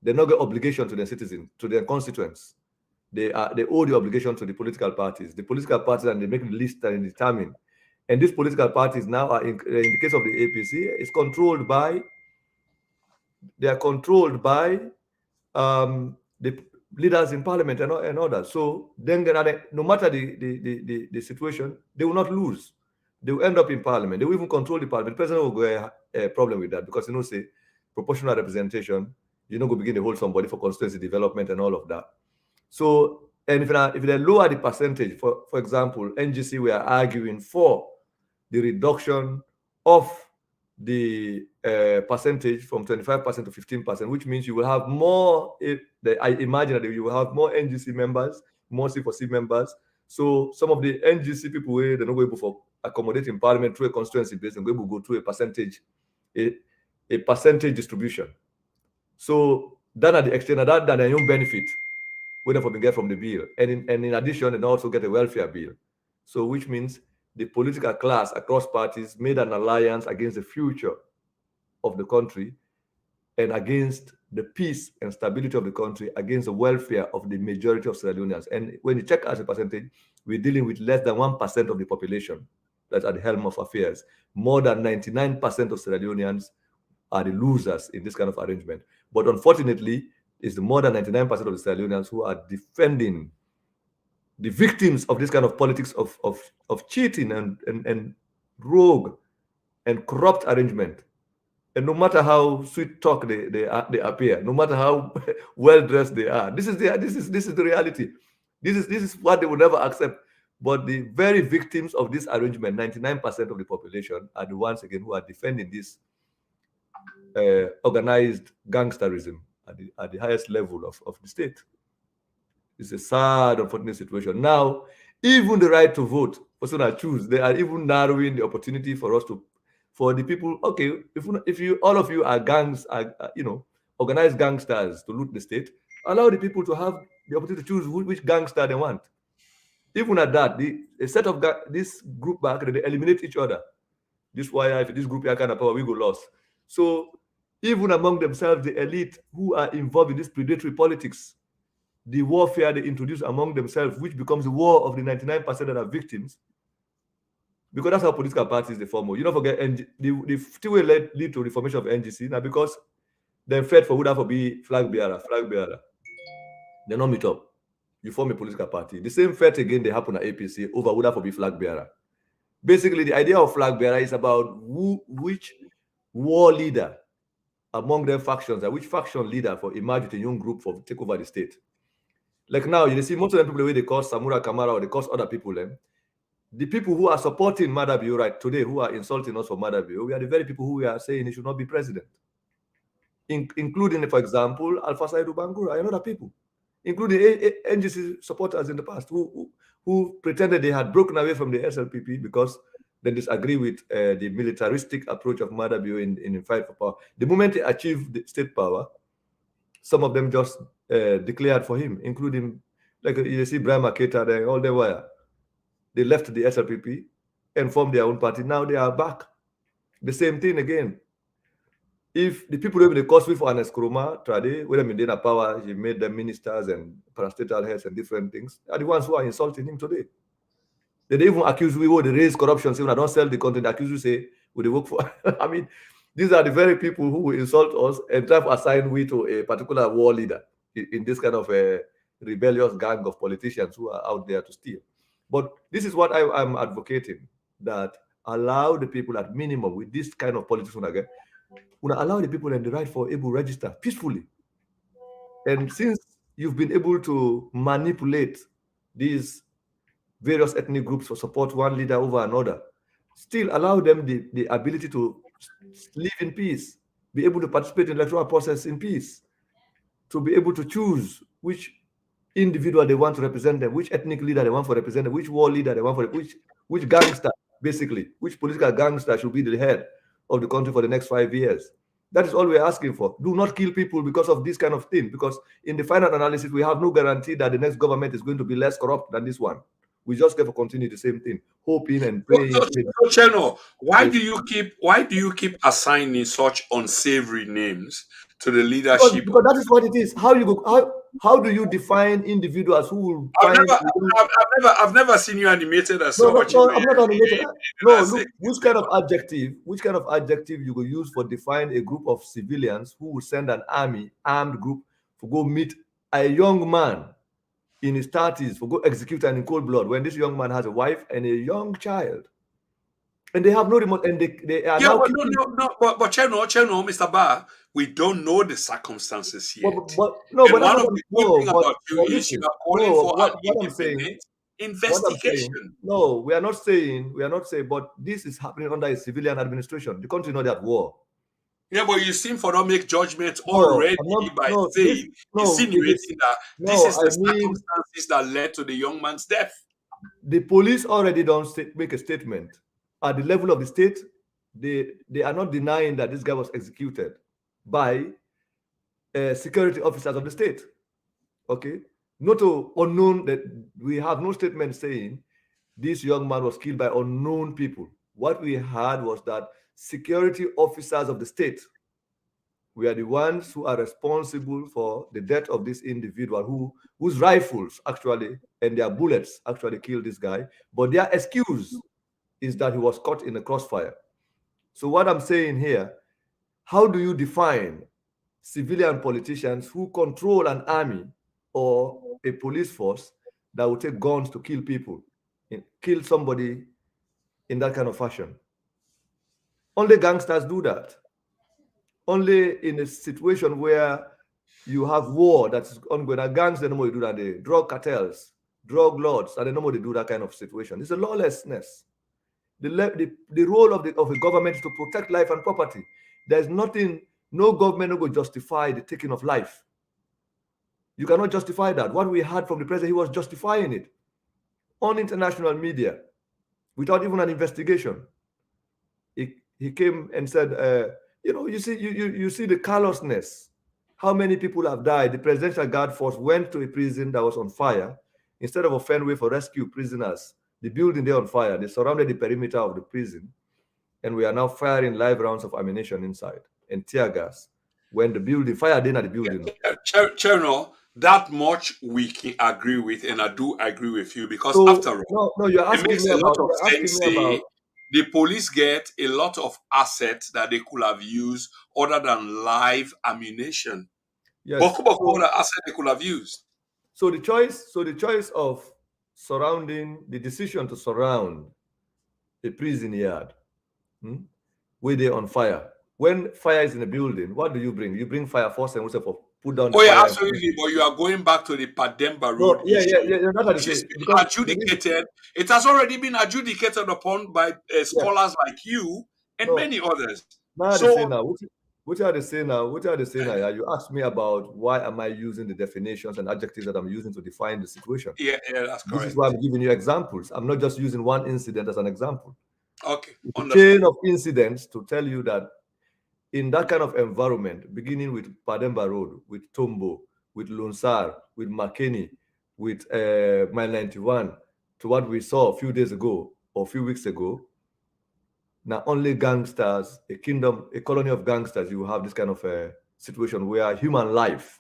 they not get obligation to their citizens, to their constituents. They owe the obligation to the political parties. The political parties, and they make the list and determine. And these political parties now are, in the case of the APC, is controlled by. They are controlled by the leaders in parliament and others. So then, no matter the situation, they will not lose. They will end up in parliament. They will even control the parliament. The president will go a problem with that because say proportional representation, you're not going to begin to hold somebody for constituency development and all of that. So, and if they lower the percentage, for example, NGC, we are arguing for the reduction of the percentage from 25% to 15%, which means you will have more. I imagine that you will have more NGC members, more C4C members. So some of the NGC people, they're not going to accommodate in parliament through a constituency base, and going to go through a percentage distribution. So that at the extent of that their own benefit, whether we get from the bill, and in addition, and also get a welfare bill. So which means the political class across parties made an alliance against the future of the country and against the peace and stability of the country, against the welfare of the majority of Sierra Leoneans. And when you check as a percentage, we're dealing with less than 1% of the population that's at the helm of affairs. More than 99% of Sierra Leoneans are the losers in this kind of arrangement. But unfortunately, it's the more than 99% of the Sierra Leoneans who are defending the victims of this kind of politics of cheating and rogue and corrupt arrangement. And no matter how sweet talk they appear, no matter how well dressed they are, this is the reality. This is what they will never accept. But the very victims of this arrangement, 99% of the population, are the ones again who are defending this organized gangsterism at the highest level of the state. It's a sad, unfortunate situation. Now, even the right to vote, person I choose, they are even narrowing the opportunity for us to, for the people. Okay, if you all of you are gangs, are organized gangsters to loot the state, allow the people to have the opportunity to choose which gangster they want. Even at that, a set of this group back, they eliminate each other. This why if this group here kind of power, we go lost. So even among themselves, the elite who are involved in this predatory politics, the warfare they introduce among themselves, which becomes the war of the 99% that are victims, because that's how political parties they form. You don't forget, the still will lead to the formation of NGC now because they fed for would have to be flag bearer. They don't meet up. You form a political party. The same fight again they happen at APC over would have to be flag bearer. Basically, the idea of flag bearer is about which war leader among their factions, which faction leader for emerge with a young group for take over the state. Like now, you see most of the people the way they call Samura Kamara or they call other people, the people who are supporting Madabio right today, who are insulting us for Madabio, we are the very people who we are saying he should not be president. Including, for example, Alpha Saidu Bangura and other people, including NGC supporters in the past who pretended they had broken away from the SLPP because they disagree with the militaristic approach of Madabio in fight for power. The moment they achieved the state power, some of them just declared for him, including, like you see, Brian Maketa, they left the SLPP and formed their own party. Now they are back. The same thing again. If the people who the cause for Anes Kuruma, Trade, when Mindena power, he made them ministers and parastatal heads and different things, are the ones who are insulting him today. They even accuse we they raise corruption, say, when I don't sell the content, accuse you say, would they work for? I mean, these are the very people who will insult us and try to assign we to a particular war leader in this kind of a rebellious gang of politicians who are out there to steal. But this is what I'm advocating, that allow the people at minimum with this kind of politics again, allow the people and the right for able to register peacefully. And since you've been able to manipulate these various ethnic groups to support one leader over another, still allow them the ability to live in peace, be able to participate in the electoral process in peace, to be able to choose which individual they want to represent them, which ethnic leader they want to represent them, which war leader they want for which gangster, basically, which political gangster should be the head of the country for the next 5 years. That is all we're asking for. Do not kill people because of this kind of thing, because in the final analysis, we have no guarantee that the next government is going to be less corrupt than this one. We just get to continue the same thing, hoping and praying. So Chernoh, why do you keep assigning such unsavory names to the leadership? Because that is what it is. How do you define individuals who will find? I've never seen you animated as such. No, I'm not animated. No, look, which kind of adjective you will use for define a group of civilians who will send an armed group to go meet a young man in his 30s for go execute and in cold blood when this young man has a wife and a young child, and they have no remote, and they are now. But Chernoh, Mr. Barr, we don't know the circumstances yet. But investigation. No, we are not saying. But this is happening under a civilian administration. The country not at war. Yeah, but you seem for not make judgments already insinuating that this is the circumstances that led to the young man's death. The police already don't make a statement. At the level of the state, they are not denying that this guy was executed by security officers of the state. Okay? Not unknown, that we have no statement saying this young man was killed by unknown people. What we had was that security officers of the state We are the ones who are responsible for the death of this individual whose rifles actually and their bullets actually killed this guy. But their excuse is that he was caught in a crossfire. So what I'm saying here, how do you define civilian politicians who control an army or a police force that will take guns to kill people, kill somebody in that kind of fashion? Only gangsters do that. Only in a situation where you have war that's ongoing. And gangs, they normally do that. The drug cartels, drug lords, and they normally do that kind of situation. It's a lawlessness. The role of a government is to protect life and property. There's nothing, no government will justify the taking of life. You cannot justify that. What we heard from the president, he was justifying it on international media without even an investigation. He came and said, you see the callousness. How many people have died? The Presidential Guard Force went to a prison that was on fire. Instead of a fenway for rescue prisoners, the building there on fire, they surrounded the perimeter of the prison, and we are now firing live rounds of ammunition inside and tear gas. When the building, fire did at the building. Chernoh, that much we can agree with, and I do agree with you, because So, after all, no, you're it asking makes me a lot about, of you're asking sense. me about, The police get a lot of assets that they could have used other than live ammunition. yes. Other assets they could have used. So the choice of surrounding, the decision to surround a prison yard, where they're on fire. When fire is in a building, what do you bring? You bring fire force and for put down the Oh yeah, fire. absolutely. But you are going back to the Pademba No, Road yeah, issue, that's what I which is say. Because adjudicated. It has already been adjudicated upon by yeah, scholars like you and no, many others. now they say So now, which are they say now? Which are they say now? Yeah, you asked me about why am I using the definitions and adjectives that I'm using to define the situation. yeah, that's This is why correct. I'm giving you examples. I'm not just using one incident as an example. Okay, It's a understood. chain of incidents to tell you that in that kind of environment, beginning with Pademba Road, with Tombo, with Lunsar, with Makeni, with Mile 91, to what we saw a few days ago or a few weeks ago, now only gangsters, a kingdom, a colony of gangsters, you have this kind of a situation where human life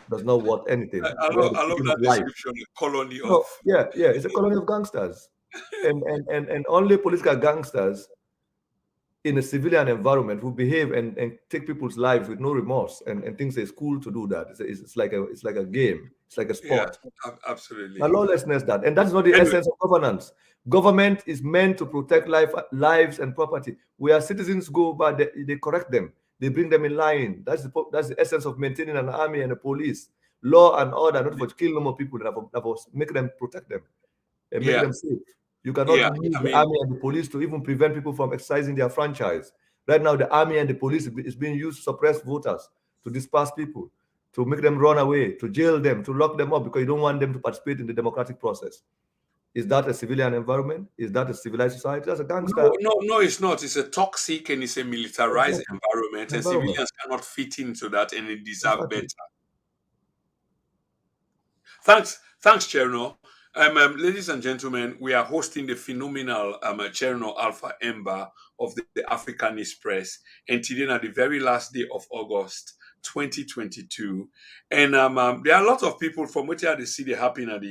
does not worth anything. Where the I love taking of that life. description. A colony No, of. yeah, it's a colony of gangsters. And only political gangsters in a civilian environment who behave and take people's lives with no remorse and thinks it's cool to do that. It's like a game. It's like a Yeah, sport. absolutely. Now, lawlessness that, and that's not the Anyway, essence of governance. Government is meant to protect lives and property. Where citizens go, but they correct them. They bring them in line. That's the essence of maintaining an army and a police. Law and order, not for to kill no more people, that for make them protect them and make yeah, them safe. You cannot yeah. use I the mean, army and the police to even prevent people from exercising their franchise. Right now, the army and the police is being used to suppress voters, to disperse people, to make them run away, to jail them, to lock them up because you don't want them to participate in the democratic process. Is that a civilian environment? Is that a civilized society? That's a gangster no, it's not. It's a toxic and it's a militarized environment, and environment. civilians cannot fit into that, and they deserve Exactly. better. Thanks, Chernoh. Ladies and gentlemen, we are hosting the phenomenal Chernoh Alpha Ember of the Africanist Press, and today, on the very last day of August 2022, and there are a lot of people from which they see the happening at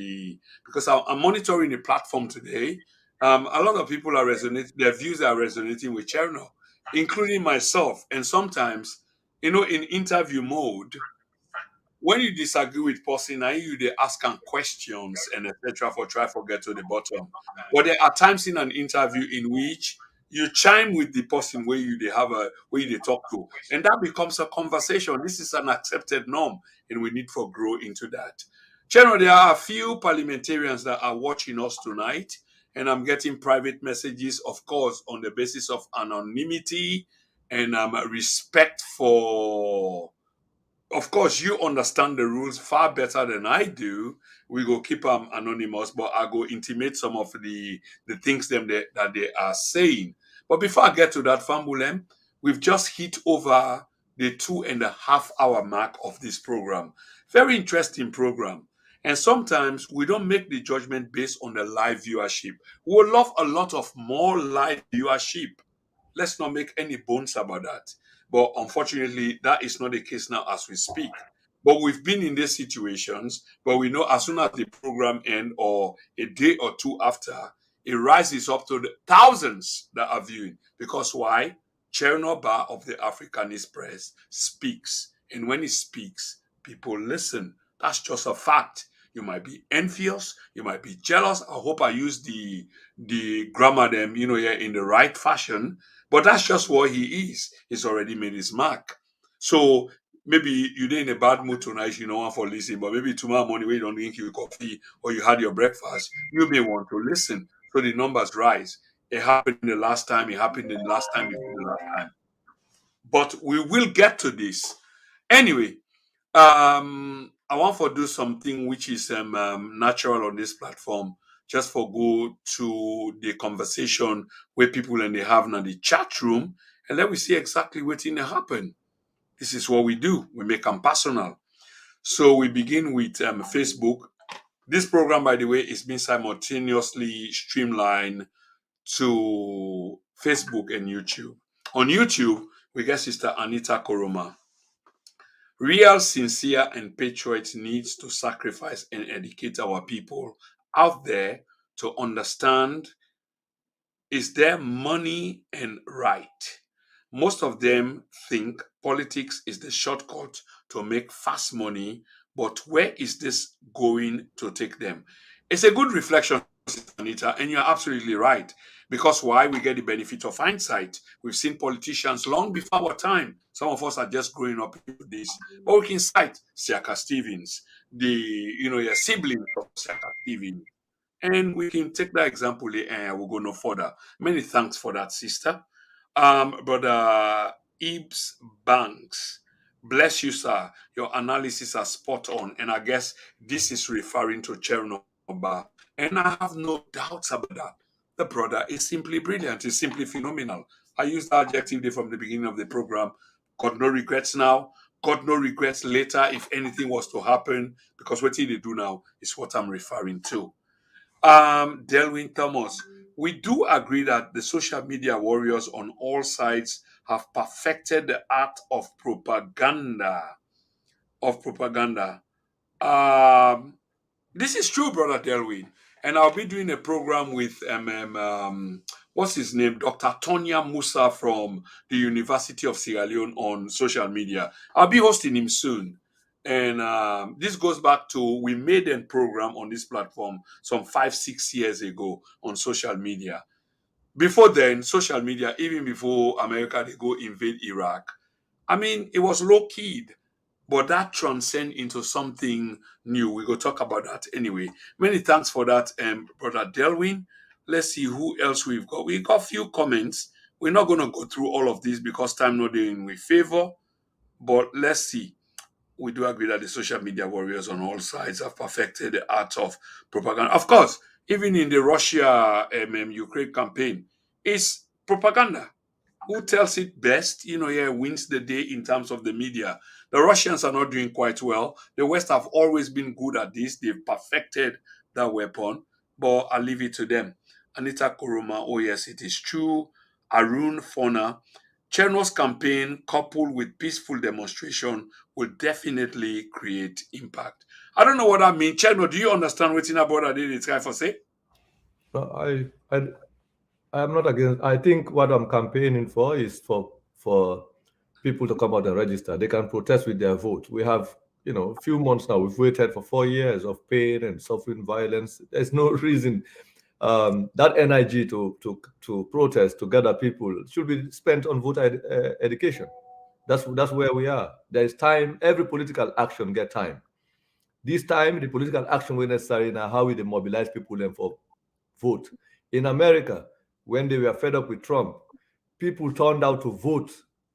because I'm monitoring the platform today. A lot of people are resonating; their views are resonating with Chernoh, including myself, and sometimes, in interview mode when you disagree with person, now you they ask them questions and etc. for try to get to the bottom. But there are times in an interview in which you chime with the person where you they have a where you they talk to, and that becomes a conversation. This is an accepted norm, and we need to grow into that. Generally, there are a few parliamentarians that are watching us tonight, and I'm getting private messages, of course, on the basis of anonymity and respect for, of course, you understand the rules far better than I do. We go keep them anonymous, but I go intimate some of the things that they are saying. But before I get to that, Fambulem, we've just hit over the 2.5 hour mark of this program. Very interesting program. And sometimes we don't make the judgment based on the live viewership. We would love a lot of more live viewership. Let's not make any bones about that. But unfortunately, that is not the case now as we speak. But we've been in these situations, but we know as soon as the program ends or a day or two after, it rises up to the thousands that are viewing. Because why? Chernoh of the Africanist press speaks. And when he speaks, people listen. That's just a fact. You might be envious, you might be jealous. I hope I use the grammar them, yeah, in the right fashion. But that's just what he is. He's already made his mark. So maybe you're in a bad mood tonight, you don't want for listening, but maybe tomorrow morning when you don't drink your coffee or you had your breakfast, you may want to listen. So the numbers rise. It happened the last time, it happened the last time before the last time. But we will get to this. Anyway, I want to do something which is natural on this platform. Just for go to the conversation where people and they have now the chat room, and let me see exactly what in happen. This is what we do. We make them personal. So we begin with Facebook. This program, by the way, is being simultaneously streamlined to Facebook and YouTube. On YouTube, we get Sister Anita Koroma. Real, sincere, and patriot needs to sacrifice and educate our people out there to understand is there money and right. Most of them think politics is the shortcut to make fast money, but where is this going to take them? It's a good reflection, Sister Anita, and you're absolutely right. Because why? We get the benefit of hindsight. We've seen politicians long before our time. Some of us are just growing up into this. But we can cite Siaka Stevens, your siblings of Siaka Stevens, and we can take that example and we'll go no further. Many thanks for that, sister. Brother Ibs Banks, bless you, sir. Your analysis are spot on. And I guess this is referring to Chernoh. And I have no doubts about that. The brother is simply brilliant. He's simply phenomenal. I used that adjective there from the beginning of the program. Got no regrets now. Got no regrets later if anything was to happen. Because what they do now is what I'm referring to. Delwyn Thomas, we do agree that the social media warriors on all sides have perfected the art of propaganda. Of propaganda. Um, this is true, brother Delwyn, and I'll be doing a program with what's his name, Dr. Tonya Musa from the University of Sierra Leone on social media. I'll be hosting him soon. And this goes back to we made a program on this platform some 5 6 years ago on social media. Before then, social media, even before America they go invade Iraq, I mean, it was low key, but that transcend into something new. We go talk about that anyway. Many thanks for that, brother Delwyn. Let's see who else we've got. We got a few comments. We're not going to go through all of these because time not in we favor. But let's see. We do agree that the social media warriors on all sides have perfected the art of propaganda. Of course, even in the Russia Ukraine campaign, it's propaganda. Who tells it best, yeah, wins the day in terms of the media. The Russians are not doing quite well. The West have always been good at this. They've perfected that weapon, but I'll leave it to them. Anita Koroma, oh yes, it is true. Arun Fona, Cherno's campaign coupled with peaceful demonstration will definitely create impact. I don't know what that means. Cherno, do you understand what Tina Boda did it try for say? No, I am not against. I think what I'm campaigning for is for people to come out and register. They can protest with their vote. We have, a few months now. We've waited for 4 years of pain and suffering, violence. There's no reason that energy to protest to gather people should be spent on education. That's where we are. There is time. Every political action get time. This time, the political action was necessary now. How we mobilize people and for vote. In America, when they were fed up with Trump, people turned out to vote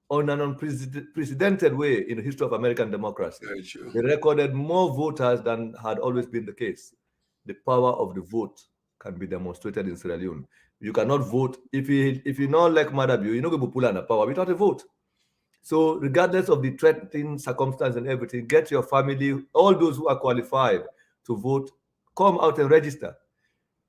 on an unprecedented way in the history of American democracy. Very true. They recorded more voters than had always been the case. The power of the vote can be demonstrated in Sierra Leone. You cannot vote if you not like Madabio, you're not going to pull on the power without a vote. So, regardless of the threatening circumstance and everything, get your family, all those who are qualified to vote, come out and register.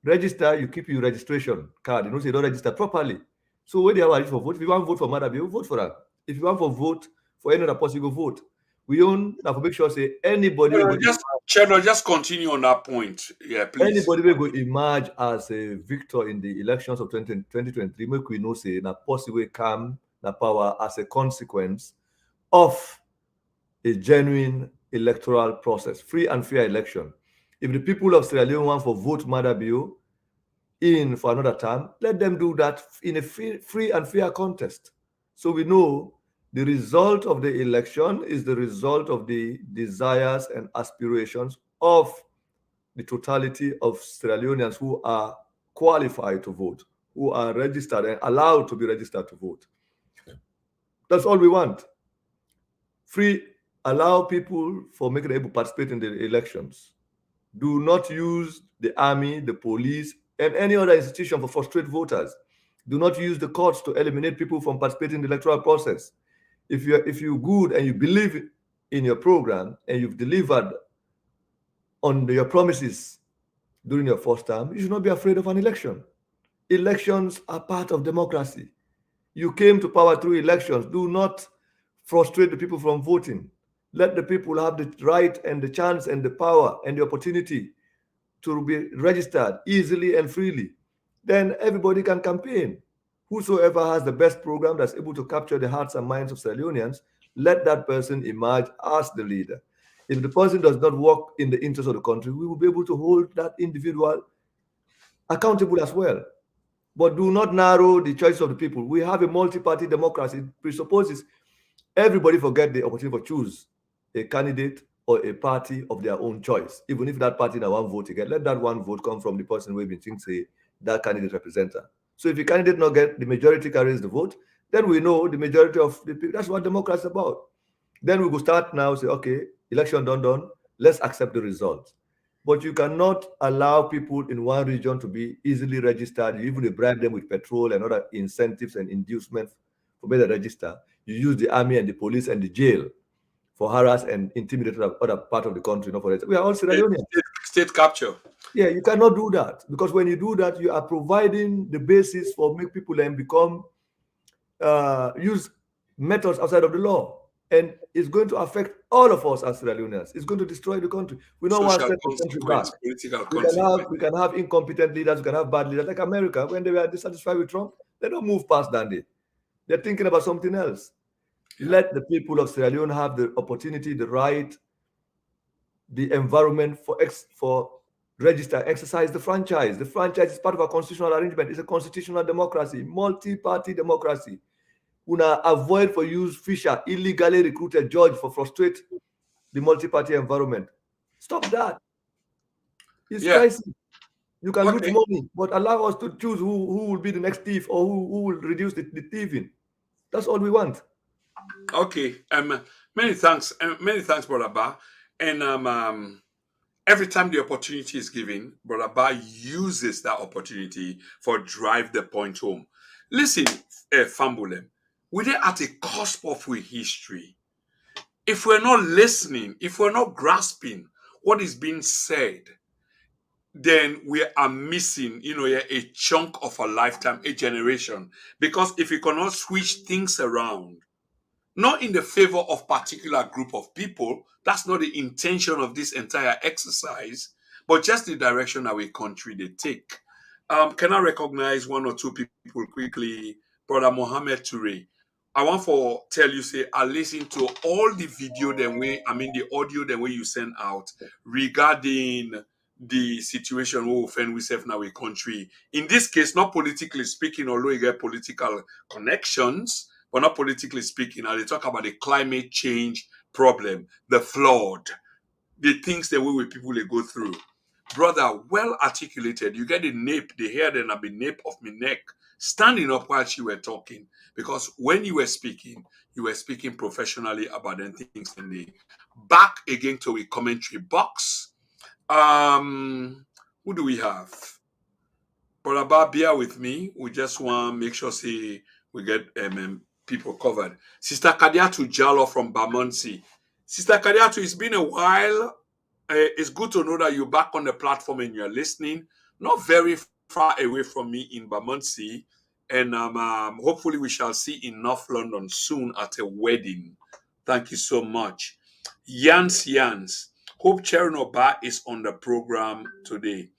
Register, you keep your registration card. You don't register properly. So when they have a for vote, if you want to vote for Madam, vote for her. If you want to vote for any other person, you go vote. We own now for make sure say anybody will go Chernoh, just continue on that point. Yeah, please. anybody will go emerge as a victor in the elections of 2023. Make we know say na possible come na power as a consequence of a genuine electoral process, free and fair election. If the people of Sierra Leone want for vote Madabio in for another term, let them do that in a free and fair contest. So we know the result of the election is the result of the desires and aspirations of the totality of Sierra Leoneans who are qualified to vote, who are registered and allowed to be registered to vote. That's all we want. Free, allow people for making able to participate in the elections. Do not use the army, the police, and any other institution for frustrate voters. Do not use the courts to eliminate people from participating in the electoral process. If you're good and you believe in your program and you've delivered on your promises during your first term, you should not be afraid of an election. Elections are part of democracy. You came to power through elections. Do not frustrate the people from voting. Let the people have the right and the chance and the power and the opportunity to be registered easily and freely. Then everybody can campaign. Whosoever has the best program that's able to capture the hearts and minds of Sierra Leoneans, let that person emerge as the leader. If the person does not work in the interest of the country, we will be able to hold that individual accountable as well. But do not narrow the choice of the people. We have a multi-party democracy. It presupposes everybody forget the opportunity for choose a candidate or a party of their own choice. Even if that party now one vote again, let that one vote come from the person who been think say that candidate represents her. So if the candidate not get the majority carries the vote, then we know the majority of the people. That's what democracy is about. Then we will start now say, okay, election done. Let's accept the results. But you cannot allow people in one region to be easily registered. You even bribe them with petrol and other incentives and inducements for better register. You use the army and the police and the jail for harass and intimidate other part of the country. Not for it. We are all Sierra Leoneans. State capture. Yeah, you cannot do that because when you do that, you are providing the basis for make people then become use methods outside of the law, and it's going to affect all of us as Sierra Leoneans. It's going to destroy the country. We don't want to set the country back. Political We can have incompetent leaders. We can have bad leaders, like America. When they were dissatisfied with Trump, they don't move past that day. They're thinking about something else. Yeah. Let the people of Sierra Leone have the opportunity, the right, the environment for register, exercise the franchise. The franchise is part of a constitutional arrangement. It's a constitutional democracy, multi-party democracy. Una avoid for use Fisher, illegally recruited judge for frustrate the multi-party environment. Stop that. It's crisis. You can lose money, but allow us to choose who will be the next thief or who will reduce the thieving. That's all we want. Okay. Many thanks, Brother Ba. And every time the opportunity is given, Brother Ba uses that opportunity for drive the point home. Listen, Fambulem, we're at a cusp of a history. If we're not listening, if we're not grasping what is being said, then we are missing, a chunk of a lifetime, a generation. Because if we cannot switch things around, not in the favor of particular group of people, that's not the intention of this entire exercise, but just the direction that our country they take. Can I recognize one or two people quickly? Brother Mohammed Toure. I want to tell you, say, I listen to all the video the audio the way you send out regarding the situation we find ourselves in our country. In this case, not politically speaking, although you get political connections, but not politically speaking. Now they talk about the climate change problem, the flood, the things the way people they go through. Brother, well articulated. You get the hair then at the nape of my neck, standing up while you were talking. Because when you were speaking professionally about the things and the back again to a commentary box. Who do we have? Brother Ba, bear with me. We just want to make sure we get people covered. Sister Kadiatu Jallo from Bamonsi. Sister Kadiatu, it's been a while. It's good to know that you're back on the platform and you're listening. Not very far away from me in Bamonsi. And hopefully we shall see enough London soon at a wedding. Thank you so much. Yans. Hope Chernoh is on the program today.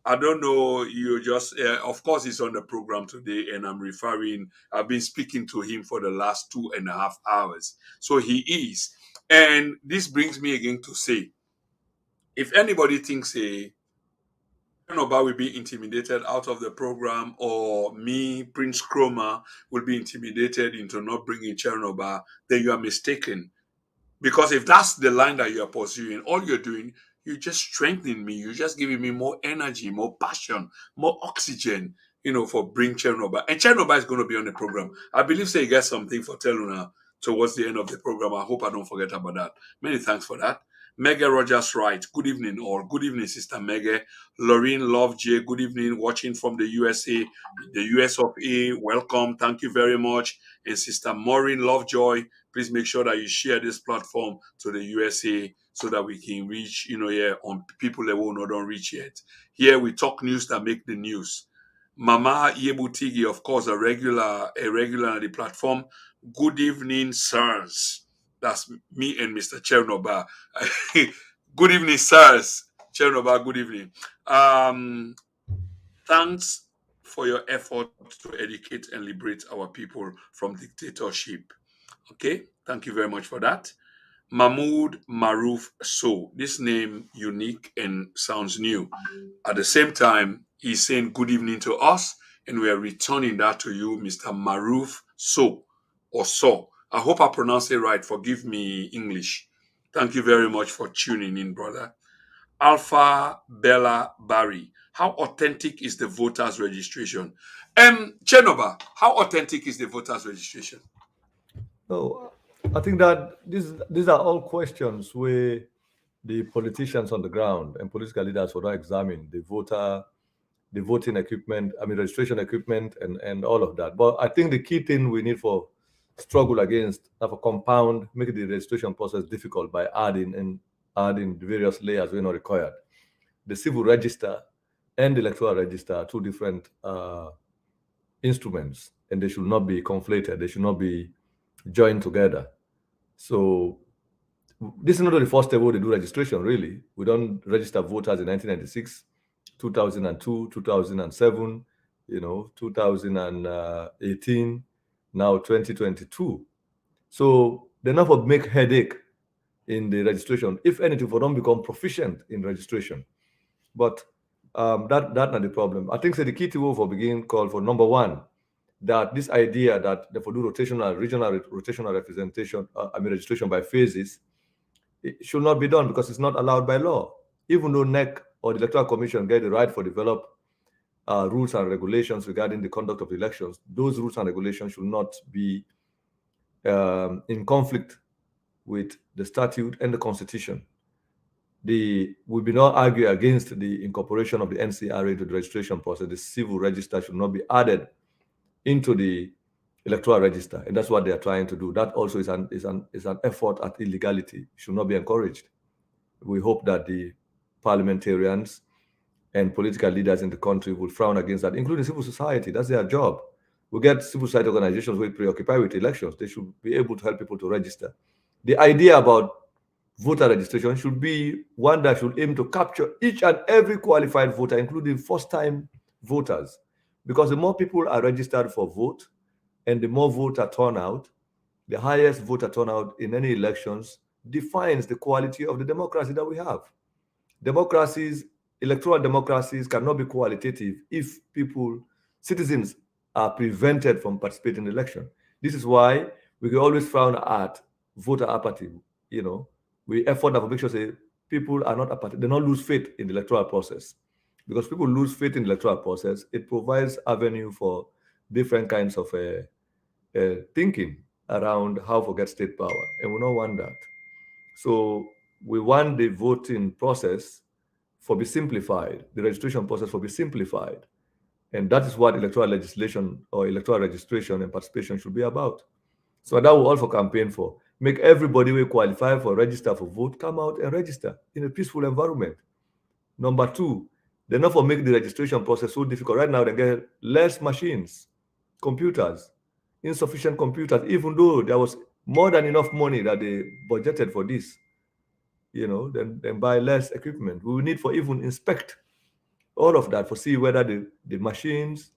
I don't know. You just, of course, he's on the program today, and I've been speaking to him for the last 2.5 hours. So he is. And this brings me again to say, if anybody thinks Chernoh will be intimidated out of the program, or me, Prince Chroma, will be intimidated into not bringing Chernoh, then you are mistaken. Because if that's the line that you are pursuing, all you're doing, you're just strengthening me. You're just giving me more energy, more passion, more oxygen, for bring Chernobyl. And Chernobyl is going to be on the program. I believe say you get something for Teluna towards the end of the program. I hope I don't forget about that. Many thanks for that. Mega Rogers Wright, good evening, all. Good evening, Sister Mega. Lorraine Love J, good evening, watching from the USA, the US of A. Welcome. Thank you very much. And Sister Maureen Lovejoy, please make sure that you share this platform to the USA so that we can reach, on people that will not don't reach yet. Here we talk news that make the news. Mama Yebutigi, of course, a regular on the platform. Good evening, sirs. That's me and Mr. Chernobyl. Good evening, sirs. Chernobyl, good evening. Thanks for your effort to educate and liberate our people from dictatorship. Okay, thank you very much for that. Mahmoud Maruf So. This name unique and sounds new. At the same time, he's saying good evening to us, and we are returning that to you, Mr. Maruf So or So. I hope I pronounced it right. Forgive me, English. Thank you very much for tuning in, brother. Alpha Bella Barry. How authentic is the voters registration? Chenoba, how authentic is the voters registration? So I think that these are all questions where the politicians on the ground and political leaders will not examine the voting equipment, I mean registration equipment and all of that. But I think the key thing we need for struggle against have a compound, make the registration process difficult by adding the various layers we're not required. The civil register and the electoral register are two different instruments, and they should not be conflated. They should not be joined together. So this is not the first step where they do registration, really. We don't register voters in 1996, 2002, 2007, 2018, now 2022. So they never make headache in the registration. If anything, for them become proficient in registration. But that's not the problem. I think so the key to for begin call for number one, that this idea that they for do regional rotational representation, registration by phases, it should not be done because it's not allowed by law. Even though NEC or the Electoral Commission get the right for develop rules and regulations regarding the conduct of elections, those rules and regulations should not be in conflict with the statute and the constitution. We will not argue against the incorporation of the NCRA into the registration process. The civil register should not be added into the electoral register, and that's what they are trying to do. That also is an effort at illegality. It should not be encouraged. We hope that the parliamentarians and political leaders in the country will frown against that, including civil society. That's their job. We get civil society organizations who preoccupy with elections. They should be able to help people to register. The idea about voter registration should be one that should aim to capture each and every qualified voter, including first-time voters. Because the more people are registered for vote and the more voter turnout, the highest voter turnout in any elections defines the quality of the democracy that we have. Democracies, electoral democracies cannot be qualitative if citizens are prevented from participating in election. This is why we can always frown at voter apathy. We effort to make sure that people are not apathy, they don't lose faith in the electoral process. Because people lose faith in the electoral process, it provides avenue for different kinds of thinking around how to get state power, and we don't want that. So we want the voting process for be simplified, the registration process for be simplified, and that is what electoral legislation or electoral registration and participation should be about. So that will also campaign for. Make everybody who qualify for register for vote come out and register in a peaceful environment. Number two, they not for make the registration process so difficult. Right now, they get less machines. computers, insufficient computers, even though there was more than enough money that they budgeted for this, then buy less equipment. We will need for even inspect all of that for see whether the machines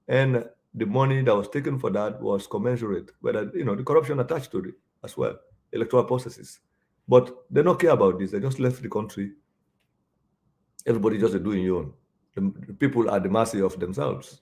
and the money that was taken for that was commensurate, whether the corruption attached to it as well, electoral processes. But they don't care about this. They just left the country. Everybody just doing your own. The people are the mercy of themselves.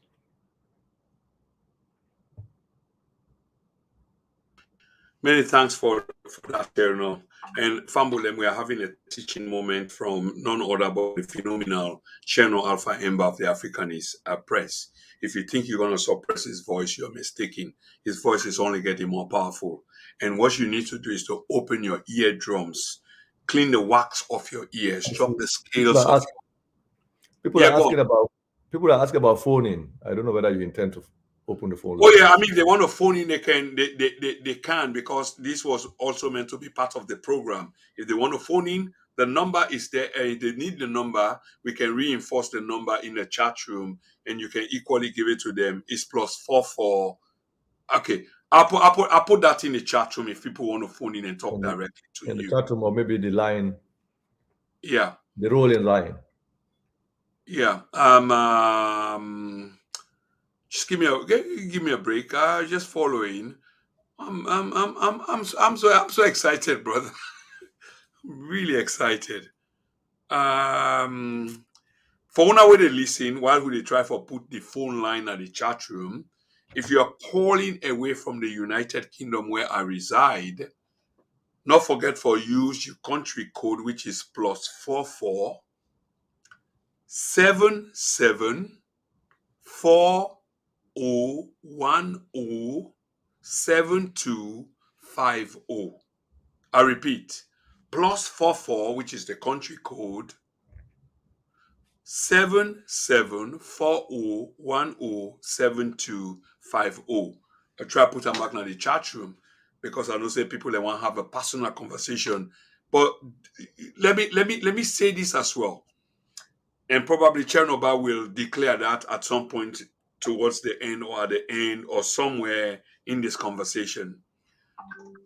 Many thanks for that, Chernoh. And Fambulem, we are having a teaching moment from none other but the phenomenal Chernoh Alpha Ember of the Africanist Press. If you think you're going to suppress his voice, you're mistaken. His voice is only getting more powerful. And what you need to do is to open your eardrums, clean the wax off your ears, drop the scales off. People are asking about phoning. I don't know whether you intend to open the phone line. Oh yeah, I mean, if they want to phone in, they can, because this was also meant to be part of the program. If they want to phone in, the number is there. If they need the number, we can reinforce the number in the chat room, and you can equally give it to them. It's +44. Okay, I'll put that in the chat room if people want to phone in and talk directly to you. In the chat room, or maybe the line. Yeah. The rolling line. Yeah. Just give me a break. Just following. I'm so excited, brother. Really excited. For one way they listen, while we try for put the phone line at the chat room. If you are calling away from the United Kingdom where I reside, not forget for use your country code, which is +44 77 4010 7250. I repeat, +44, which is the country code, 77 4010 7250. I try to put them back in the chat room because I know say people they want to have a personal conversation. But let me say this as well. And probably Chernoh will declare that at some point towards the end or at the end or somewhere in this conversation.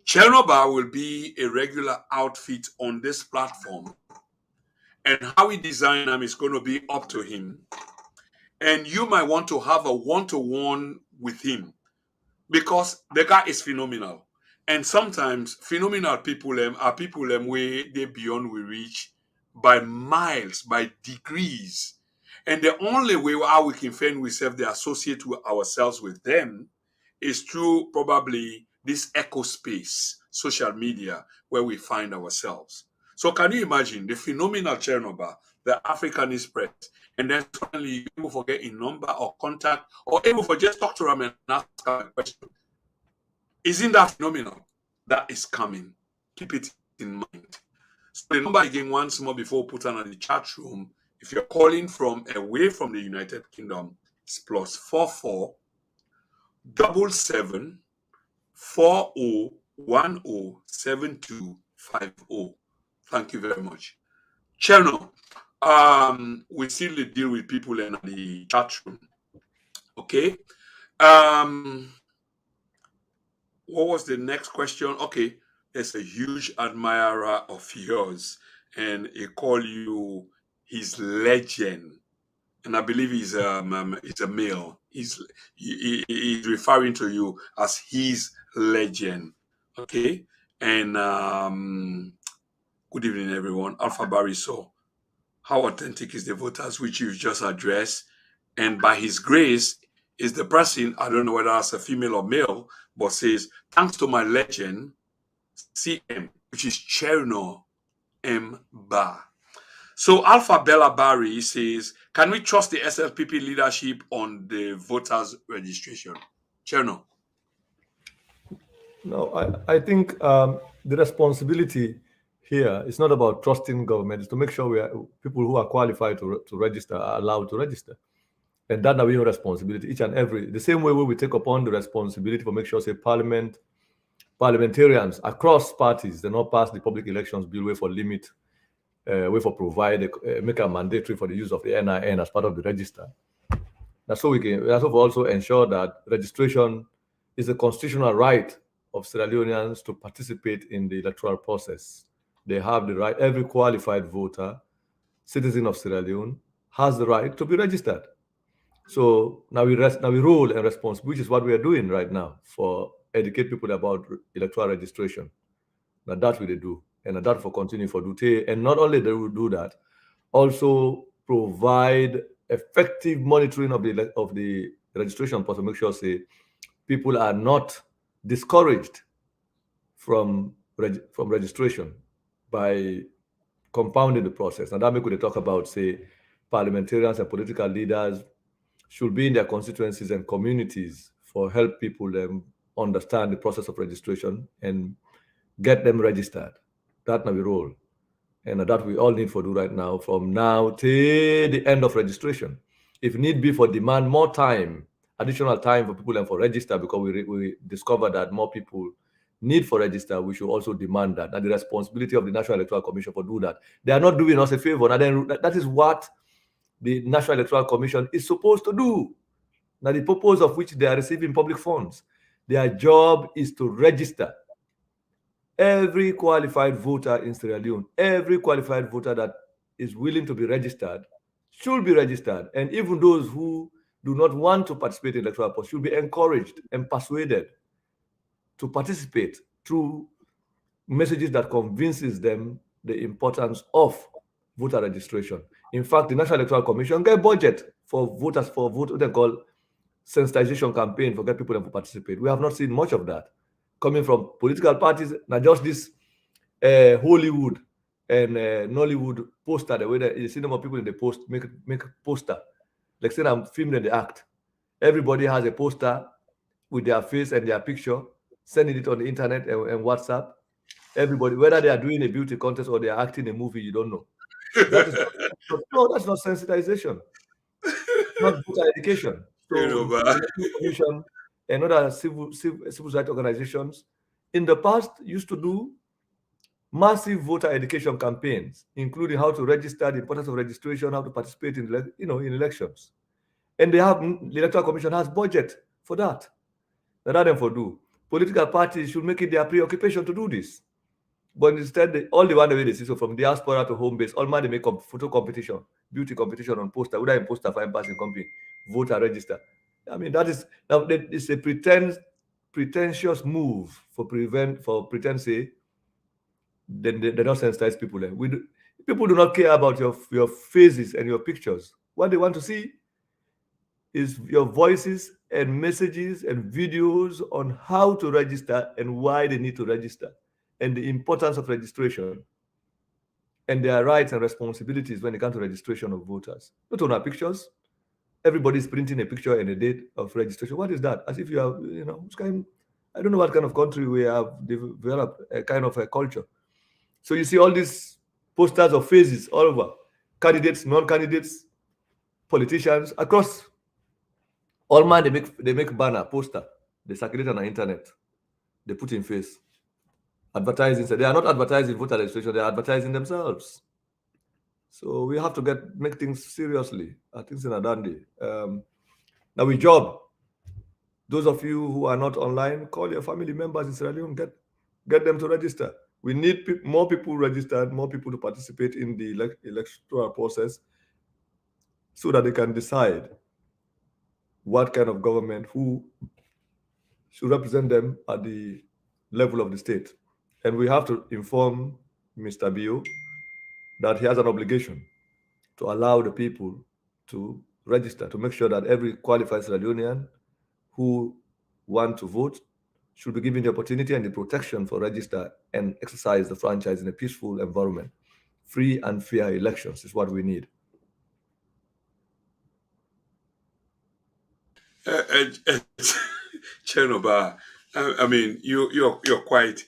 Chernoh will be a regular outfit on this platform, and how we design them is going to be up to him. And you might want to have a one-to-one with him because the guy is phenomenal. And sometimes phenomenal people are people way they beyond we reach by miles, by degrees. And the only way how we can find ourselves, they associate ourselves with them, is through probably this echo space, social media, where we find ourselves. So can you imagine the phenomenal Chernoh, the Africanist Press, and then suddenly you're able to get a number or contact, or able to just talk to them and ask a question? Isn't that phenomenal? That is coming. Keep it in mind. So the number again once more before we put on the chat room. If you're calling from away from the United Kingdom, it's +44 77 4010 7250. Thank you very much. Chernoh, we still deal with people in the chat room. Okay. What was the next question? Okay, there's a huge admirer of yours, and he call you his legend, and I believe he's a male. He's referring to you as his legend. Okay, and good evening, everyone. Alpha Bariso, how authentic is the voters which you've just addressed? And by his grace is the person, I don't know whether it's a female or male, but says, thanks to my legend, CM, which is Chernoh M. Ba. So Alpha Bella Barry says, can we trust the SLPP leadership on the voters registration? Chernoh. No, I think the responsibility here is not about trusting government. It's to make sure people who are qualified to register are allowed to register. And that now we have responsibility, each and every, the same way we take upon the responsibility for make sure, say, parliamentarians across parties, they not pass the public elections bill, way for limit, way for provide, make a mandatory for the use of the NIN as part of the register. That's how we also ensure that registration is a constitutional right of Sierra Leoneans to participate in the electoral process. They have the right, every qualified voter, citizen of Sierra Leone, has the right to be registered. So now we rule and response, which is what we are doing right now for educate people about electoral registration. Now that we do, and that for continue for Dute. And not only they will do that, also provide effective monitoring of the registration process. Make sure say people are not discouraged from registration by compounding the process. And that make we talk about say parliamentarians and political leaders should be in their constituencies and communities for help people understand the process of registration and get them registered. That now we role. And that we all need for do right now from now till the end of registration. If need be for demand more time, additional time for people and for register because we discover that more people need for register, we should also demand that. And the responsibility of the National Electoral Commission for do that. They are not doing us a favor. And then that is what the National Electoral Commission is supposed to do. Now, the purpose of which they are receiving public funds, their job is to register every qualified voter in Sierra Leone. Every qualified voter that is willing to be registered should be registered. And even those who do not want to participate in electoral process should be encouraged and persuaded to participate through messages that convinces them the importance of voter registration. In fact, the National Electoral Commission get budget for voters for what they call sensitization campaign for get people to participate. We have not seen much of that coming from political parties. Now, just this Hollywood and Nollywood poster, the way that you see number of people in the post make a poster. Like saying I'm filming the act. Everybody has a poster with their face and their picture, sending it on the internet and WhatsApp. Everybody, whether they are doing a beauty contest or they are acting a movie, you don't know. That is no, that's not sensitization, not voter education. You So know, the but Electoral Commission and other civil rights organizations in the past used to do massive voter education campaigns, including how to register, the importance of registration, how to participate in in elections. And the Electoral Commission has budget for that. Rather than for do. Political parties should make it their preoccupation to do this. But instead, all the one way they see, so from diaspora to home base, all man they make photo competition, beauty competition on poster, whether in poster for passing company, vote and register. I mean, that is now it's a pretentious move for pretend say they don't sensitize people. People do not care about your faces and your pictures. What they want to see is your voices and messages and videos on how to register and why they need to register and the importance of registration and their rights and responsibilities when it comes to registration of voters. Not on our pictures. Everybody's printing a picture and a date of registration. What is that? As if you have, I don't know what kind of country we have developed a kind of a culture. So you see all these posters of faces all over, candidates, non-candidates, politicians across. All man they make banner, poster, they circulate on the internet, they put in face, advertising. So they are not advertising voter registration, they are advertising themselves. So we have to make things seriously. Things in a dandy. Now we job. Those of you who are not online, call your family members in Sierra Leone, get them to register. We need more people registered, more people to participate in the electoral process so that they can decide what kind of government, who should represent them at the level of the state. And we have to inform Mr. Bio that he has an obligation to allow the people to register, to make sure that every qualified Sierra Leonean who want to vote should be given the opportunity and the protection for register and exercise the franchise in a peaceful environment. Free and fair elections is what we need. uh, Chernoh, I mean, you're quite.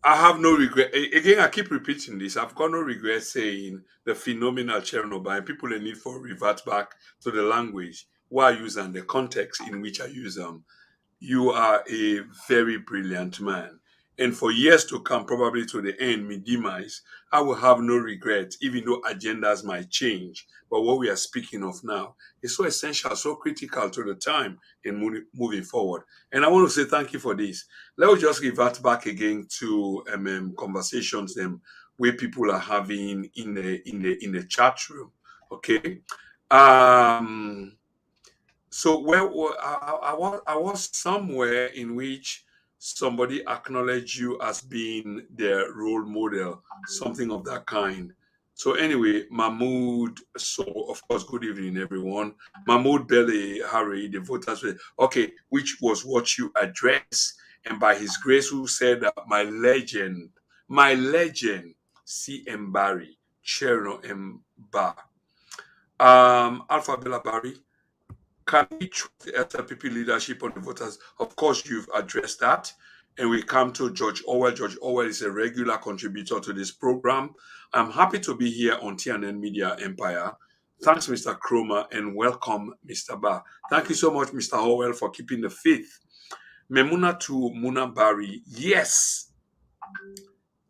I have no regret. Again, I keep repeating this. I've got no regret saying the phenomenal Chernobyl, and people in need for revert back to the language where I use and the context in which I use them. You are a very brilliant man. and for years to come, probably to the end, me demise, I will have no regret, even though agendas might change. But what we are speaking of now is so essential, so critical to the time in moving forward. And I want to say thank you for this. Let's just revert back again to conversations where people are having in the chat room. Okay. So I was somewhere in which somebody acknowledged you as being their role model, something of that kind. So anyway, Mahmoud, so of course, good evening, everyone. Mahmoud Belly Harry, the voters, okay, which was what you addressed, and by his grace, who said that my legend, C.M. Barry, Chernoh M. Bar, Alpha Bella Barry, can we trust the SLPP leadership on the voters? Of course, you've addressed that. And we come to George Orwell. George Orwell is a regular contributor to this program. I'm happy to be here on TNN Media Empire. Thanks, Mr. Cromer, and welcome, Mr. Ba. Thank you so much, Mr. Orwell, for keeping the faith. Memuna to Muna Bari. Yes.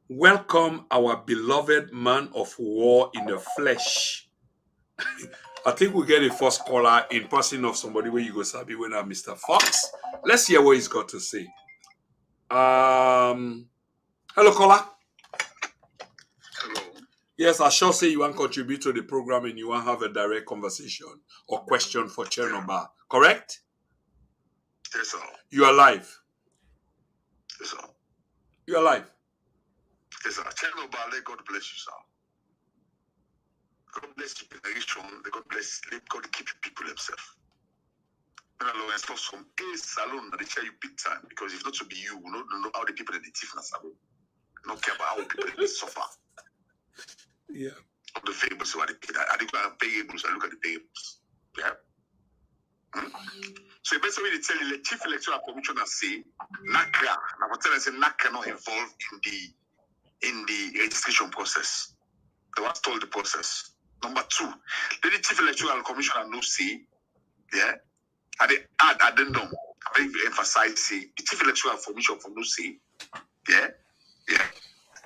Welcome, our beloved man of war in the flesh. I think we'll get a first caller in person of somebody where you go sabi when I'm Mr. Fox. Let's hear what he's got to say. Hello, caller. Hello. Yes, I shall say you want to contribute to the program and you want to have a direct conversation or question for Chernoh. Correct? Yes, sir. You are live. Yes, sir. You are live. Yes, sir. Chernoh, God bless you, sir. God bless your generation. God bless. Let God keep people himself. When I learn stuff from a salon, they share you big time because if not to be you, we don't know how the people in the thief na salon. Not care about how people in suffer. Yeah. Of the fables, so I think payables. I look at the payables. Yeah. So basically, they tell you the chief electoral commissioner say NACRA. Now, what I say NACRA not involved in the registration process. They was told the process. Number two, the chief electoral commissioner no say, yeah, and they add addendum. I very emphasize say the chief electoral commission for no say, yeah,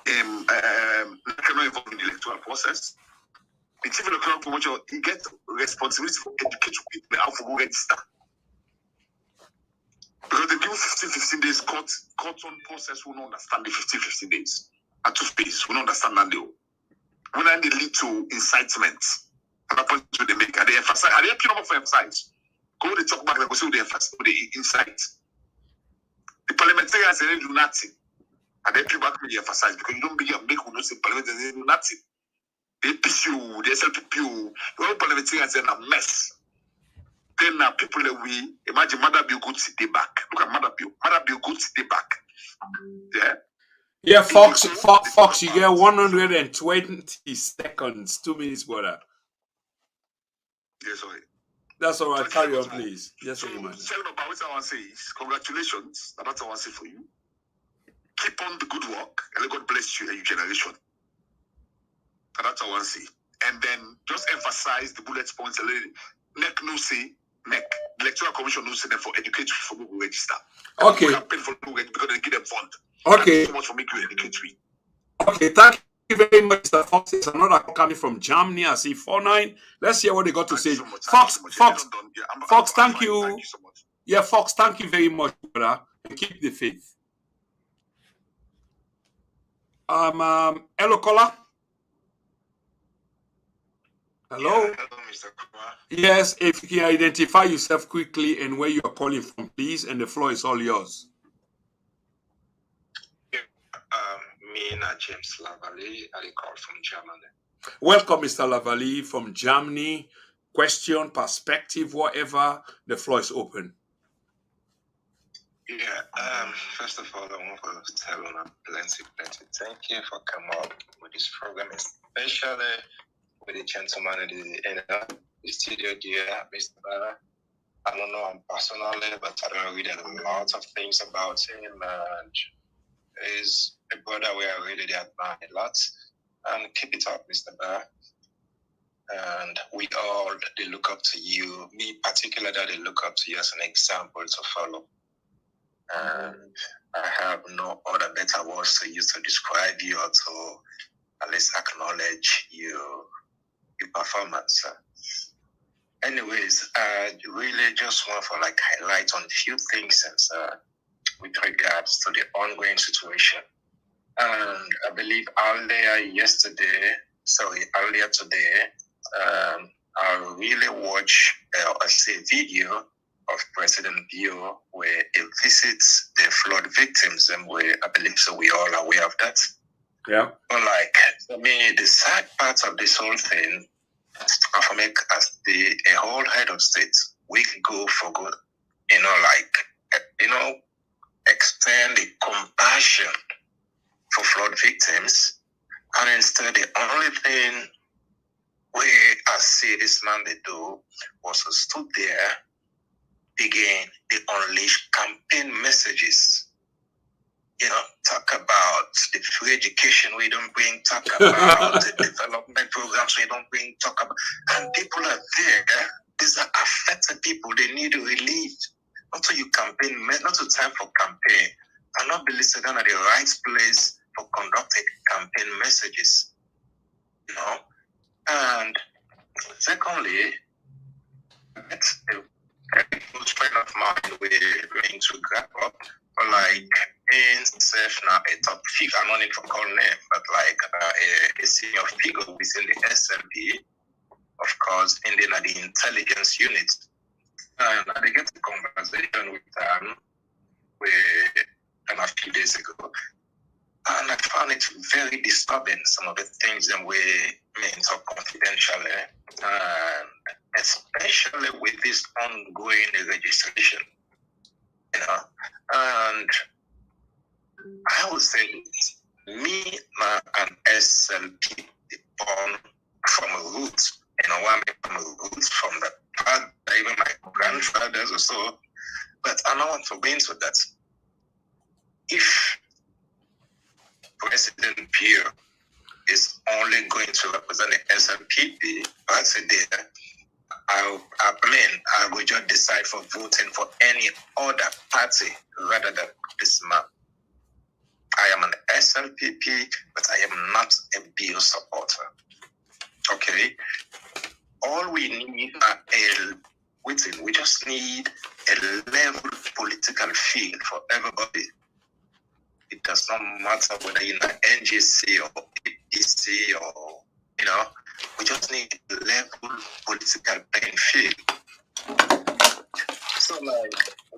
cannot involved in the electoral process. The chief electoral commission he gets responsibility for educating people how to go register. Because they give 15 days court on process will not understand the 15 days. At 2 days, we don't understand that deal. When they lead to incitement, and that point they make, and they emphasize, and they appeal for emphasize. Go they talk back, they go see what they emphasize, what they incite. The parliamentarians they do nothing, and they appeal back when they emphasize because you don't be a make who don't say parliamentarians they do nothing. They PCU, they SLPPU, the whole parliamentarians are a mess. Then people that we imagine Mother Bill good sit back. Look at Mother Bill good sit back. Yeah. Yeah, Fox, you get 120 seconds, 2 minutes, brother. Yes, sorry. That's all right. Carry on, please. Yes, so, sir, man. Tell me about what I want to say is congratulations. That's what I want to say for you. Keep on the good work, and let God bless you and your generation. And that's what I want to say. And then just emphasize the bullet points a little. NEC no say, NEC, the electoral commission no say them for educate for who register. Okay. For because they give them fund. Okay. So much for making you educate. Okay, thank you very much, Mr. Fox. It's another call coming from Germany. I see 49. Let's hear what they got to say. Fox, thank you. Thank you so much. Yeah, Fox, thank you very much, brother. And keep the faith. Hello, caller. Hello. Yeah, hello, Mr. Kumar. Yes, if you can identify yourself quickly and where you are calling from, please, and the floor is all yours. Me and James Lavalley, I call from Germany. Welcome, Mr. Lavalley from Germany. Question, perspective, whatever. The floor is open. Yeah. First of all, I want to tell you plenty. Thank you for coming up with this program, especially with the gentleman in the studio here, Mr. Barra. I don't know him personally, but I don't read a lot of things about him, and he's a brother we are really admire a lot. And keep it up, Mr. Barra. And we all they look up to you. Me particularly, they look up to you as an example to follow. And I have no other better words to use to describe you or to at least acknowledge your performance. Anyways, I really just want to highlight on a few things with regards to the ongoing situation. And I believe earlier today, I really watched a video of President Bio where he visits the flood victims, and I believe we all are aware of that. Yeah. But for me, the sad part of this whole thing, for me, as a whole head of state, we can go for good, extend the compassion for flood victims, and instead the only thing I see this man they do was to stood there, begin to unleash campaign messages. Talk about the free education we don't bring, talk about the development programs we don't bring, talk about, and people are there. These are affected people. They need relief. Not to you campaign, not to time for campaign, and not be listed down at the right place for conducting campaign messages. And secondly, that's a very close friend of mine we're going to grab up, in self now a top figure, I'm not need to call name, but a senior figure within the SLP, of course, in the intelligence unit. And I get a conversation with them a few days ago, and I found it very disturbing, some of the things that we meant so confidentially, and especially with this ongoing registration, and I would say me and SLP born from roots, from the past, even my grandfathers or so, but I don't want to go into that. If President Pierre is only going to represent the SLPP, I will just decide for voting for any other party rather than this man. I am an SLPP, but I am not a bill supporter. Okay? All we need we just need a level political field for everybody. It does not matter whether you're an NGC or APC or, we just need a level political playing field. So,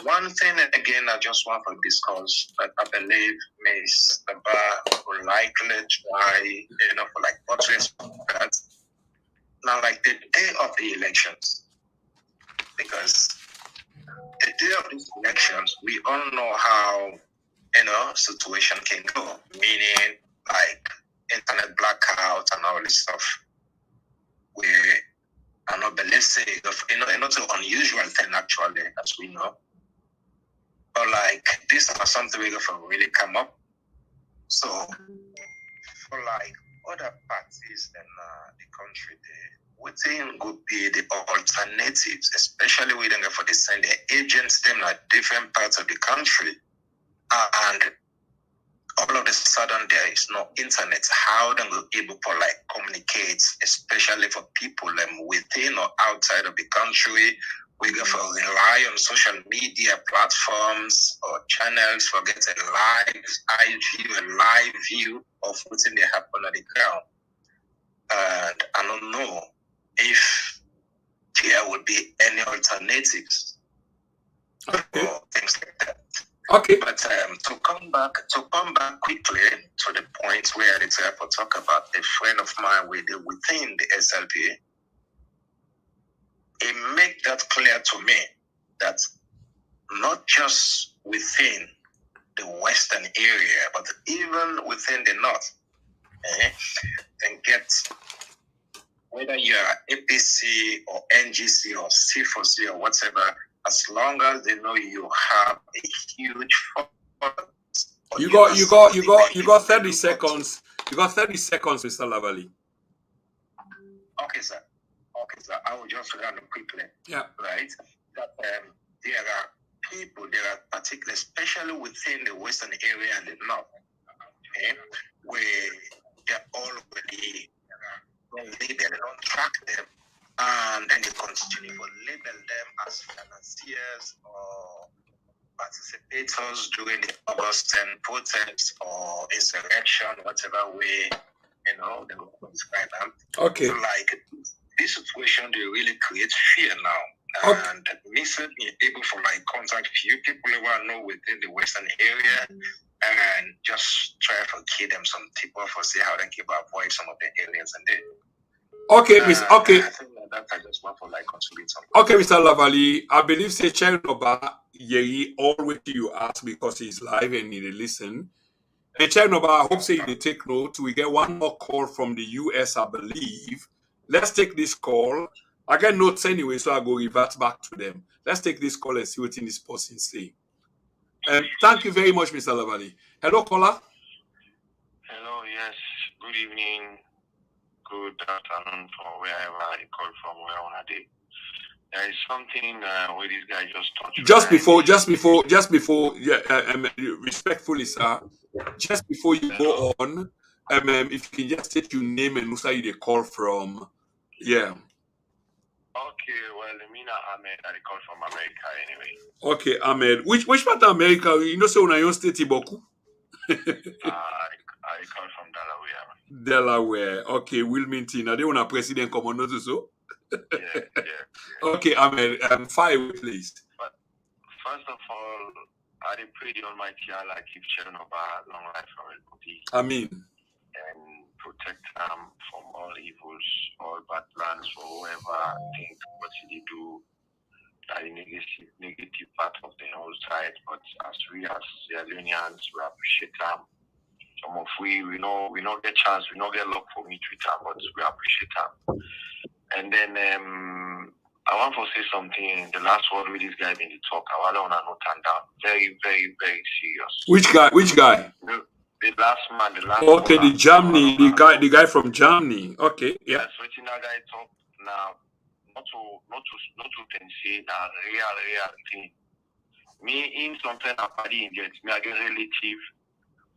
one thing again, I just want to discuss that I believe Mr. Barr will likely try, for buttress that. Now, the day of the elections, because the day of these elections, we all know how, situation can go, meaning internet blackout and all this stuff. We are not not an unusual thing actually, as we know. But this is something we're going to really come up. So for other parties in the country, what thing would be the alternatives, especially when they for the send their agents them different parts of the country, and all of a sudden there is no internet. How they will be able to communicate, especially for people within or outside of the country. We go for rely on social media platforms or channels for get a live view of what's in the happen on the ground. And I don't know if there would be any alternatives or things like that. Okay. But to come back quickly to the point where it's to talk about a friend of mine within the SLP, it make that clear to me that not just within the western area, but even within the north, and get whether you are APC or NGC or C4C or whatever, as long as they know you have a huge you got 30 seconds. You got 30 seconds, Mr. Lavalley. Okay, sir. I will just run quickly. Yeah. Right? That there are people, particularly, especially within the western area and the north, where they're already labeled, don't track them, and then they continue to label them as financiers or participators during the August protests or insurrection, whatever way, they will describe them. Okay. So like this situation, they really create fear now. Okay. And me being able to contact few people who I know within the Western area and just try to give them some tip off or see how they can avoid some of the aliens and they. Okay, Miss. Okay. I think that I just want to contribute something. Okay, Mr. Lavali. I believe say Chernoh Yeri always you ask because he's live and he listen. And Chernoh, I hope say you take note. We get one more call from the US, I believe. Let's take this call. I get notes anyway, so I go revert back to them. Let's take this call and see what this person say. Thank you very much, Mr. Lavali. Hello, caller. Hello, yes. Good evening. Good afternoon from wherever I call from, where on a day. There is something where this guy just touched. Just before, respectfully, sir. Just before you go on, if you can just state your name and who you call from, yeah. Okay, well, I mean, Ahmed, I call from America anyway. Okay, Ahmed. Which part of America? You know, so when I state Iboku. I call from Delaware. Delaware. Okay, Wilmington. Are they on a president command so? Yeah. Okay, Ahmed. Fire, please. But first of all, I pray the Almighty Allah keep Chernoh long life from everybody. Amen. And protect them from all evils, all bad plans, or whoever think what they do, that negative part of the whole side. But as we as Sierra Leoneans, we appreciate them. Some of we not get chance, we not get luck for meet with them, but we appreciate them. And then I want to say something. The last word with this guy in the talk, I want to note down. Very, very, very serious. Which guy? The last man, Okay, the Germany, the guy from Germany. Okay, yeah. So that guy talk now, not to say that real thing. Me in something I party in me I get relative.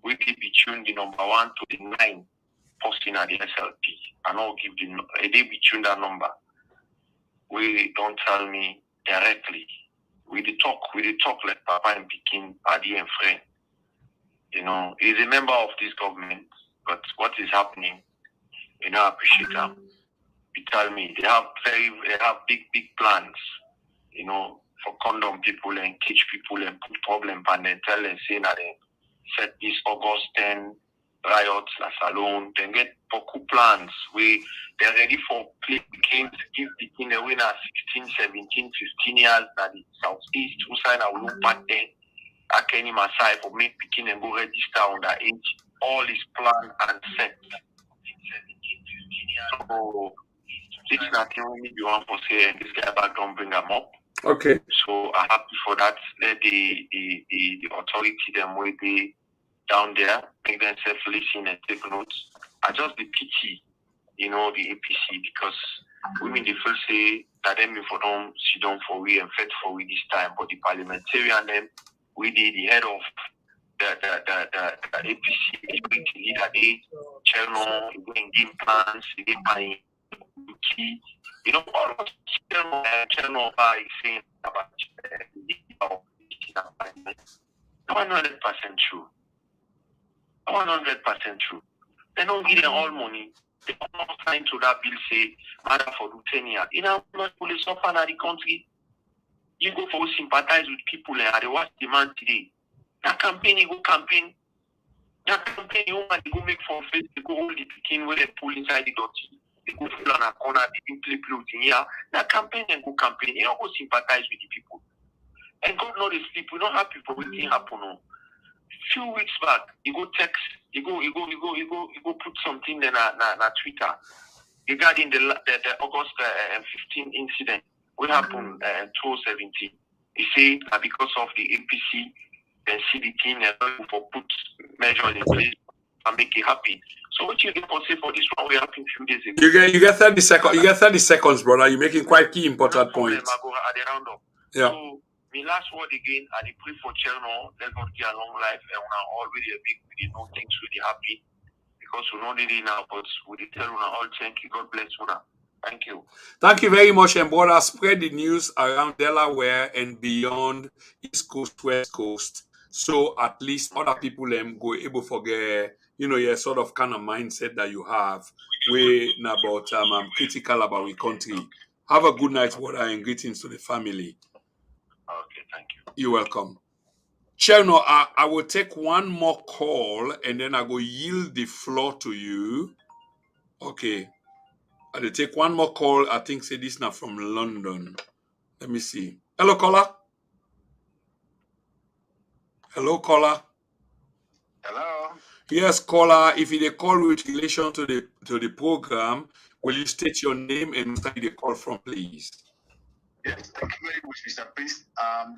We be between the number 1 to the 9 posting at the SLP. And I'll give they between that number. We don't tell me directly. We talk like Papa and Pekin, Paddy and friend. He's a member of this government, but what is happening, I appreciate them. He tell me they have big plans, for condom people and teach people and put problem and then tell and say that they set this August 10 riots as alone, then get Poku plans. They're ready for play games, give between the winner 16, 17, 15 years that the Southeast, who sign a look back then. I can Masai for make picking and go register on that age. All is planned and set. So this is nothing only you want to say, and this guy back don't bring them up. Okay. So I'm happy for that. Let the authority them where they down there, make themselves listen and take notes. I just the pity, the APC, because women they feel say that them for them sit down for we and fight for we this time, but the parliamentarian them we did the head of the APC leader they Chernoh, going game plans, they buying key. All of Chernoh is saying about 100% true. 100% true. They don't give them all money. They don't sign to that bill say, matter for 10 years. Not police suffer in the country. You go for sympathize with people and they watch demand today. That campaign, you go campaign. That campaign, you want to go make for face, they go hold the picking where they pull inside the dirty. They go fill on a corner, they play in here. That campaign and go campaign. You don't go sympathize with the people. And God know they sleep. We're not happy for what thing happen. No. Few weeks back, you go text, you go put something in na Twitter regarding the August 15 incident. What happened in 2017? He say because of the APC, then CDT for put measures in place and make it happy. So what you get for say for this one? We happened a few days ago. You get 30 seconds. You get 30 seconds, brother. You're making quite key important points. I go at the roundup. Yeah. So my last word again, I pray for Chernoh. Let God give a long life, and we are already a big, we know things really happy because we don't need it now, but we tell you all thank you. God bless you now. Thank you. Thank you very much, and brother. Spread the news around Delaware and beyond, East Coast, West Coast, so at least other people go able to forget, your sort of kind of mindset that you have, way about critical about your country. Have a good night, brother, and greetings to the family. Okay, thank you. You're welcome. Chernoh, I will take one more call and then I will yield the floor to you. Okay. I will take one more call. I think say this now from London. Let me see. Hello, caller. Hello, caller. Hello. Yes, caller. If you call with relation to the program, will you state your name and where you call from, please? Yes, thank you very much, Mr. Priest.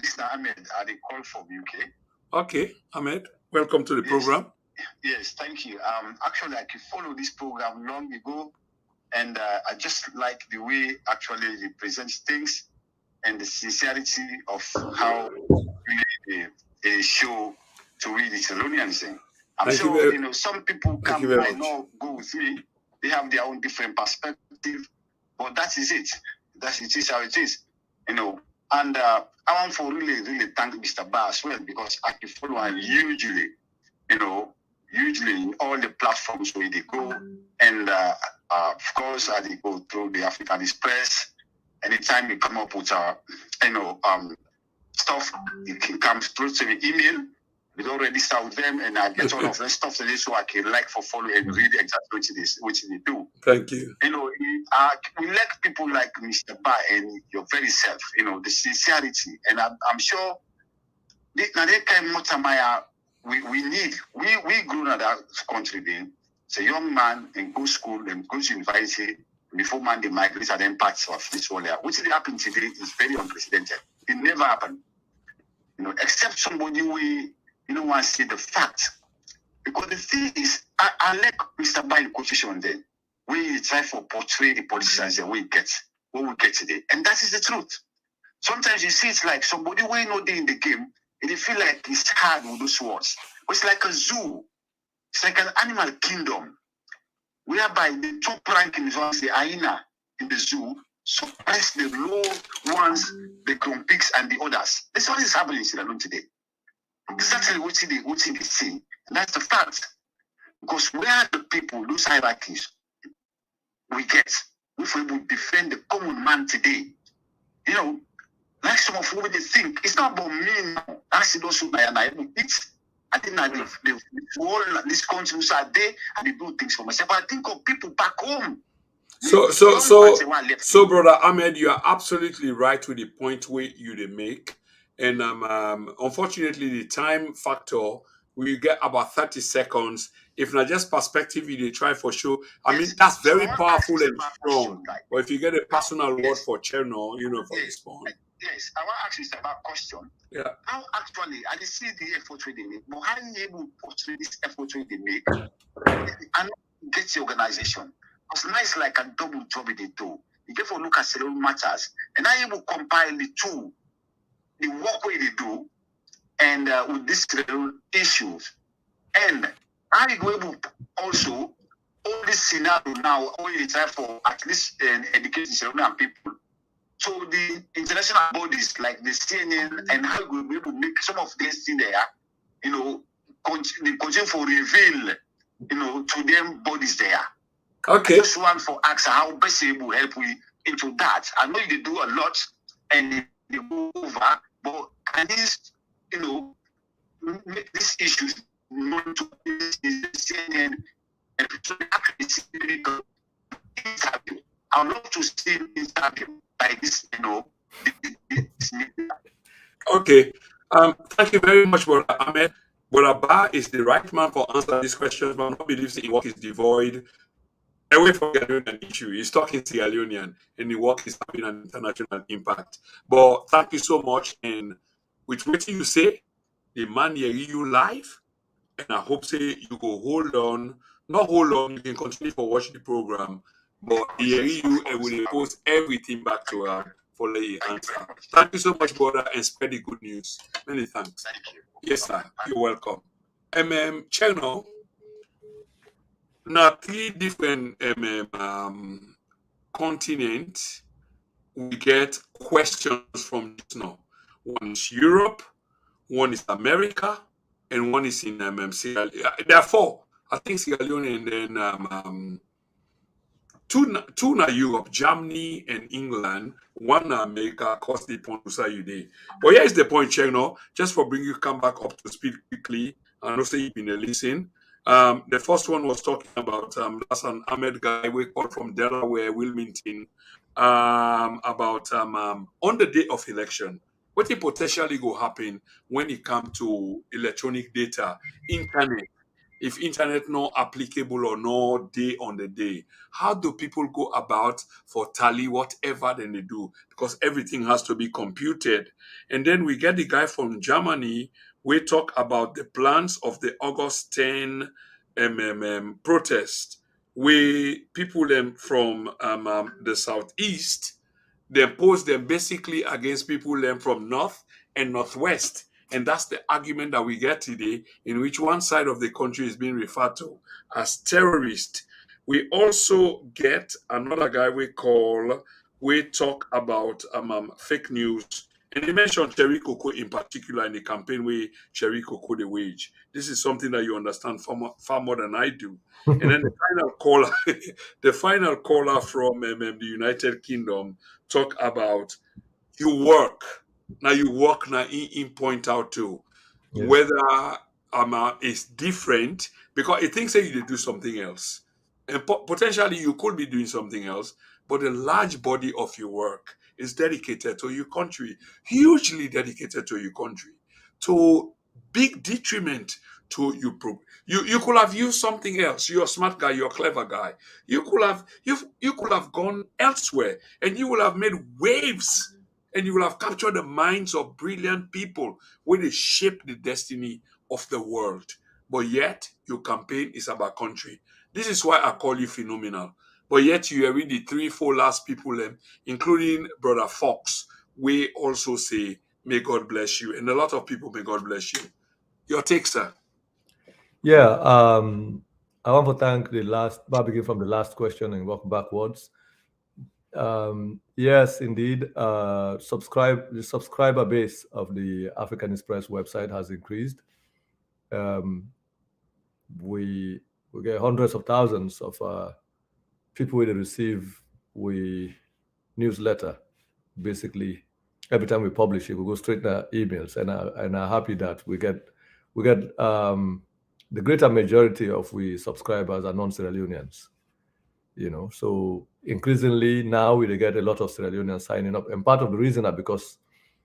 This is Ahmed. I call from UK. Okay, Ahmed. Welcome to the program. Yes, thank you. Actually, I could follow this program long ago, and I just like the way actually he presents things and the sincerity of how they show to read the Thessalonians thing. I'm sure some people might not go with me. They have their own different perspective, but that is it. It is how it is, And I want to really thank Mr. Barr as well, because I can follow him usually in all the platforms where they go, and of course I go through the Africanist press. Anytime you come up with stuff, it can come through to the email. We don't register with them, and I get all of that stuff today, so I can follow and read exactly what they do. Thank you. We like people like Mr. Ba and your very self. The sincerity, and I'm sure they can Motamaya. We need. We grew up that country. Being it's a young man and go school and go to university before man they migrate and then parts of this world. What happened today is very unprecedented. It never happened. Except somebody we want to see the fact. Because the thing is, I like Mr. Bain quotation there. We try to portray the politicians and what we get today. And that is the truth. Sometimes you see it's like somebody way not there in the game, and you feel like it's hard with those words. But it's like a zoo. It's like an animal kingdom. Whereby the top ranking ones, the hyena in the zoo, suppress the low ones, the grown pigs and the others. That's what is happening in Sierra Leone today. Exactly what they say. And that's the fact. Because where the people, those hierarchies, we will defend the common man today. Like some of what they think. It's not about me now. That's also my I think that this country are there and they do things for myself. I think of people back home. So, brother Ahmed, you are absolutely right with the point where you make. And unfortunately, the time factor, we get about 30 seconds. If not just perspective, they try for sure. That's very powerful and strong. But if you get a personal word for Chernoh, for respond. Yes, I want to ask you about question. Yeah. How actually, I see the effort they make, but how are you able to portray this effort they make and get the organization? Because nice like a double job they do. You get to look at several matters, and I able to compile the two, the work way they do, and with these issues. And I you able also all this scenario now, only time for at least education Sierra people. So the international bodies like the CNN and how we will be able to make some of these things there, continue for reveal, to them bodies there. Okay. I just want for ask how best they will help we into that. I know they do a lot and they go over, but at least, make these issues known to CNN and actually interview. I would love to see interview like this, Okay. Thank you very much, Brother Ahmed. Brother Ba is the right man for answering these questions, but not believes the work is devoid. Away from Sierra Leonean issue. He's talking Sierra Leonean, and the work is having an international impact. But thank you so much. And with what you say, the man hear you live, and I hope say you go hold on. Not hold on, you can continue to watch the program, but hear you and will post everything back to her for the answer. Thank you so much, brother, and spread the good news. Many thanks. Thank you. Yes, sir. You're welcome. Chernoh, now 3 different continents, we get questions from Chernoh. One is Europe, one is America, and one is in Sierra Leone. There are 4. I think Sierra Leone, and then two na Europe, Germany and England. One na America, cause the point to say you day. But here's the point, Chernoh, just for bring you come back up to speed quickly. I know say you've been listening. The first one was talking about that's an Ahmed guy we called from Delaware, Wilmington, about on the day of election, what it potentially go happen when it come to electronic data, internet. If internet not applicable or no day on the day, how do people go about for tally whatever then they do? Because everything has to be computed. And then we get the guy from Germany. We talk about the plans of the August 10 protest, where people from the southeast, they pose them basically against people from north and northwest. And that's the argument that we get today, in which one side of the country is being referred to as terrorist. We also get another guy we talk about fake news. And he mentioned Cherry Cocoa in particular in the campaign where Cherry Cocoa the wage. This is something that you understand far more than I do. And then the final caller, the final caller from the United Kingdom talk about you work. Now you work now in point out to whether it's different, because it thinks that you do something else. And potentially you could be doing something else, but a large body of your work is dedicated to your country, hugely dedicated to your country, to big detriment to you. You could have used something else. You're a smart guy. You're a clever guy. You could have gone elsewhere, and you will have made waves, and you will have captured the minds of brilliant people when they shape the destiny of the world. But yet, your campaign is about country. This is why I call you phenomenal. But yet, you are really 3-4 last people, including Brother Fox, we also say, may God bless you. And a lot of people, may God bless you. Your take, sir. Yeah, I want to thank begin from the last question and work backwards. Yes, indeed. The subscriber base of the Africanist Press website has increased. We get hundreds of thousands of people will receive newsletter. Basically, every time we publish it, we go straight to emails, and I'm happy that we get the greater majority of we subscribers are non-Sierra Leoneans. So increasingly now we get a lot of Sierra Leoneans signing up, and part of the reason is because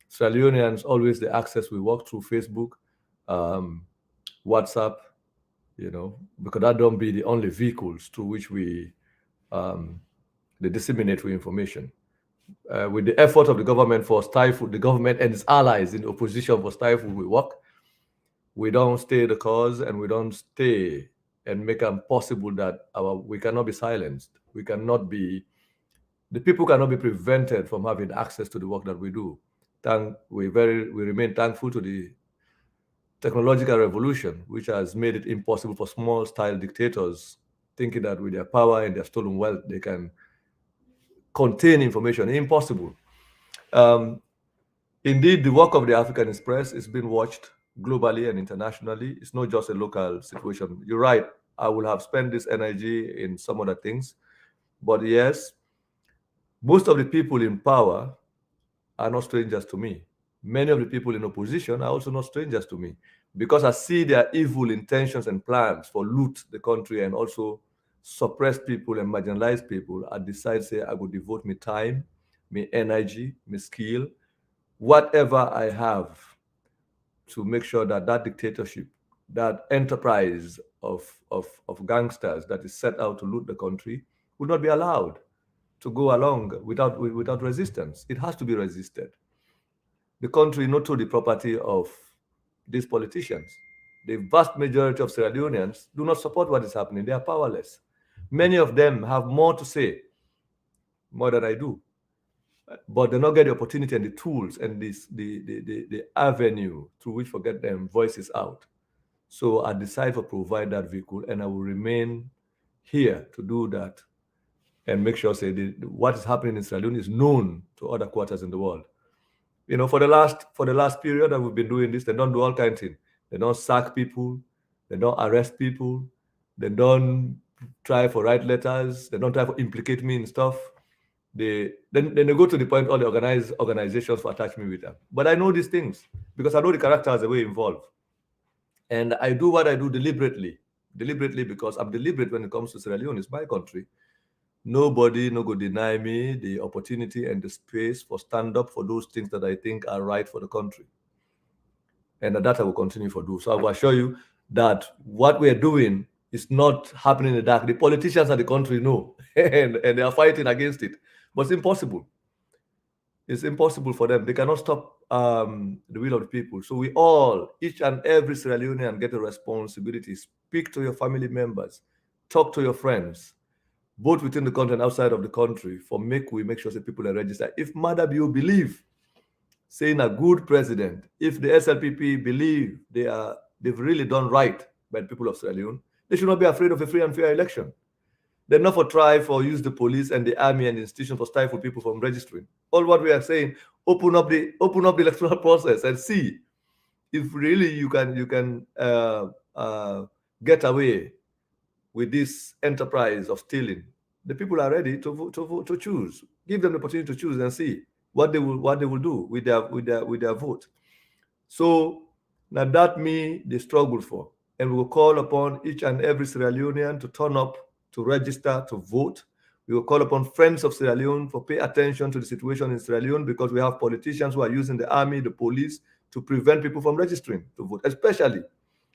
Sierra Leoneans always the access we work through Facebook, WhatsApp, because that don't be the only vehicles through which we they disseminate with information. With the effort of the government for stifle the government and its allies in the opposition for stifle we work, we don't stay the cause, and we don't stay and make it possible that we cannot be silenced. The people cannot be prevented from having access to the work that we do. We remain thankful to the technological revolution, which has made it impossible for small-style dictators thinking that with their power and their stolen wealth, they can contain information. Impossible. Indeed, the work of the Africanist Press is being watched globally and internationally. It's not just a local situation. You're right. I will have spent this energy in some other things. But yes, most of the people in power are not strangers to me. Many of the people in opposition are also not strangers to me, because I see their evil intentions and plans for loot the country and also suppress people and marginalize people. I decide, say, I will devote my time, my energy, my skill, whatever I have to make sure that that dictatorship, that enterprise of gangsters that is set out to loot the country will not be allowed to go along without resistance. It has to be resisted. The country not to the property of these politicians. The vast majority of Sierra Leoneans do not support what is happening. They are powerless. Many of them have more to say, more than I do. but they not get the opportunity and the tools and the avenue through which for get them voices out. So I decided to provide that vehicle, and I will remain here to do that and make sure what is happening in Sierra Leone is known to other quarters in the world. For the last period that we've been doing this, they don't do all kinds of things. They don't sack people, they don't arrest people, they don't try for write letters, they don't try to implicate me in stuff. Then they go to the point all the organizations to attach me with them. But I know these things because I know the characters the way involved. And I do what I do deliberately because I'm deliberate when it comes to Sierra Leone. It's my country. Nobody no go deny me the opportunity and the space for stand up for those things that I think are right for the country. And that I will continue to do. So I will assure you that what we're doing is not happening in the dark. The politicians of the country know, and they are fighting against it. But it's impossible. It's impossible for them. They cannot stop the will of the people. So we all, each and every Sierra Leonean, get a responsibility. Speak to your family members. Talk to your friends, both within the country and outside of the country, we make sure that people are registered. If Madabio believe, saying a good president, if the SLPP believe they've really done right by the people of Sierra Leone, they should not be afraid of a free and fair election. They're not for try for use the police and the army and the institutions for stifle people from registering. All what we are saying, open up the electoral process and see if really you can get away with this enterprise of stealing. The people are ready to choose. Give them the opportunity to choose and see what they will do with their vote. So now that they struggle for, and we will call upon each and every Sierra Leonean to turn up, to register, to vote. We will call upon friends of Sierra Leone to pay attention to the situation in Sierra Leone, because we have politicians who are using the army, the police, to prevent people from registering to vote, especially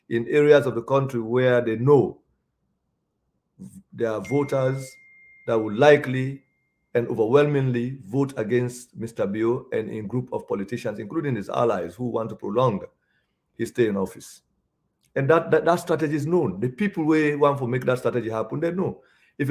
in areas of the country where they know there are voters that will likely and overwhelmingly vote against Mr. Bio and a group of politicians, including his allies, who want to prolong his stay in office. And that strategy is known. The people who want to make that strategy happen, they know. It's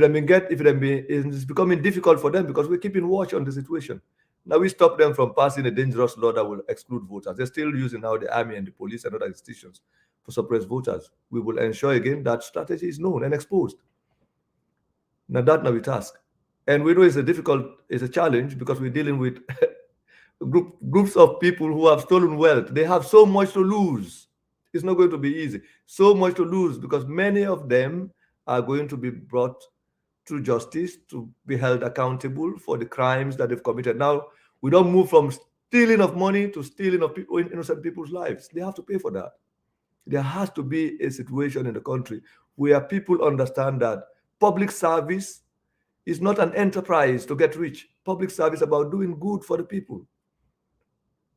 becoming difficult for them because we're keeping watch on the situation. Now we stop them from passing a dangerous law that will exclude voters. They're still using now the army and the police and other institutions to suppress voters. We will ensure again that strategy is known and exposed. Now we task. And we know it's a challenge because we're dealing with groups of people who have stolen wealth. They have so much to lose. It's not going to be easy. So much to lose because many of them are going to be brought to justice, to be held accountable for the crimes that they've committed. Now, we don't move from stealing of money to stealing of innocent people's lives. They have to pay for that. There has to be a situation in the country where people understand that public service is not an enterprise to get rich. Public service is about doing good for the people.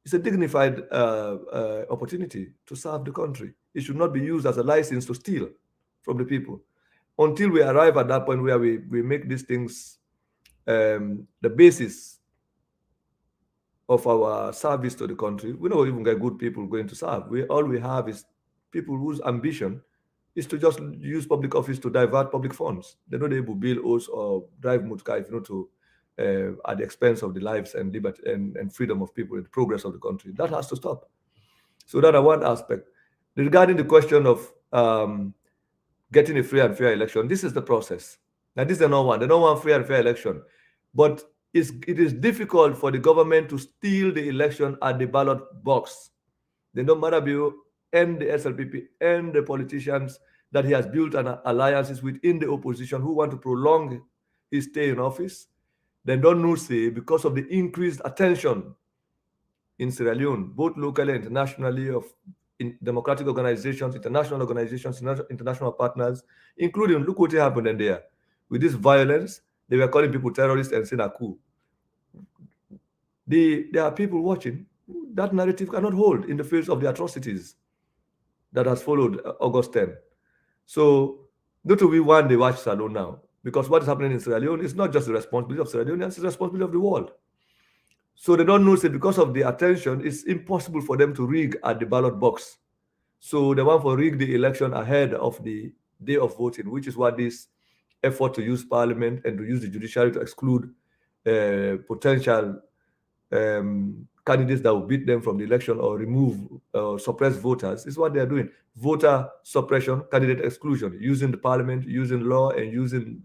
It's a dignified opportunity to serve the country. It should not be used as a license to steal from the people. Until we arrive at that point where we make these things the basis of our service to the country, we don't even get good people going to serve. All we have is people whose ambition is to just use public office to divert public funds. They're not able to build homes or drive motorcars, at the expense of the lives and liberty and freedom of people and the progress of the country. That has to stop. So that's one aspect. Regarding the question of getting a free and fair election, this is the process. Now, this is not one. They don't want free and fair election. But it is difficult for the government to steal the election at the ballot box. They don't matter and the SLPP and the politicians that he has built alliances within the opposition who want to prolong his stay in office. They don't know, say, because of the increased attention in Sierra Leone, both locally and internationally, in democratic organizations, international organizations, international partners, including, look what happened in there. With this violence, they were calling people terrorists and saying a coup. There are people watching. That narrative cannot hold in the face of the atrocities that has followed August 10. So, not we want the watch salon now, because what is happening in Sierra Leone is not just the responsibility of Sierra Leone, it's the responsibility of the world. So they don't know, say, because of the attention, it's impossible for them to rig at the ballot box. So they want to rig the election ahead of the day of voting, which is what this effort to use parliament and to use the judiciary to exclude potential candidates that will beat them from the election or remove suppress voters. Is what they are doing. Voter suppression, candidate exclusion, using the parliament, using law, and using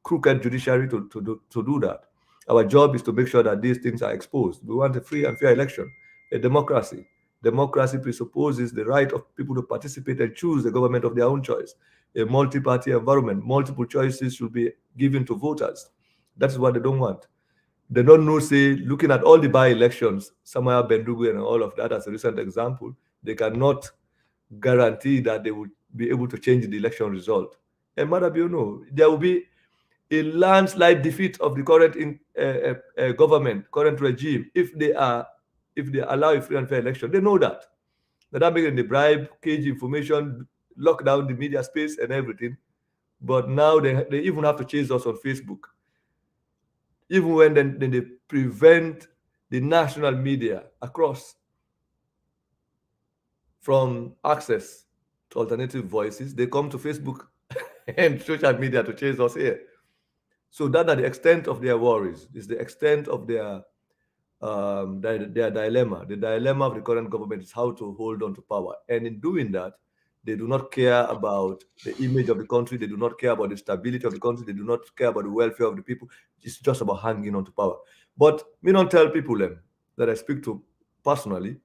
crooked judiciary to do that. Our job is to make sure that these things are exposed. We want a free and fair election, a democracy. Democracy presupposes the right of people to participate and choose the government of their own choice. A multi-party environment, multiple choices should be given to voters. That is what they don't want. They don't know, say, looking at all the by-elections, Samaya Bendugu and all of that as a recent example, they cannot guarantee that they would be able to change the election result. And Madabio, no, there will be a landslide defeat of the current government, current regime, if they allow a free and fair election. They know that. That making the bribe, cage information, lock down the media space and everything. But now they even have to chase us on Facebook. Even when then they prevent the national media across from access to alternative voices, they come to Facebook and social media to chase us here. So that are the extent of their worries. Is the extent of their dilemma. The dilemma of the current government is how to hold on to power. And in doing that, they do not care about the image of the country. They do not care about the stability of the country. They do not care about the welfare of the people. It's just about hanging on to power. But me don't tell people that I speak to personally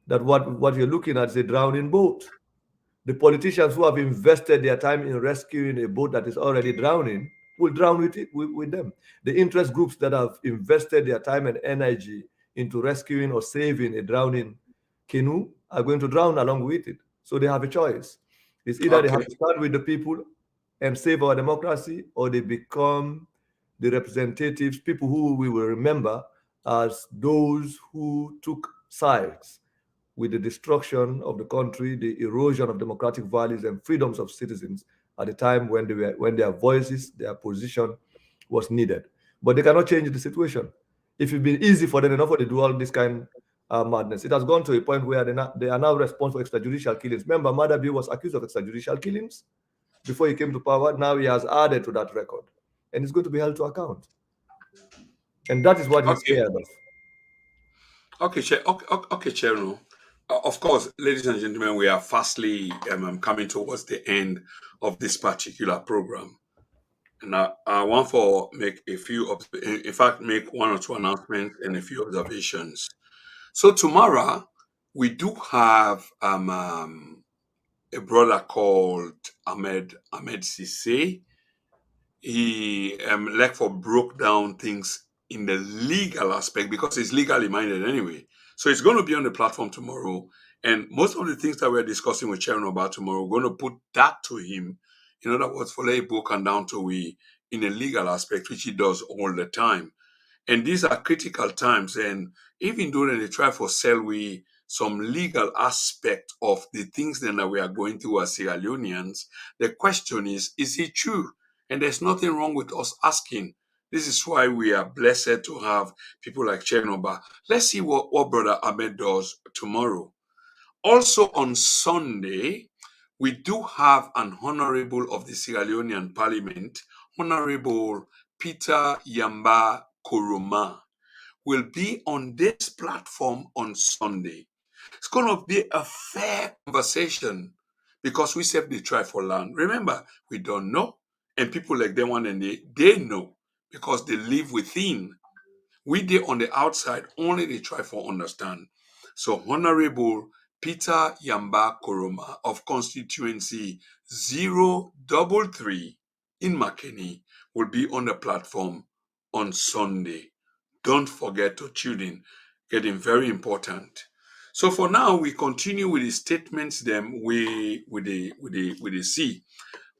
that what you're looking at is a drowning boat. The politicians who have invested their time in rescuing a boat that is already drowning will drown with them. The interest groups that have invested their time and energy into rescuing or saving a drowning canoe are going to drown along with it. So they have a choice. It's either they have to stand with the people and save our democracy, or they become the representatives, people who we will remember as those who took sides with the destruction of the country, the erosion of democratic values and freedoms of citizens at the time when their voices, their position was needed. But they cannot change the situation. If it's been easy for them enough to do all this kind of madness, it has gone to a point where they are now responsible for extrajudicial killings. Remember, Madabi was accused of extrajudicial killings before he came to power. Now he has added to that record, and he's going to be held to account. And that is what he's scared of. Okay, Chernoh. Of course, ladies and gentlemen, we are fastly coming towards the end of this particular program. And I want to make make one or two announcements and a few observations. So tomorrow, we do have a brother called Ahmed Sisse. He broke down things in the legal aspect because he's legally minded anyway. So it's going to be on the platform tomorrow. And most of the things that we're discussing with Chernoh about tomorrow, we're going to put that to him. In other words, for let it broken down to we in a legal aspect, which he does all the time. And these are critical times. And even though they try for sell we some legal aspect of the things then that we are going through as Sierra Leoneans, the question is it true? And there's nothing wrong with us asking. This is why we are blessed to have people like Chernoh. Let's see what Brother Ahmed does tomorrow. Also on Sunday, we do have an honorable of the Sierra Leonean Parliament, Honorable Peter Yamba Koroma, will be on this platform on Sunday. It's going to be a fair conversation because we serve the try for land. Remember, we don't know, and people like them one and they know because they live within. We did on the outside, only they try for understand. So Honorable Peter Yamba Koroma of constituency 033 in Makeni will be on the platform on Sunday. Don't forget to tune in. Getting very important. So for now, we continue with the statements them we see.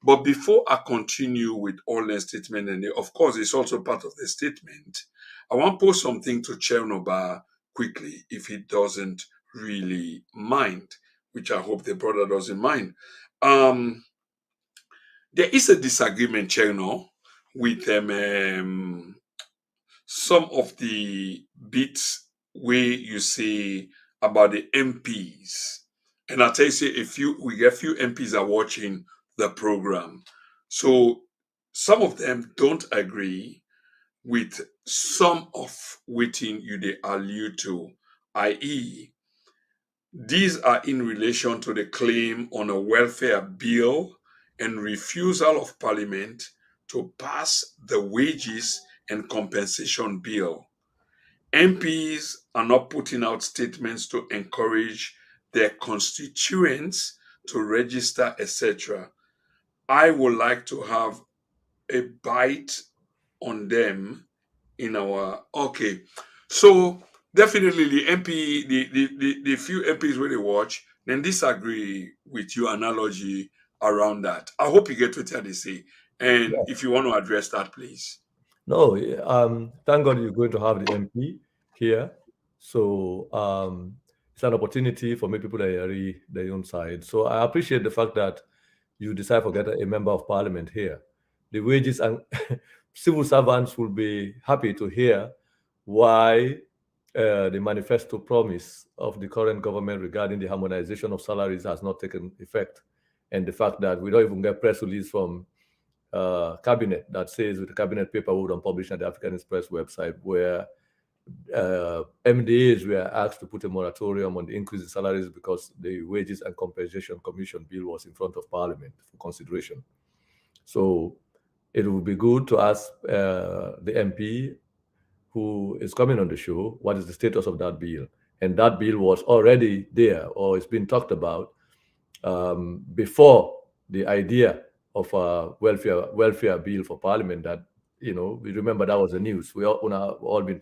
But before I continue with all the statement, and of course it's also part of the statement, I want to post something to Chernoh quickly if he doesn't really mind, which I hope the brother doesn't mind. There is a disagreement, Chernoh, with some of the bits where you say about the MPs. And I'll tell you, we get few MPs are watching the program. So some of them don't agree with some of waiting you they allude to, i.e., these are in relation to the claim on a welfare bill and refusal of Parliament to pass the wages and compensation bill. MPs are not putting out statements to encourage their constituents to register, etc. I would like to have a bite on them in our okay. So definitely the MP, the few MPs where they watch, then disagree with your analogy around that. I hope you get what they say. And if you want to address that, please. No, thank God you're going to have the MP here. So it's an opportunity for many people that are their own side. So I appreciate the fact that you decide to get a member of parliament here. The wages and civil servants will be happy to hear why the manifesto promise of the current government regarding the harmonization of salaries has not taken effect, and the fact that we don't even get press release from cabinet that says with the cabinet paper would published on the Africanist Press website where MDAs were asked to put a moratorium on the increase in salaries because the Wages and Compensation Commission bill was in front of Parliament for consideration. So it would be good to ask the MP who is coming on the show what is the status of that bill. And that bill was already there, or it's been talked about before the idea of a welfare bill for Parliament. That we remember that was the news. We all been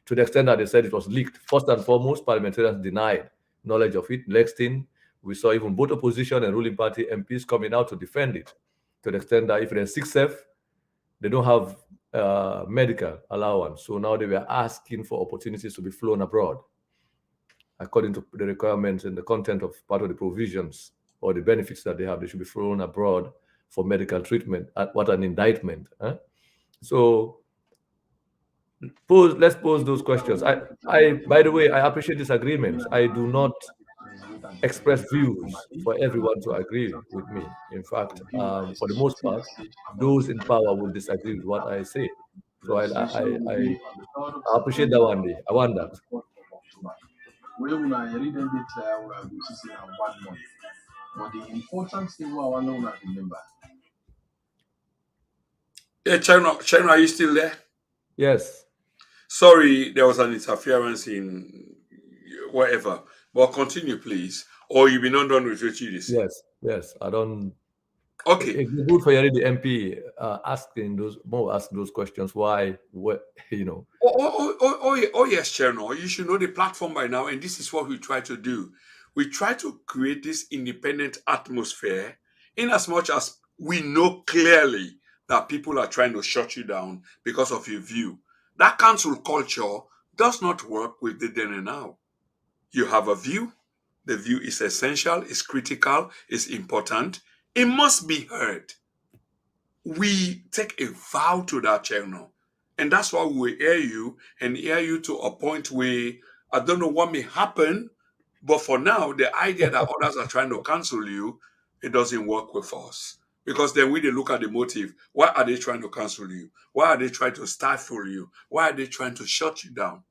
to the extent that they said it was leaked. First and foremost, parliamentarians denied knowledge of it. Next thing, we saw even both opposition and ruling party MPs coming out to defend it. To the extent that if they're 6F, they don't have medical allowance. So now they were asking for opportunities to be flown abroad according to the requirements and the content of part of the provisions or the benefits that they have. They should be flown abroad for medical treatment. What an indictment. Huh? So let's pose those questions. By the way, I appreciate disagreements. I do not express views for everyone to agree with me. In fact, for the most part, those in power will disagree with what I say. So I appreciate that one day. I want that. But the important thing I want to remember. Yeah, Chernoh, are you still there? Yes. Sorry, there was an interference in whatever. But continue, please. Or you've been done with what you say. Yes. I don't. Okay. It's good for hearing the MP ask those questions. Why? What? Oh yes, Chernoh. You should know the platform by now, and this is what we try to do. We try to create this independent atmosphere, in as much as we know clearly that people are trying to shut you down because of your view. That cancel culture does not work with the then and now. You have a view. The view is essential, is critical, is important. It must be heard. We take a vow to that, Chernoh. And that's why we hear you and hear you to a point where I don't know what may happen, but for now, the idea that others are trying to cancel you, it doesn't work with us. Because then we look at the motive. Why are they trying to cancel you? Why are they trying to stifle you? Why are they trying to shut you down?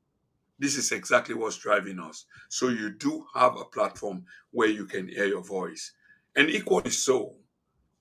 This is exactly what's driving us. So you do have a platform where you can hear your voice. And equally so,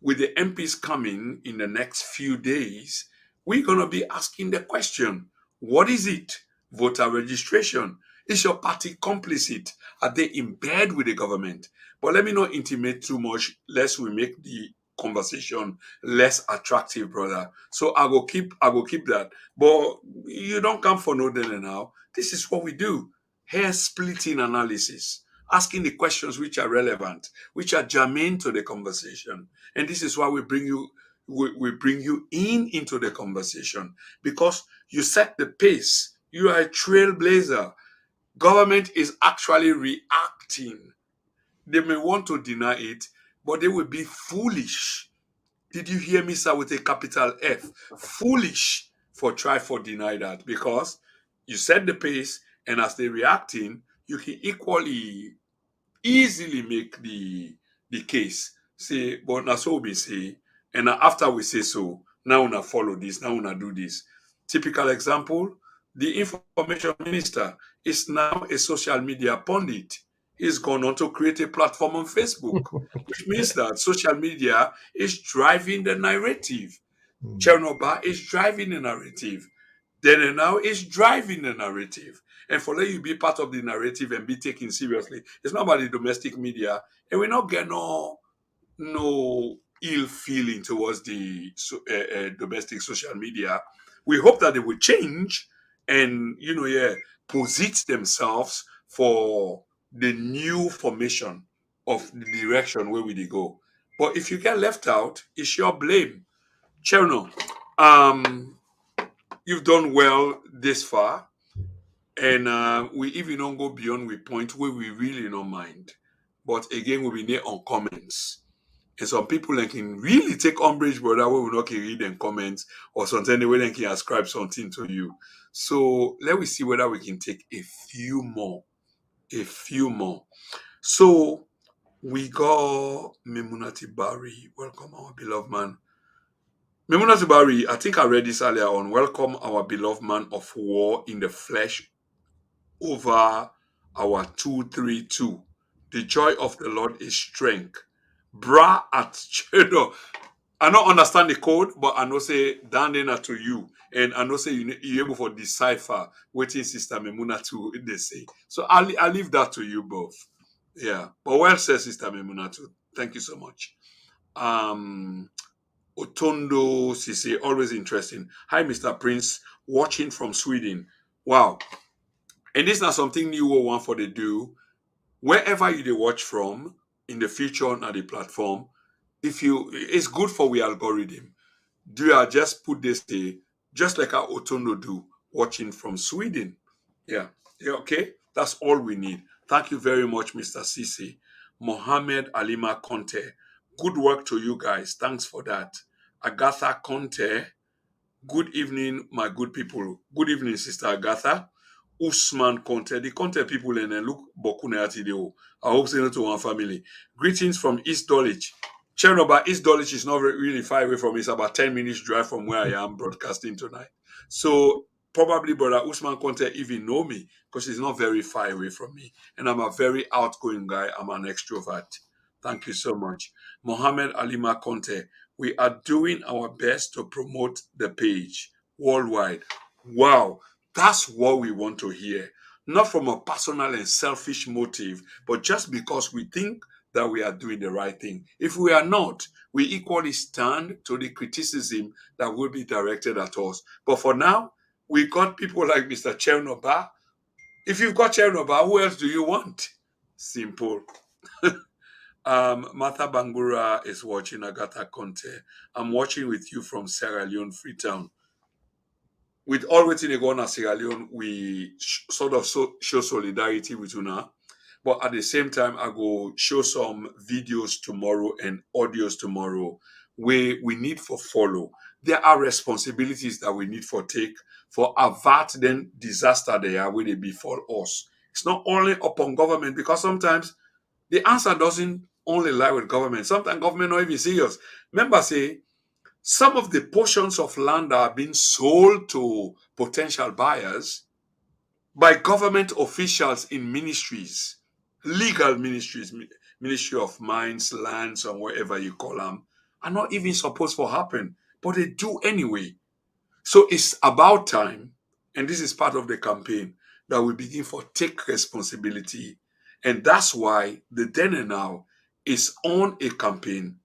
with the MPs coming in the next few days, we're going to be asking the question, what is it? Voter registration. Is your party complicit? Are they in bed with the government? But let me not intimate too much, lest we make the conversation less attractive, brother. So I will keep that. But you don't come for no dinner now. This is what we do. Hair splitting analysis, asking the questions which are relevant, which are germane to the conversation. And this is why we bring you into the conversation, because you set the pace. You are a trailblazer. Government is actually reacting. They may want to deny it, but they will be foolish. Did you hear me, sir, with a capital F? Foolish for deny that, because you set the pace, and as they're reacting, you can easily make the case. Say, but now so we say, and after we say so, now una follow this, now una do this. Typical example, the information minister is now a social media pundit. He's gone on to create a platform on Facebook, which means that social media is driving the narrative. Chernoh is driving the narrative. Then now is driving the narrative. And for let you be part of the narrative and be taken seriously, it's not about the domestic media. And we not get no ill feeling towards the domestic social media. We hope that they will change and posit themselves for the new formation of the direction where we they go. But if you get left out, it's your blame. Chernoh, you've done well this far, and we even don't go beyond we point where we really don't mind. But again, we'll be near on comments. And some people like can really take umbrage, brother, where we not can read them comments or something the way they can ascribe something to you. So let me see whether we can take a few more. A few more. So we got Memunati Bari. Welcome, our beloved man. Memunati Bari, I think I read this earlier on. Welcome, our beloved man of war in the flesh over our 232. The joy of the Lord is strength. Bra at Chernoh. I don't understand the code, but I know say down there to you. And I know say you able to decipher what in Sister Memuna to they say. So I'll leave that to you both. Yeah. But well said, Sister Memuna too. Thank you so much. Otondo Sise, always interesting. Hi, Mr. Prince, watching from Sweden. Wow. And this is not something new we want for the do. Wherever you they watch from in the future on the platform, it's good for the algorithm. Do you just put this day, just like our Otondo do, watching from Sweden? Yeah. Okay. That's all we need. Thank you very much, Mr. Sisi. Mohammed Alima Conte. Good work to you guys. Thanks for that. Agatha Conte. Good evening, my good people. Good evening, Sister Agatha. Usman Conte. The Conte people and look Bokune Atideo. I hope they know to one family. Greetings from East Dulwich. Chernoh, East Dulwich is not really far away from me. It's about 10 minutes drive from where I am broadcasting tonight. So probably Brother Usman Conte even know me because he's not very far away from me. And I'm a very outgoing guy. I'm an extrovert. Thank you so much. Mohammed Alima Conte. We are doing our best to promote the page worldwide. Wow, that's what we want to hear. Not from a personal and selfish motive, but just because we think that we are doing the right thing. If we are not, we equally stand to the criticism that will be directed at us. But for now, we got people like Mr. Chernoh. If you've got Chernoh, who else do you want? Simple. Martha Bangura is watching. Agatha Conte. I'm watching with you from Sierra Leone, Freetown. With all waiting to go on at Sierra Leone, we sort of show solidarity with Una. But at the same time, I go show some videos tomorrow and audios tomorrow where we need for follow. There are responsibilities that we need for take for avert then disaster there where they befall us. It's not only upon government because sometimes the answer doesn't only lie with government. Sometimes government not even serious. Remember, say some of the portions of land are being sold to potential buyers by government officials in ministries, legal ministries, Ministry of Mines, Lands, and whatever you call them, are not even supposed to happen, but they do anyway. So it's about time, and this is part of the campaign, that we begin for take responsibility. And that's why the then and now is on a campaign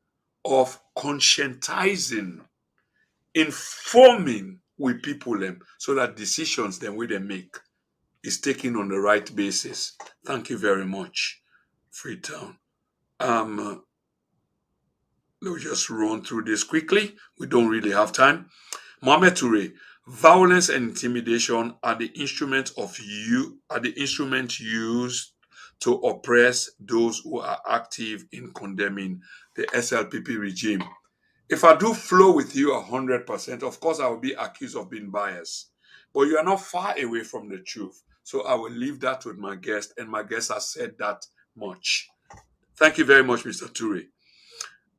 of conscientizing, informing with people them so that decisions then we they make is taken on the right basis. Thank you very much, Freetown. Let me just run through this quickly. We don't really have time. Mohamed Toure, violence and intimidation are the instrument used to oppress those who are active in condemning the SLPP regime. If I do flow with you 100%, of course I will be accused of being biased. But you are not far away from the truth. So I will leave that with my guest, and my guest has said that much. Thank you very much, Mr. Toure.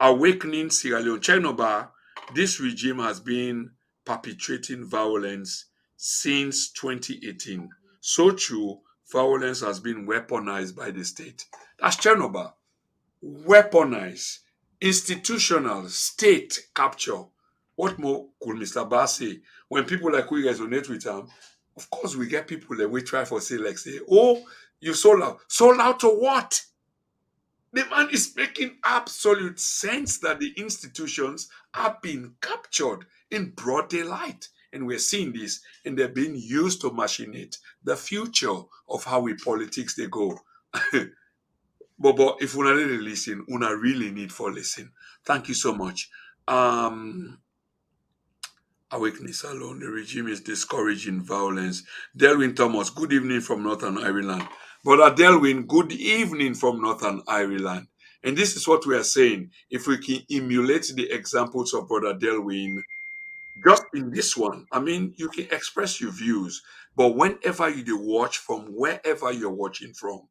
Awakening Sierra Leone. Chernoh, this regime has been perpetrating violence since 2018. So true, violence has been weaponized by the state. That's Chernobyl. Weaponized, institutional, state capture. What more could Mr. Barr say? When people like we resonate with him, of course we get people that we try for say, like say, oh, you sold out. Sold out to what? The man is making absolute sense that the institutions are being captured in broad daylight. And we're seeing this, and they're being used to machinate the future of how we politics they go. but if una really listen, una really need for listen. Thank you so much. Awakeness alone. The regime is discouraging violence. Delwyn Thomas, good evening from Northern Ireland. Brother Delwyn, good evening from Northern Ireland. And this is what we are saying. If we can emulate the examples of Brother Delwyn, just in this one, I mean, you can express your views, but whenever you do watch from wherever you're watching from,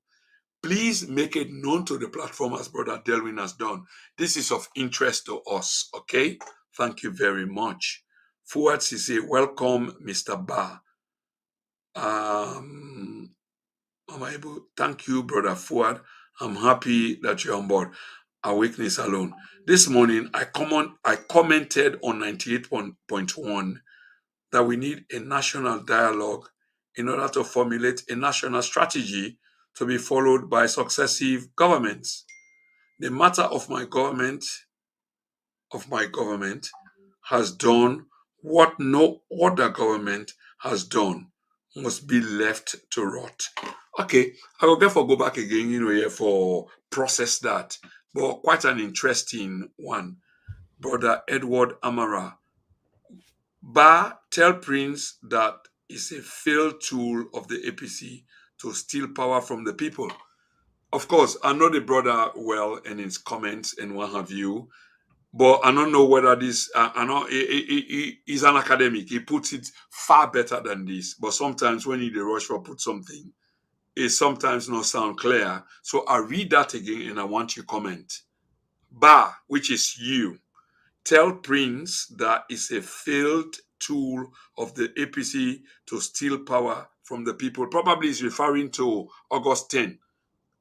please make it known to the platform as Brother Delwyn has done. This is of interest to us, okay? Thank you very much. Fuad Sise, welcome, Mr. Ba. Thank you, Brother Fuad. I'm happy that you're on board. Awakeness alone. This morning, I commented on 98.1 that we need a national dialogue in order to formulate a national strategy to be followed by successive governments. The matter of my government has done what no other government has done, must be left to rot. Okay, I will therefore go back again, here for process that. But quite an interesting one. Brother Edward Amara. Ba tell Prince that is a failed tool of the APC to steal power from the people. Of course, I know the brother well in his comments and what have you, but I don't know whether this. I know he's an academic. He puts it far better than this. But sometimes when he rush for put something, it sometimes not sound clear. So I read that again and I want you comment. Ba, which is you, tell Prince that it's a failed tool of the APC to steal power from the people. Probably is referring to August 10.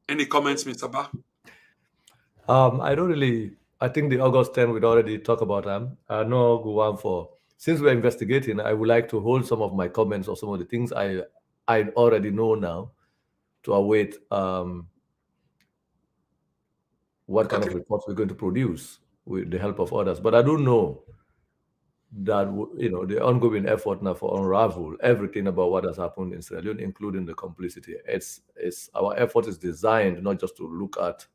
Any comments, Mr. Ba? I think the August 10 we'd already talked about them. I know go on for, since we're investigating, I would like to hold some of my comments or some of the things I already know now to await what kind of reports we're going to produce with the help of others. But I do know that the ongoing effort now for unravel everything about what has happened in Sierra Leone, including the complicity. It's our effort is designed not just to look at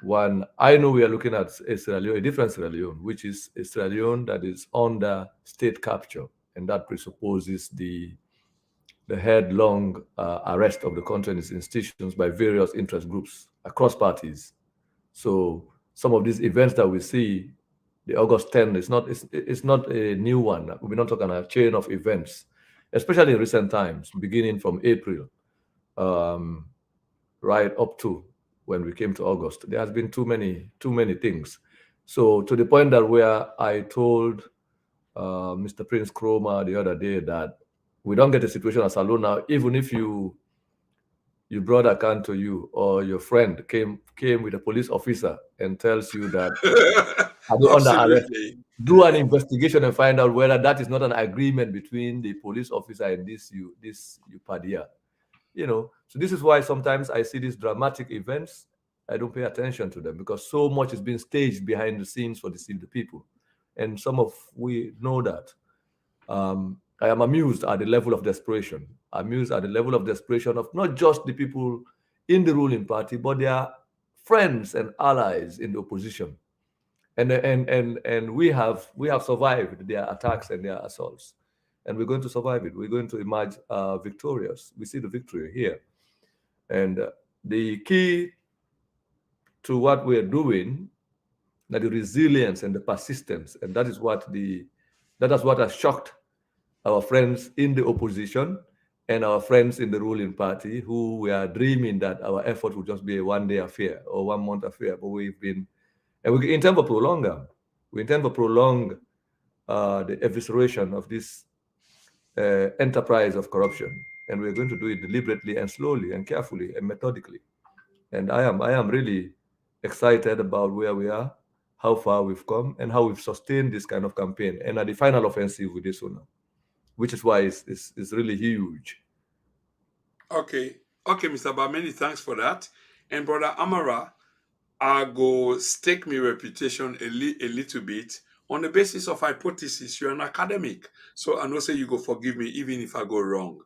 one. I know we are looking at a Sierra Leone, a different Sierra Leone, which is a Sierra Leone that is under state capture, and that presupposes the headlong arrest of the country and its institutions by various interest groups across parties. So some of these events that we see, the August 10, it's not a new one. We're not talking a chain of events, especially in recent times, beginning from April, right up to when we came to August. There has been too many things. So to the point that where I told Mr. Prince Kroma the other day that we don't get a situation as alone now, even if your brother come to you or your friend came with a police officer and tells you that are they under arrest, do an investigation and find out whether that is not an agreement between the police officer and this Padia. So this is why sometimes I see these dramatic events, I don't pay attention to them because so much is being staged behind the scenes for the people. And we know that. I am amused at the level of desperation. Amused at the level of desperation of not just the people in the ruling party, but their friends and allies in the opposition. And we have survived their attacks and their assaults. And we're going to survive it. We're going to emerge victorious. We see the victory here. And the key to what we're doing, that the resilience and the persistence, and that is what has shocked our friends in the opposition and our friends in the ruling party who were dreaming that our effort would just be a one-day affair or one-month affair. But we intend to prolong them. We intend to prolong the evisceration of this enterprise of corruption, and we're going to do it deliberately and slowly and carefully and methodically. And I am really excited about where we are, how far we've come, and how we've sustained this kind of campaign. And at the final offensive with this one, which is why it's really huge. Okay. Okay, Mr. Ba, many thanks for that. And Brother Amara, I go stake my reputation a little bit on the basis of hypothesis. You're an academic, so I know say you go forgive me even if I go wrong.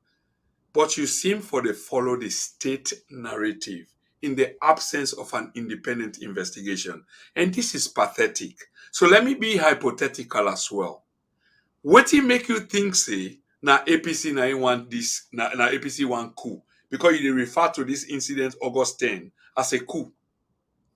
But you seem for the follow the state narrative in the absence of an independent investigation. And this is pathetic. So let me be hypothetical as well. Wetin make you think say na APC na im want this na APC want coup? Because you dey refer to this incident August 10 as a coup.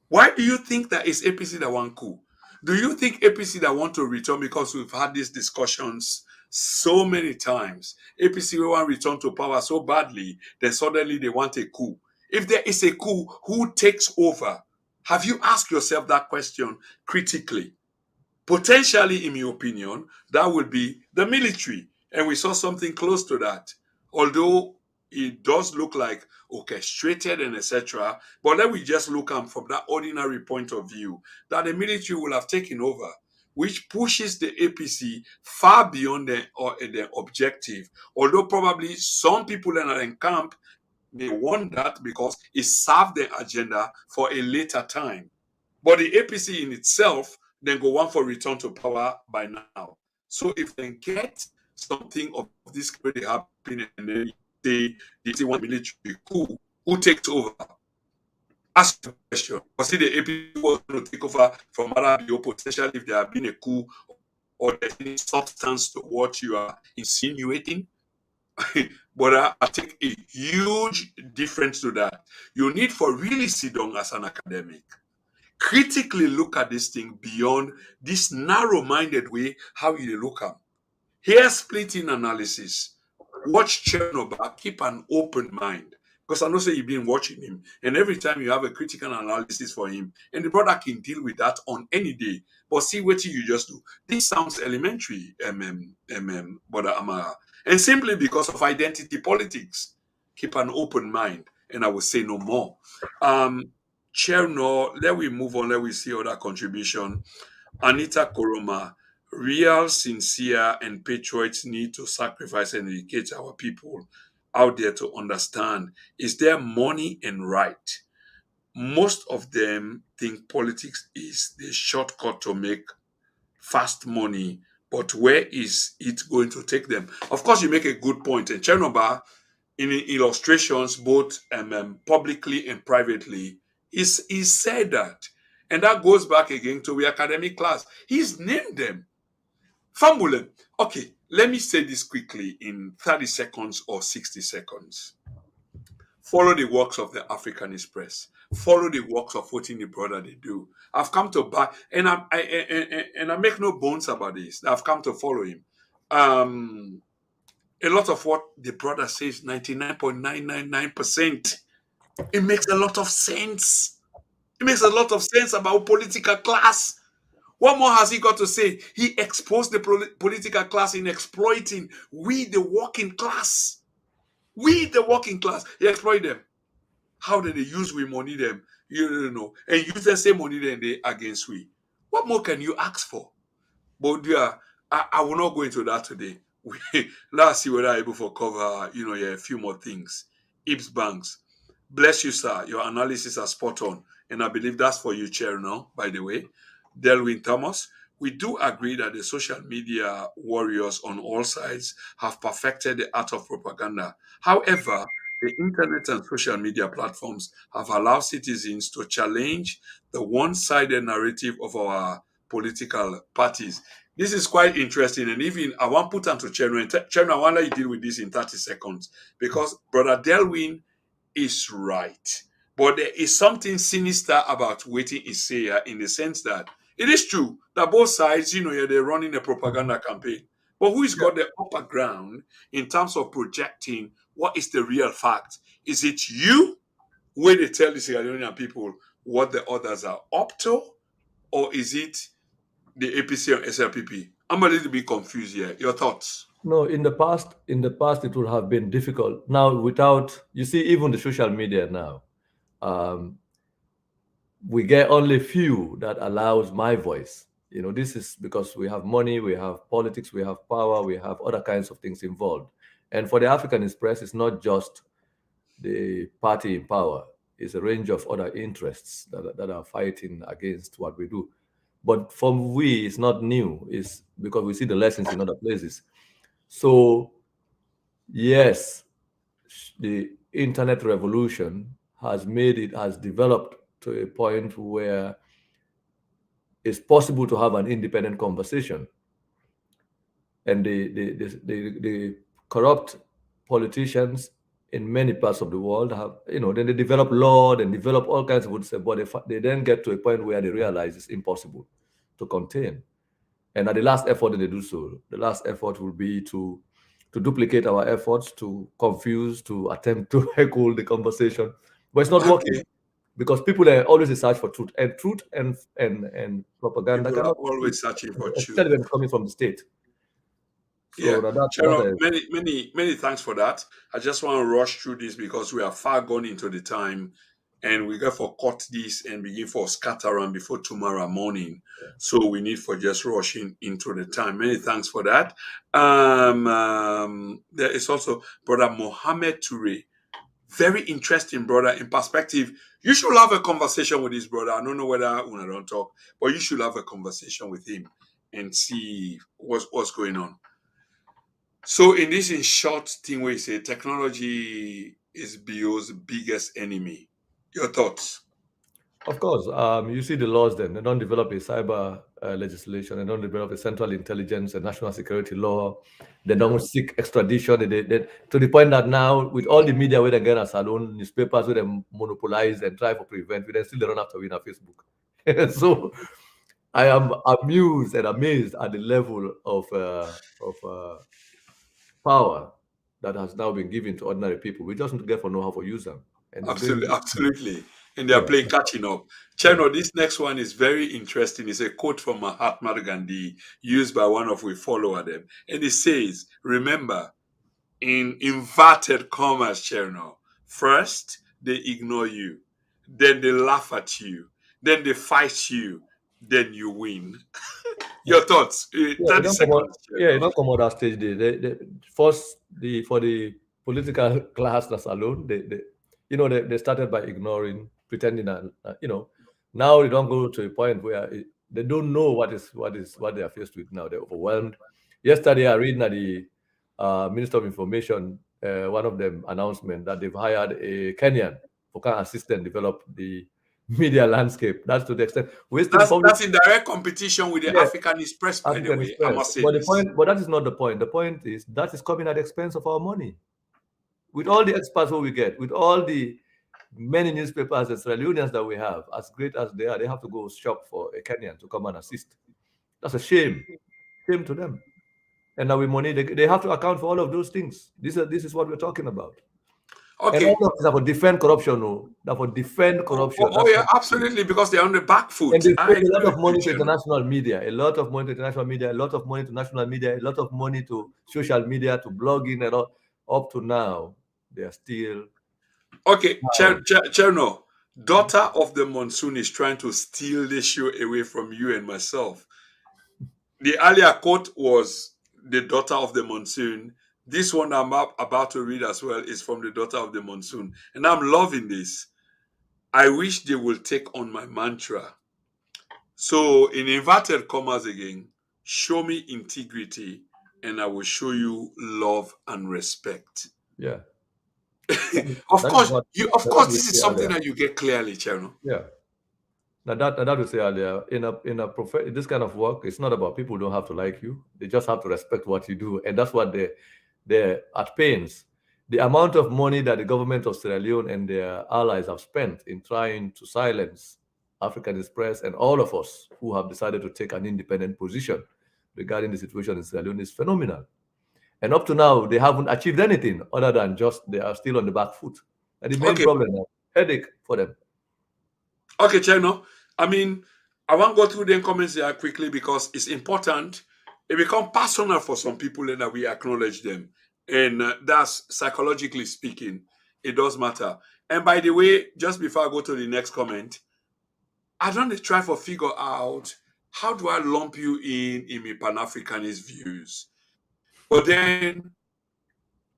Why do you think that it's APC that want coup? Do you think APC that want to return, because we've had these discussions so many times? APC will want return to power so badly, then suddenly they want a coup. If there is a coup, who takes over? Have you asked yourself that question critically? Potentially, in my opinion, that would be the military. And we saw something close to that. Although it does look like orchestrated and etc. But let me just look from that ordinary point of view that the military will have taken over, which pushes the APC far beyond their objective. Although probably some people in camp may want that because it served their agenda for a later time. But the APC in itself then go want for return to power by now. So if they get something of this really happening and then they want military coup, who takes over? Ask the question. Was it the APC was going to take over from RBO potentially if there had been a coup, or there's any substance to what you are insinuating? But I take a huge difference to that. You need for really sit down as an academic, critically look at this thing beyond this narrow-minded way how you look at. Hair splitting analysis. Watch Chernoh, keep an open mind. Because I know say you've been watching him, and every time you have a critical analysis for him, and the brother can deal with that on any day. But see what you just do. This sounds elementary, brother Amara. And simply because of identity politics, keep an open mind, and I will say no more. Chernoh, let we move on, let we see other contribution. Anita Koroma, real, sincere, and patriots need to sacrifice and educate our people out there to understand, is there money and right? Most of them think politics is the shortcut to make fast money, but where is it going to take them? Of course, you make a good point. And Chernobyl, in illustrations, both publicly and privately, he said that. And that goes back again to the academic class. He's named them. Fambulen. Okay, let me say this quickly in 30 seconds or 60 seconds. Follow the works of the Africanist press. Follow the works of what in the brother they do. I've come to buy, and I make no bones about this. I've come to follow him. A lot of what the brother says, 99.999%, it makes a lot of sense. It makes a lot of sense about political class. What more has he got to say? He exposed the political class in exploiting we, the working class. We, the working class. He exploit them. How did they use we money them? You don't know. And use the same money then they against we. What more can you ask for? But yeah, I will not go into that today. Let's see whether I'm able to cover, a few more things. Ibs Banks. Bless you, sir. Your analysis are spot on. And I believe that's for you, Chernoh, by the way. Delwyn Thomas. We do agree that the social media warriors on all sides have perfected the art of propaganda. However, the internet and social media platforms have allowed citizens to challenge the one-sided narrative of our political parties. This is quite interesting, and even I want to put onto Chernoh. And Chernoh, I want to let you deal with this in 30 seconds because Brother Delwyn is right. But there is something sinister about waiting is say in the sense that it is true that both sides, they're running a propaganda campaign. But who's got the upper ground in terms of projecting what is the real fact? Is it you when they tell the Sierra Leonean people what the others are up to? Or is it the APC and SLPP? I'm a little bit confused here. Your thoughts? No, in the past, it would have been difficult. Now, without, you see, even the social media now, um, we get only few that allows my voice. This is because we have money, we have politics, we have power, we have other kinds of things involved. And for the Africanist press, it's not just the party in power. It's a range of other interests that are fighting against what we do. But for we, it's not new. It's because we see the lessons in other places. So, yes, the internet revolution has developed to a point where it's possible to have an independent conversation. And the corrupt politicians in many parts of the world have, then they develop law, then develop all kinds of stuff, but they then get to a point where they realize it's impossible to contain. And at the last effort that they do so, the last effort will be to duplicate our efforts, to confuse, to attempt to heckle the conversation. But it's not working because people are always in search for truth, and propaganda People are cannot always searching for truth, especially when it's coming from the state. So yeah, Chernoh, that's many thanks for that. I just want to rush through this because we are far gone into the time, and we got for cut this and begin for scatter around before tomorrow morning. So we need for just rushing into the time. Many thanks for that. There is also Brother Mohammed Toure. Very interesting, brother. In perspective, you should have a conversation with this brother. I don't know whether I don't talk, but you should have a conversation with him and see what's going on. So in this in short thing where you say technology is BO's biggest enemy. Your thoughts? Of course, you see the laws then. They don't develop a cyber legislation. They don't develop a central intelligence and national security law. They don't seek extradition. They, to the point that now, with all the media where they get us alone, newspapers where they monopolize and try to prevent, we then still don't have to win on Facebook. So I am amused and amazed at the level of power that has now been given to ordinary people. We just need to get to know how to use them. And Absolutely. And they are playing catching up. Chernoh, this next one is very interesting. It's a quote from Mahatma Gandhi used by one of we follower them. And it says, remember, in inverted commas, Chernoh, first they ignore you, then they laugh at you, then they fight you, then you win. Your thoughts? 30 seconds. You don't come out that stage. They first for the political class that's alone, they started by ignoring, pretending that now they don't go to a point where they don't know what they are faced with now. They're overwhelmed. Yesterday, I read that the Minister of Information, one of them announcement that they've hired a Kenyan who can assist and develop the media landscape. That's to the extent that's in direct competition with the Africanist press, by the way. I must say but that is not the point. The point is that is coming at the expense of our money. With all the experts who we get, with all the many newspapers and Sierra Leoneans that we have, as great as they are, they have to go shop for a Kenyan to come and assist. That's a shame. Shame to them. And now with money, they have to account for all of those things. This is what we're talking about. Okay. And all of them for defend corruption, Oh yeah, absolutely, because they're on the back foot. And they spend a lot of money to international media, a lot of money to international media, a lot of money to national media, a lot of money to social media, to blogging, and all. Up to now, they are still. Okay, Chernoh, daughter of the monsoon is trying to steal the show away from you and myself. The earlier quote was the daughter of the monsoon. This one I'm about to read as well is from the daughter of the monsoon. And I'm loving this. I wish they will take on my mantra. So in inverted commas again, show me integrity and I will show you love and respect. Yeah. Of course, this is something that you get clearly, Chernoh. Yeah. Now that we say earlier, in this kind of work, it's not about people don't have to like you. They just have to respect what you do. And that's what they're at pains. The amount of money that the government of Sierra Leone and their allies have spent in trying to silence Africanist press and all of us who have decided to take an independent position regarding the situation in Sierra Leone is phenomenal. And up to now, they haven't achieved anything other than just they are still on the back foot. And the main problem is headache for them. Okay, Chernoh. I mean, I want to go through the comments there quickly because it's important. It becomes personal for some people and that we acknowledge them. And that's psychologically speaking, it does matter. And by the way, just before I go to the next comment, I don't try to figure out how do I lump you in my Pan-Africanist views. But then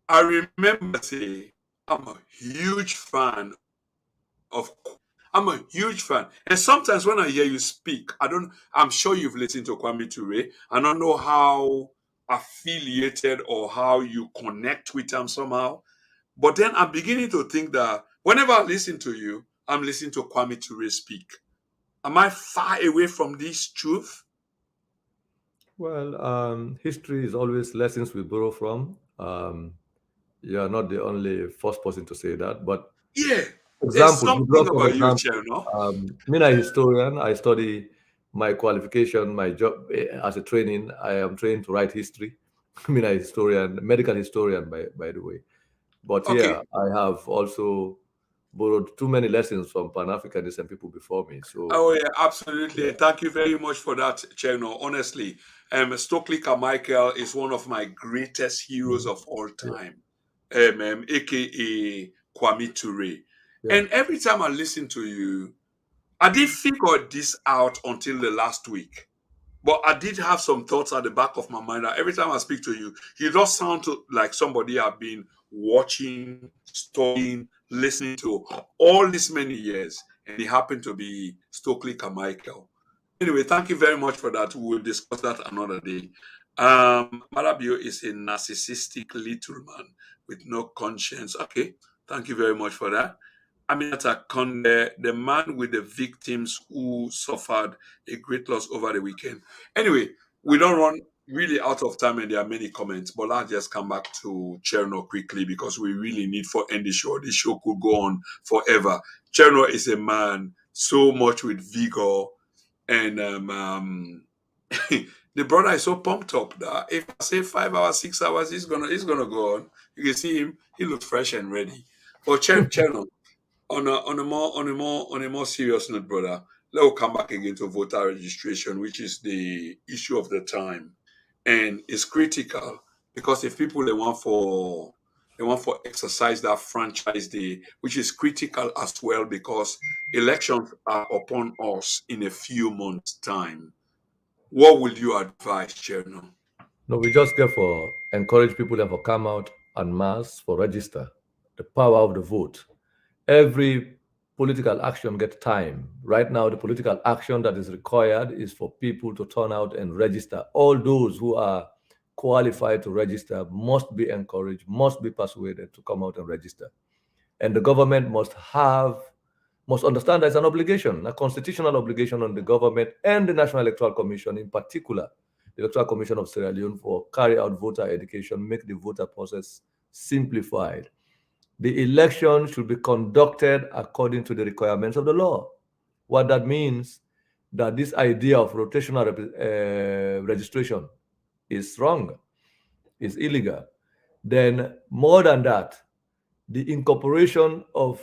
I remember say I'm a huge fan of I'm a huge fan. And sometimes when I hear you speak, I'm sure you've listened to Kwame Ture. I don't know how affiliated or how you connect with him somehow. But then I'm beginning to think that whenever I listen to you, I'm listening to Kwame Ture speak. Am I far away from this truth? Well, history is always lessons we borrow from. You're not the only first person to say that, but Yeah. There's example, you something brought some about you, example. Chernoh. Me, a historian. I study my qualification, my job as a training. I am trained to write history. I mean, a historian, medical historian, by the way. But Okay. yeah, I have also borrowed too many lessons from Pan Africanists and people before me. So Oh yeah, absolutely. yeah, Thank you very much for that, Cherno. Honestly, Stokely Carmichael is one of my greatest heroes mhm, of all yeah, time, aka Kwame Ture. yeah. And every time I listen to you, I did figure this out until the last week. But I did have some thoughts at the back of my mind that every time I speak to you, you just sound like somebody I've been watching, studying, listening to all these many years. And he happened to be Stokely Carmichael. Anyway, thank you very much for that. We'll discuss that another day. Marabio is a narcissistic little man with no conscience. Okay, thank you very much for that. Aminata Konde, the man with the victims who suffered a great loss over the weekend. Anyway, we don't run really out of time and there are many comments, but I'll just come back to Cherno quickly because we really need for end the show. The show could go on forever. Cherno is a man so much with vigor and the brother is so pumped up that if I say 5 hours, 6 hours, he's gonna go on. You can see him, he looks fresh and ready. But Cherno, on a more serious note, brother, let's come back again to voter registration, which is the issue of the time, and it's critical because if people they want for exercise that franchise day, which is critical as well because elections are upon us in a few months' time. What will you advise, Cherno? No, we just care for encourage people and for come out en masse for register. The power of the vote. Every political action gets time. Right now, the political action that is required is for people to turn out and register. All those who are qualified to register must be encouraged, must be persuaded to come out and register. And the government must understand there's an obligation, a constitutional obligation on the government and the National Electoral Commission in particular, the Electoral Commission of Sierra Leone, for carry out voter education, make the voter process simplified. The election should be conducted according to the requirements of the law. What that means that this idea of rotational registration is wrong, is illegal. Then more than that, the incorporation of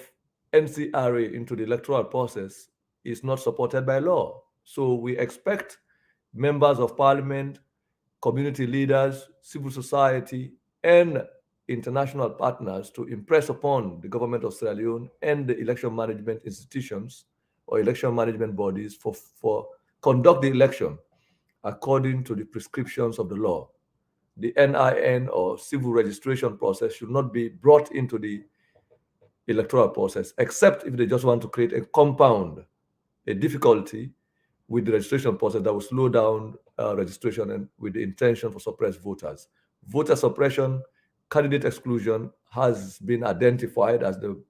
NCRA into the electoral process is not supported by law. So we expect members of parliament, community leaders, civil society, and international partners to impress upon the government of Sierra Leone and the election management institutions or election management bodies for conduct the election according to the prescriptions of the law. The NIN or civil registration process should not be brought into the electoral process, except if they just want to create a compound, a difficulty with the registration process that will slow down registration and with the intention for suppress voters. Voter suppression, candidate exclusion has been identified as the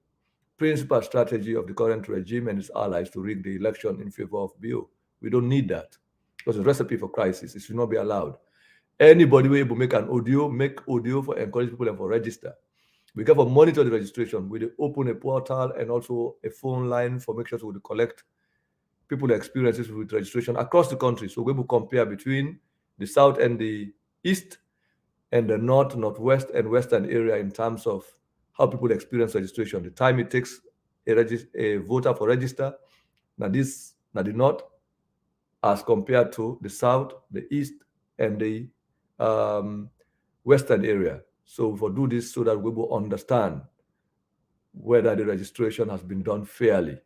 principal strategy of the current regime and its allies to rig the election in favor of Bill. We don't need that because it's a recipe for crisis. It should not be allowed. Anybody who able make audio for encourage people and for register. We can for monitor the registration. We open a portal and also a phone line for make sure to collect people experiences with registration across the country. So we will compare between the south and the east and the north, northwest, and western area in terms of how people experience registration, the time it takes a voter for register. Now the north, as compared to the South, the East, and the Western area. So we'll do this so that we will understand whether the registration has been done fairly.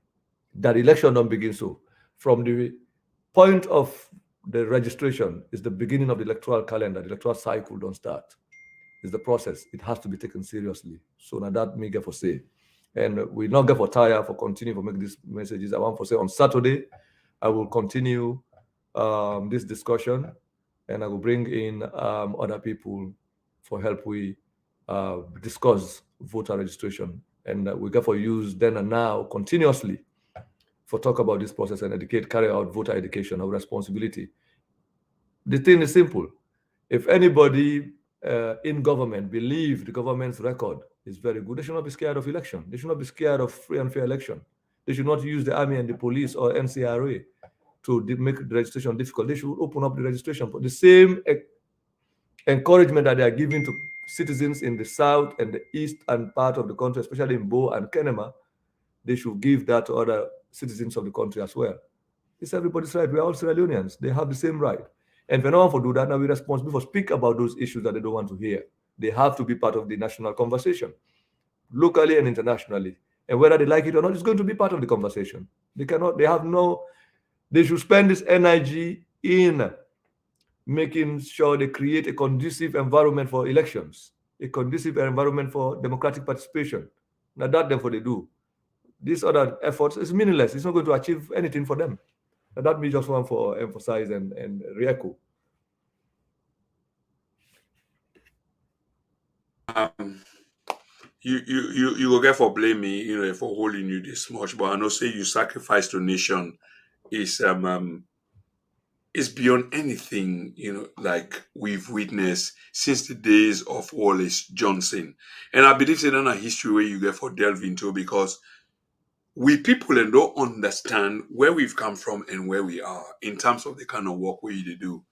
That election don't begin so. From the point of the registration is the beginning of the electoral calendar. The electoral cycle don't start. It's the process. It has to be taken seriously. So now that me get for say. And we not get for tire for continue to make these messages. I want to say on Saturday, I will continue this discussion, and I will bring in other people for help we discuss voter registration. And we get for use then and now continuously for talk about this process and educate, carry out voter education, our responsibility. The thing is simple. If anybody in government believe the government's record is very good, they should not be scared of election. They should not be scared of free and fair election. They should not use the army and the police or NCRA to make the registration difficult. They should open up the registration. But the same encouragement that they are giving to citizens in the South and the East and part of the country, especially in Bo and Kenema, they should give that to other citizens of the country as well. It's everybody's right. We are all Sierra Leoneans. They have the same right. And if anyone for do that, now we're responsible for speak about those issues that they don't want to hear. They have to be part of the national conversation, locally and internationally. And whether they like it or not, it's going to be part of the conversation. They should spend this energy in making sure they create a conducive environment for elections, a conducive environment for democratic participation. Now that therefore they do. These other efforts is meaningless. It's not going to achieve anything for them. And that me just want to emphasize and re-echo. You will get for blame me, for holding you this much, but I know say you sacrifice to nation is beyond anything, like we've witnessed since the days of Wallace Johnson. And I believe it's not a history where you get for delve into, because we people and don't understand where we've come from and where we are in terms of the kind of work we do.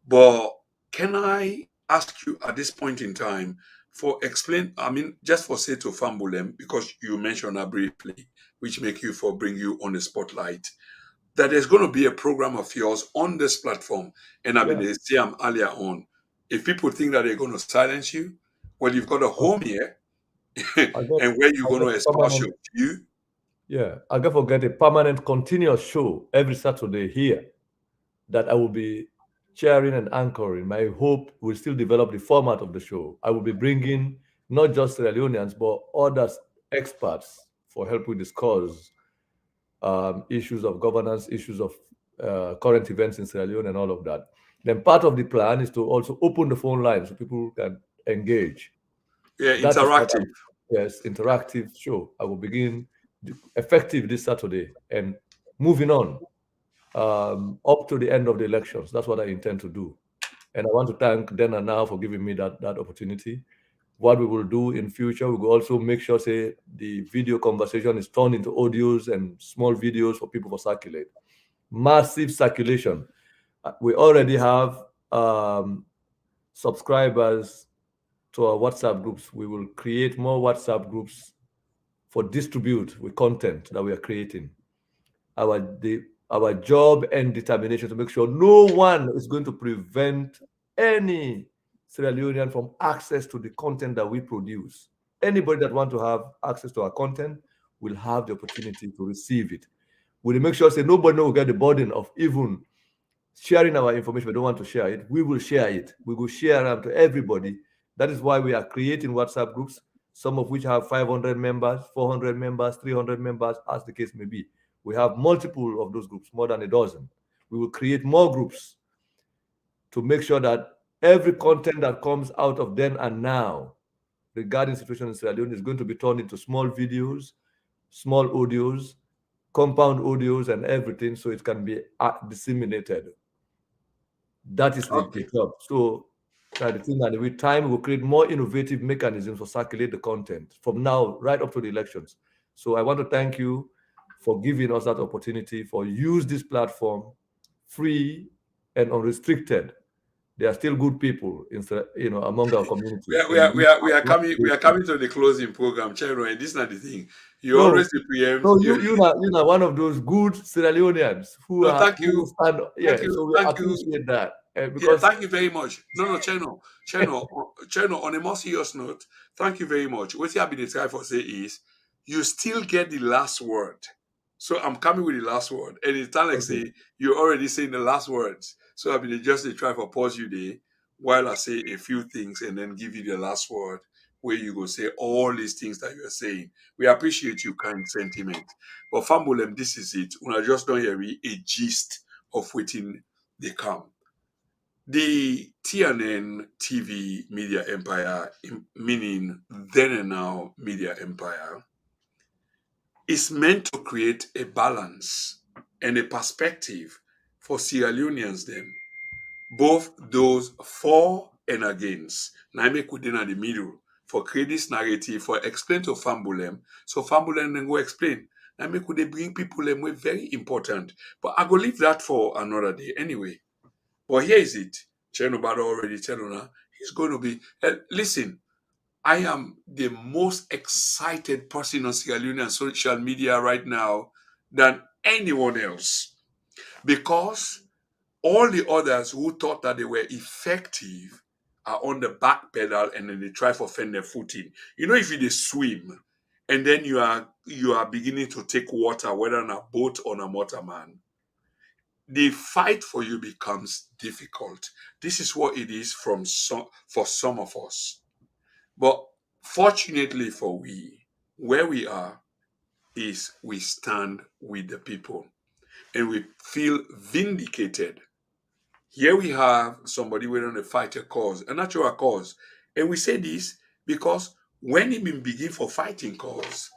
But can I ask you at this point in time for just for say to fumble them, because you mentioned that briefly, which make you for bring you on the spotlight, that there's going to be a program of yours on this platform. And I've been saying earlier on, if people think that they're going to silence you, well, you've got a home here and where you're going to express your view. Yeah, I got to get a permanent, continuous show every Saturday here that I will be chairing and anchoring. My hope will still develop the format of the show. I will be bringing not just Sierra Leoneans, but other experts for help we discuss issues of governance, issues of current events in Sierra Leone and all of that. Then part of the plan is to also open the phone line so people can engage. Yeah, interactive. Yes, interactive show. I will begin effective this Saturday and moving on up to the end of the elections. That's what I intend to do. And I want to thank then and now for giving me that opportunity. What we will do in future, we will also make sure, say, the video conversation is turned into audios and small videos for people to circulate. Massive circulation. We already have subscribers to our WhatsApp groups. We will create more WhatsApp groups for distribute with content that we are creating. Our job and determination to make sure no one is going to prevent any Sierra Leonean from access to the content that we produce. Anybody that wants to have access to our content will have the opportunity to receive it. We'll make sure say nobody will get the burden of even sharing our information. We don't want to share it. We will share it. We will share them to everybody. That is why we are creating WhatsApp groups, some of which have 500 members, 400 members, 300 members, as the case may be. We have multiple of those groups, more than a dozen. We will create more groups to make sure that every content that comes out of then and now regarding the situation in Sierra Leone is going to be turned into small videos, small audios, compound audios, and everything, so it can be disseminated. That is the job. So the thing that with time we'll create more innovative mechanisms for circulate the content from now right up to the elections. So I want to thank you for giving us that opportunity, for use this platform free and unrestricted They are still good people, among our community. We are coming to the closing program, Chernoh, and this is not the thing. You No, always preempt. no, you're one of those good Sierra Leoneans who No, are thank who you, stand. Yeah, so we thank you. appreciate that Yeah, because thank you very much. No, Chernoh. On a more serious note, thank you very much. What you have been trying for say is you still get the last word. So I'm coming with the last word, and it's not like okay. say you're already saying the last words. So I've been just try for pause you there while I say a few things and then give you the last word where you go say all these things that you're saying. We appreciate your kind sentiment, but Fambolem, this is it. When I just don't hear a gist of waiting they come. The TNN TV media empire, meaning then and now media empire, is meant to create a balance and a perspective for Sierra Leoneans then, both those for and against. Now I make within at the middle for create this narrative for explain to Fambulem. So Fambulem then go explain. Now make they bring people them way very important. But I go leave that for another day anyway. But here is it. Chernoh already tell you now. He's going to be. Listen, I am the most excited person on Sierra Leone and social media right now than anyone else because all the others who thought that they were effective are on the back pedal and then they try to find their footing. You know, if you just swim and then you are beginning to take water, whether on a boat or on a motorman, the fight for you becomes difficult. This is what it is for some of us. But fortunately for we, where we are is we stand with the people and we feel vindicated. Here we have somebody willing to fight a cause, a natural cause. And we say this because when he been begin for fighting cause,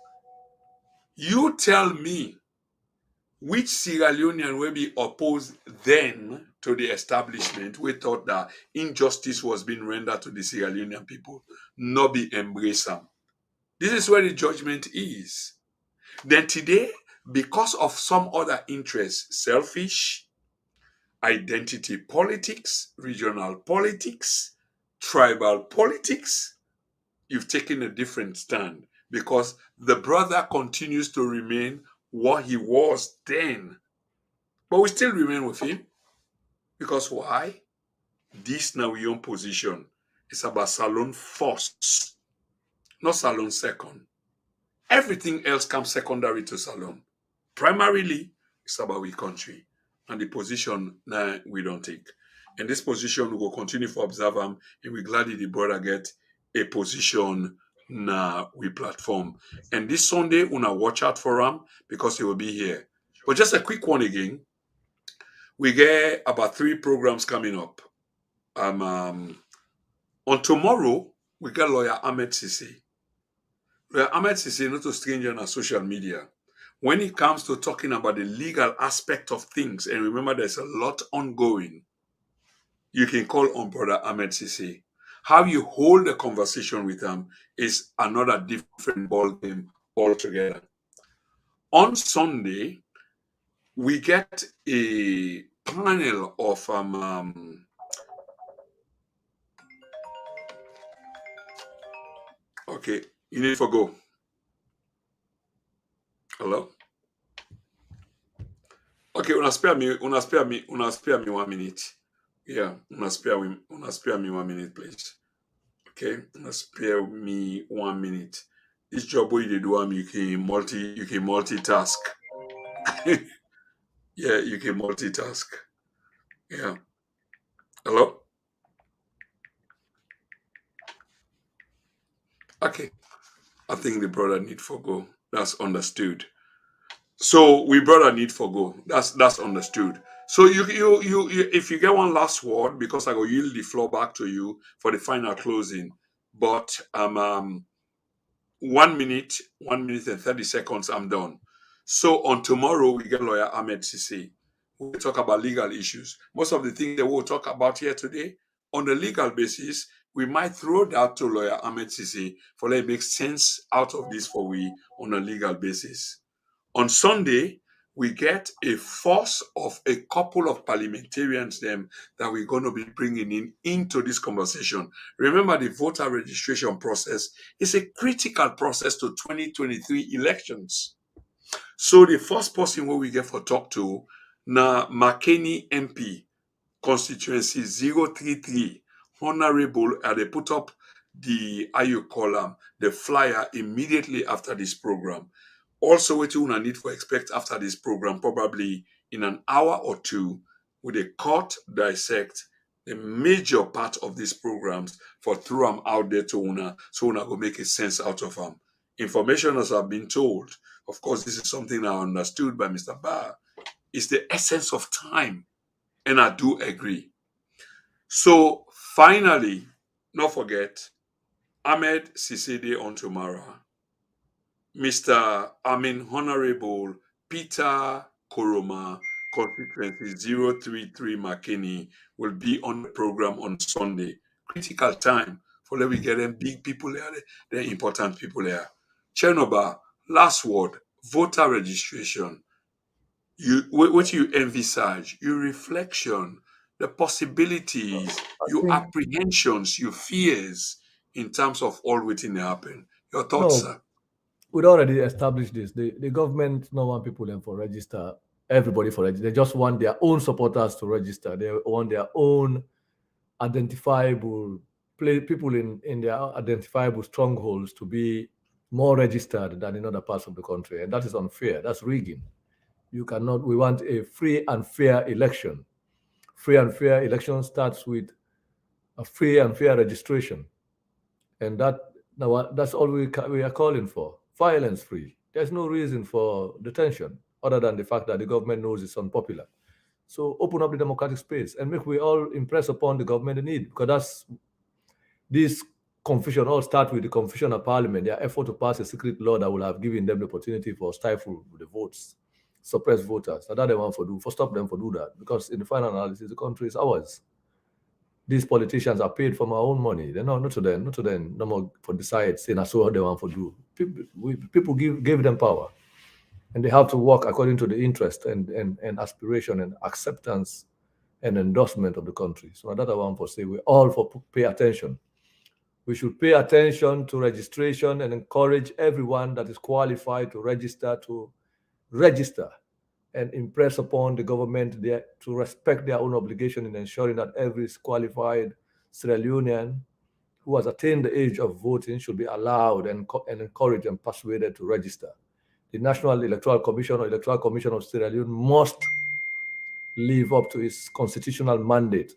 you tell me which Sierra Leonean will be opposed then to the establishment. We thought that injustice was being rendered to the Sierra Leonean people, not be embraced. This is where the judgment is. Then today, because of some other interests, selfish, identity politics, regional politics, tribal politics, you've taken a different stand because the brother continues to remain what he was then. But we still remain with him because why? This now your own position is about Salon first, not Salon second. Everything else comes secondary to Salon. Primarily, it's about we country and the position now we don't take. And this position we will continue to observe them, and we gladly the brother get a position now we platform. And this Sunday, una watch out for him because he will be here. But just a quick one again. We get about 3 programs coming up. On tomorrow, we get lawyer Ahmed Sisi. Lawyer Ahmed Sisi, not a stranger on social media. When it comes to talking about the legal aspect of things, and remember there's a lot ongoing, you can call on Brother Ahmed Sisi. How you hold the conversation with him is another different ballgame altogether. On Sunday, we get a panel of okay, you need to go. Hello? Okay, una spare me 1 minute. Yeah, una spare me 1 minute, please. Okay, una spare me 1 minute. This job where you do you can multitask. Yeah, you can multitask. Yeah. Hello? Okay. I think the brother need for go. That's understood. So we brother need for go. That's understood. So you if you get one last word, because I go yield the floor back to you for the final closing. But 1 minute, 1 minute and 30 seconds, I'm done. So on tomorrow we get lawyer Ahmed Sisi. We'll talk about legal issues. Most of the things that we'll talk about here today, on a legal basis, we might throw that to lawyer Ahmed Sisi for let it make sense out of this for we on a legal basis. On Sunday, we get a force of a couple of parliamentarians them that we're going to be bringing in into this conversation. Remember, the voter registration process is a critical process to 2023 elections. So the first person who we get for talk to na Makeni MP constituency 033 honorable, they put up the the flyer immediately after this program. Also, what you will need to expect after this program, probably in an hour or two, with a cut dissect the major part of these programs for throw them out there to una, so una go make a sense out of them. Information, as I've been told, of course, this is something I understood by Mr. Barr, is the essence of time, and I do agree. So finally, not forget Ahmed Sisede Ontomara, Mr. Honorable Peter Koroma, constituency 033 Makeni, will be on the program on Sunday. Critical time for let we get them big people there, they're important people there. Chernoh, last word, voter registration. What you envisage, your reflection, the possibilities, your apprehensions, your fears in terms of all waiting to happen. Your thoughts, No, sir? we'd already established this. The government don't want people then for register, everybody for register. They just want their own supporters to register. They want their own identifiable people in their identifiable strongholds to be more registered than in other parts of the country. And that is unfair. That's rigging. You cannot, we want a free and fair election. Free and fair election starts with a free and fair registration. And that's all we are calling for. Violence free. There's no reason for detention other than the fact that the government knows it's unpopular. So open up the democratic space and make we all impress upon the government the need, because that's this confusion all start with the confusion of parliament, their effort to pass a secret law that will have given them the opportunity for stifle the votes, suppress voters. Now that they want to do, for stop them for do that, because in the final analysis, the country is ours. These politicians are paid from our own money. They're not to them, no more for decide, saying that's what they want to do. People gave them power, and they have to work according to the interest and aspiration and acceptance and endorsement of the country. So that I want to say, we all for pay attention. We should pay attention to registration and encourage everyone that is qualified to register and impress upon the government to respect their own obligation in ensuring that every qualified Sierra Leonean who has attained the age of voting should be allowed and encouraged and persuaded to register. The National Electoral Commission or Electoral Commission of Sierra Leone must live up to its constitutional mandate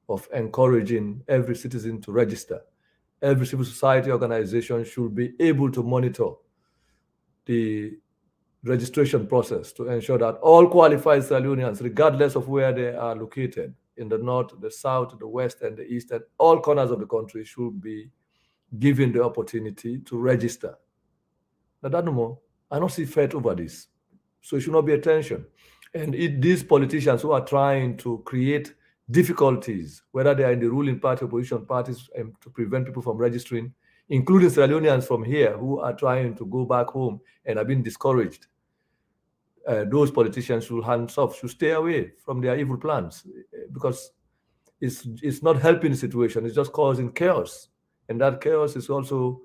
of encouraging every citizen to register. Every civil society organization should be able to monitor the registration process to ensure that all qualified Sierra Leoneans, regardless of where they are located, in the north, the south, the west, and the east, and all corners of the country, should be given the opportunity to register. Now, that no more. I don't see fair over this. So it should not be a tension. And these politicians who are trying to create difficulties, whether they are in the ruling party, opposition parties, to prevent people from registering, including Sierra Leoneans from here who are trying to go back home and have been discouraged, those politicians should hands off, should stay away from their evil plans, because it's not helping the situation. It's just causing chaos, and that chaos is also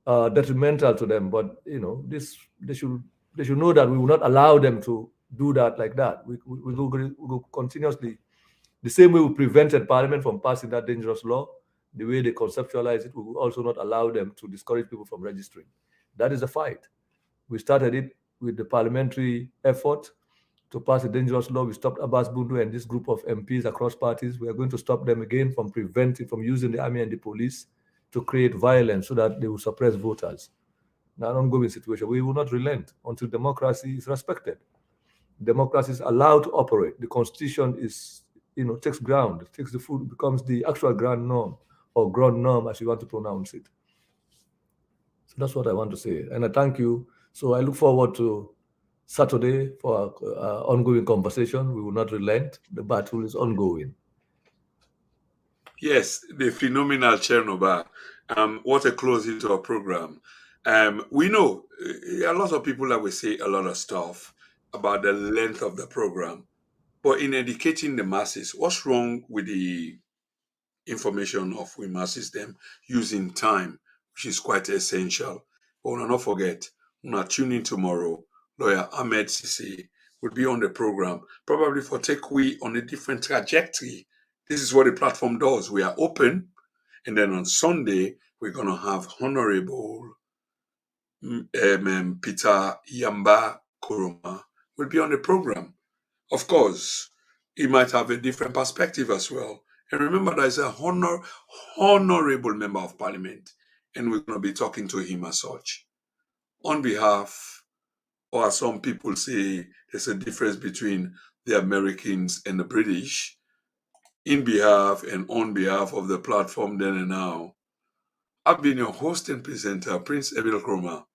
detrimental to them. But they should know that we will not allow them to do that like that. We will continuously, the same way we prevented Parliament from passing that dangerous law, the way they conceptualize it, we will also not allow them to discourage people from registering. That is a fight. We started it with the parliamentary effort to pass a dangerous law. We stopped Abbas Bundu and this group of MPs across parties. We are going to stop them again from using the army and the police to create violence so that they will suppress voters. Now, an ongoing situation. We will not relent until democracy is respected. Democracy is allowed to operate. The constitution is, takes ground, takes the food, becomes the actual ground norm, or ground norm, as you want to pronounce it. So that's what I want to say. And I thank you. So I look forward to Saturday for our ongoing conversation. We will not relent. The battle is ongoing. Yes, the phenomenal Chernoh. What a closing to our program. We know a lot of people that will say a lot of stuff, about the length of the program. But in educating the masses, what's wrong with the information of we masses them using time, which is quite essential. But we'll not forget, we'll tune in tomorrow. Lawyer Ahmed Sisi will be on the program, probably for take we on a different trajectory. This is what the platform does. We are open, and then on Sunday we're gonna have Honorable Peter Yamba Kuruma will be on the program. Of course, he might have a different perspective as well. And remember, there's a honorable member of parliament, and we're going to be talking to him as such. On behalf, or as some people say, there's a difference between the Americans and the British. In behalf and on behalf of the platform then and now, I've been your host and presenter, Prince Emil Kroma,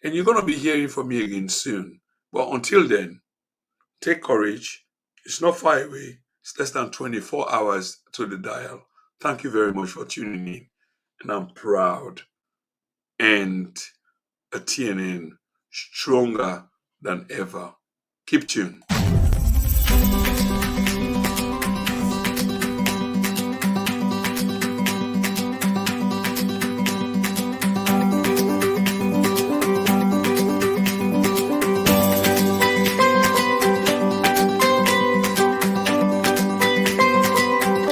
and you're going to be hearing from me again soon. But until then, take courage. It's not far away. It's less than 24 hours to the dial. Thank you very much for tuning in. And I'm proud. And a TNN stronger than ever. Keep tuned.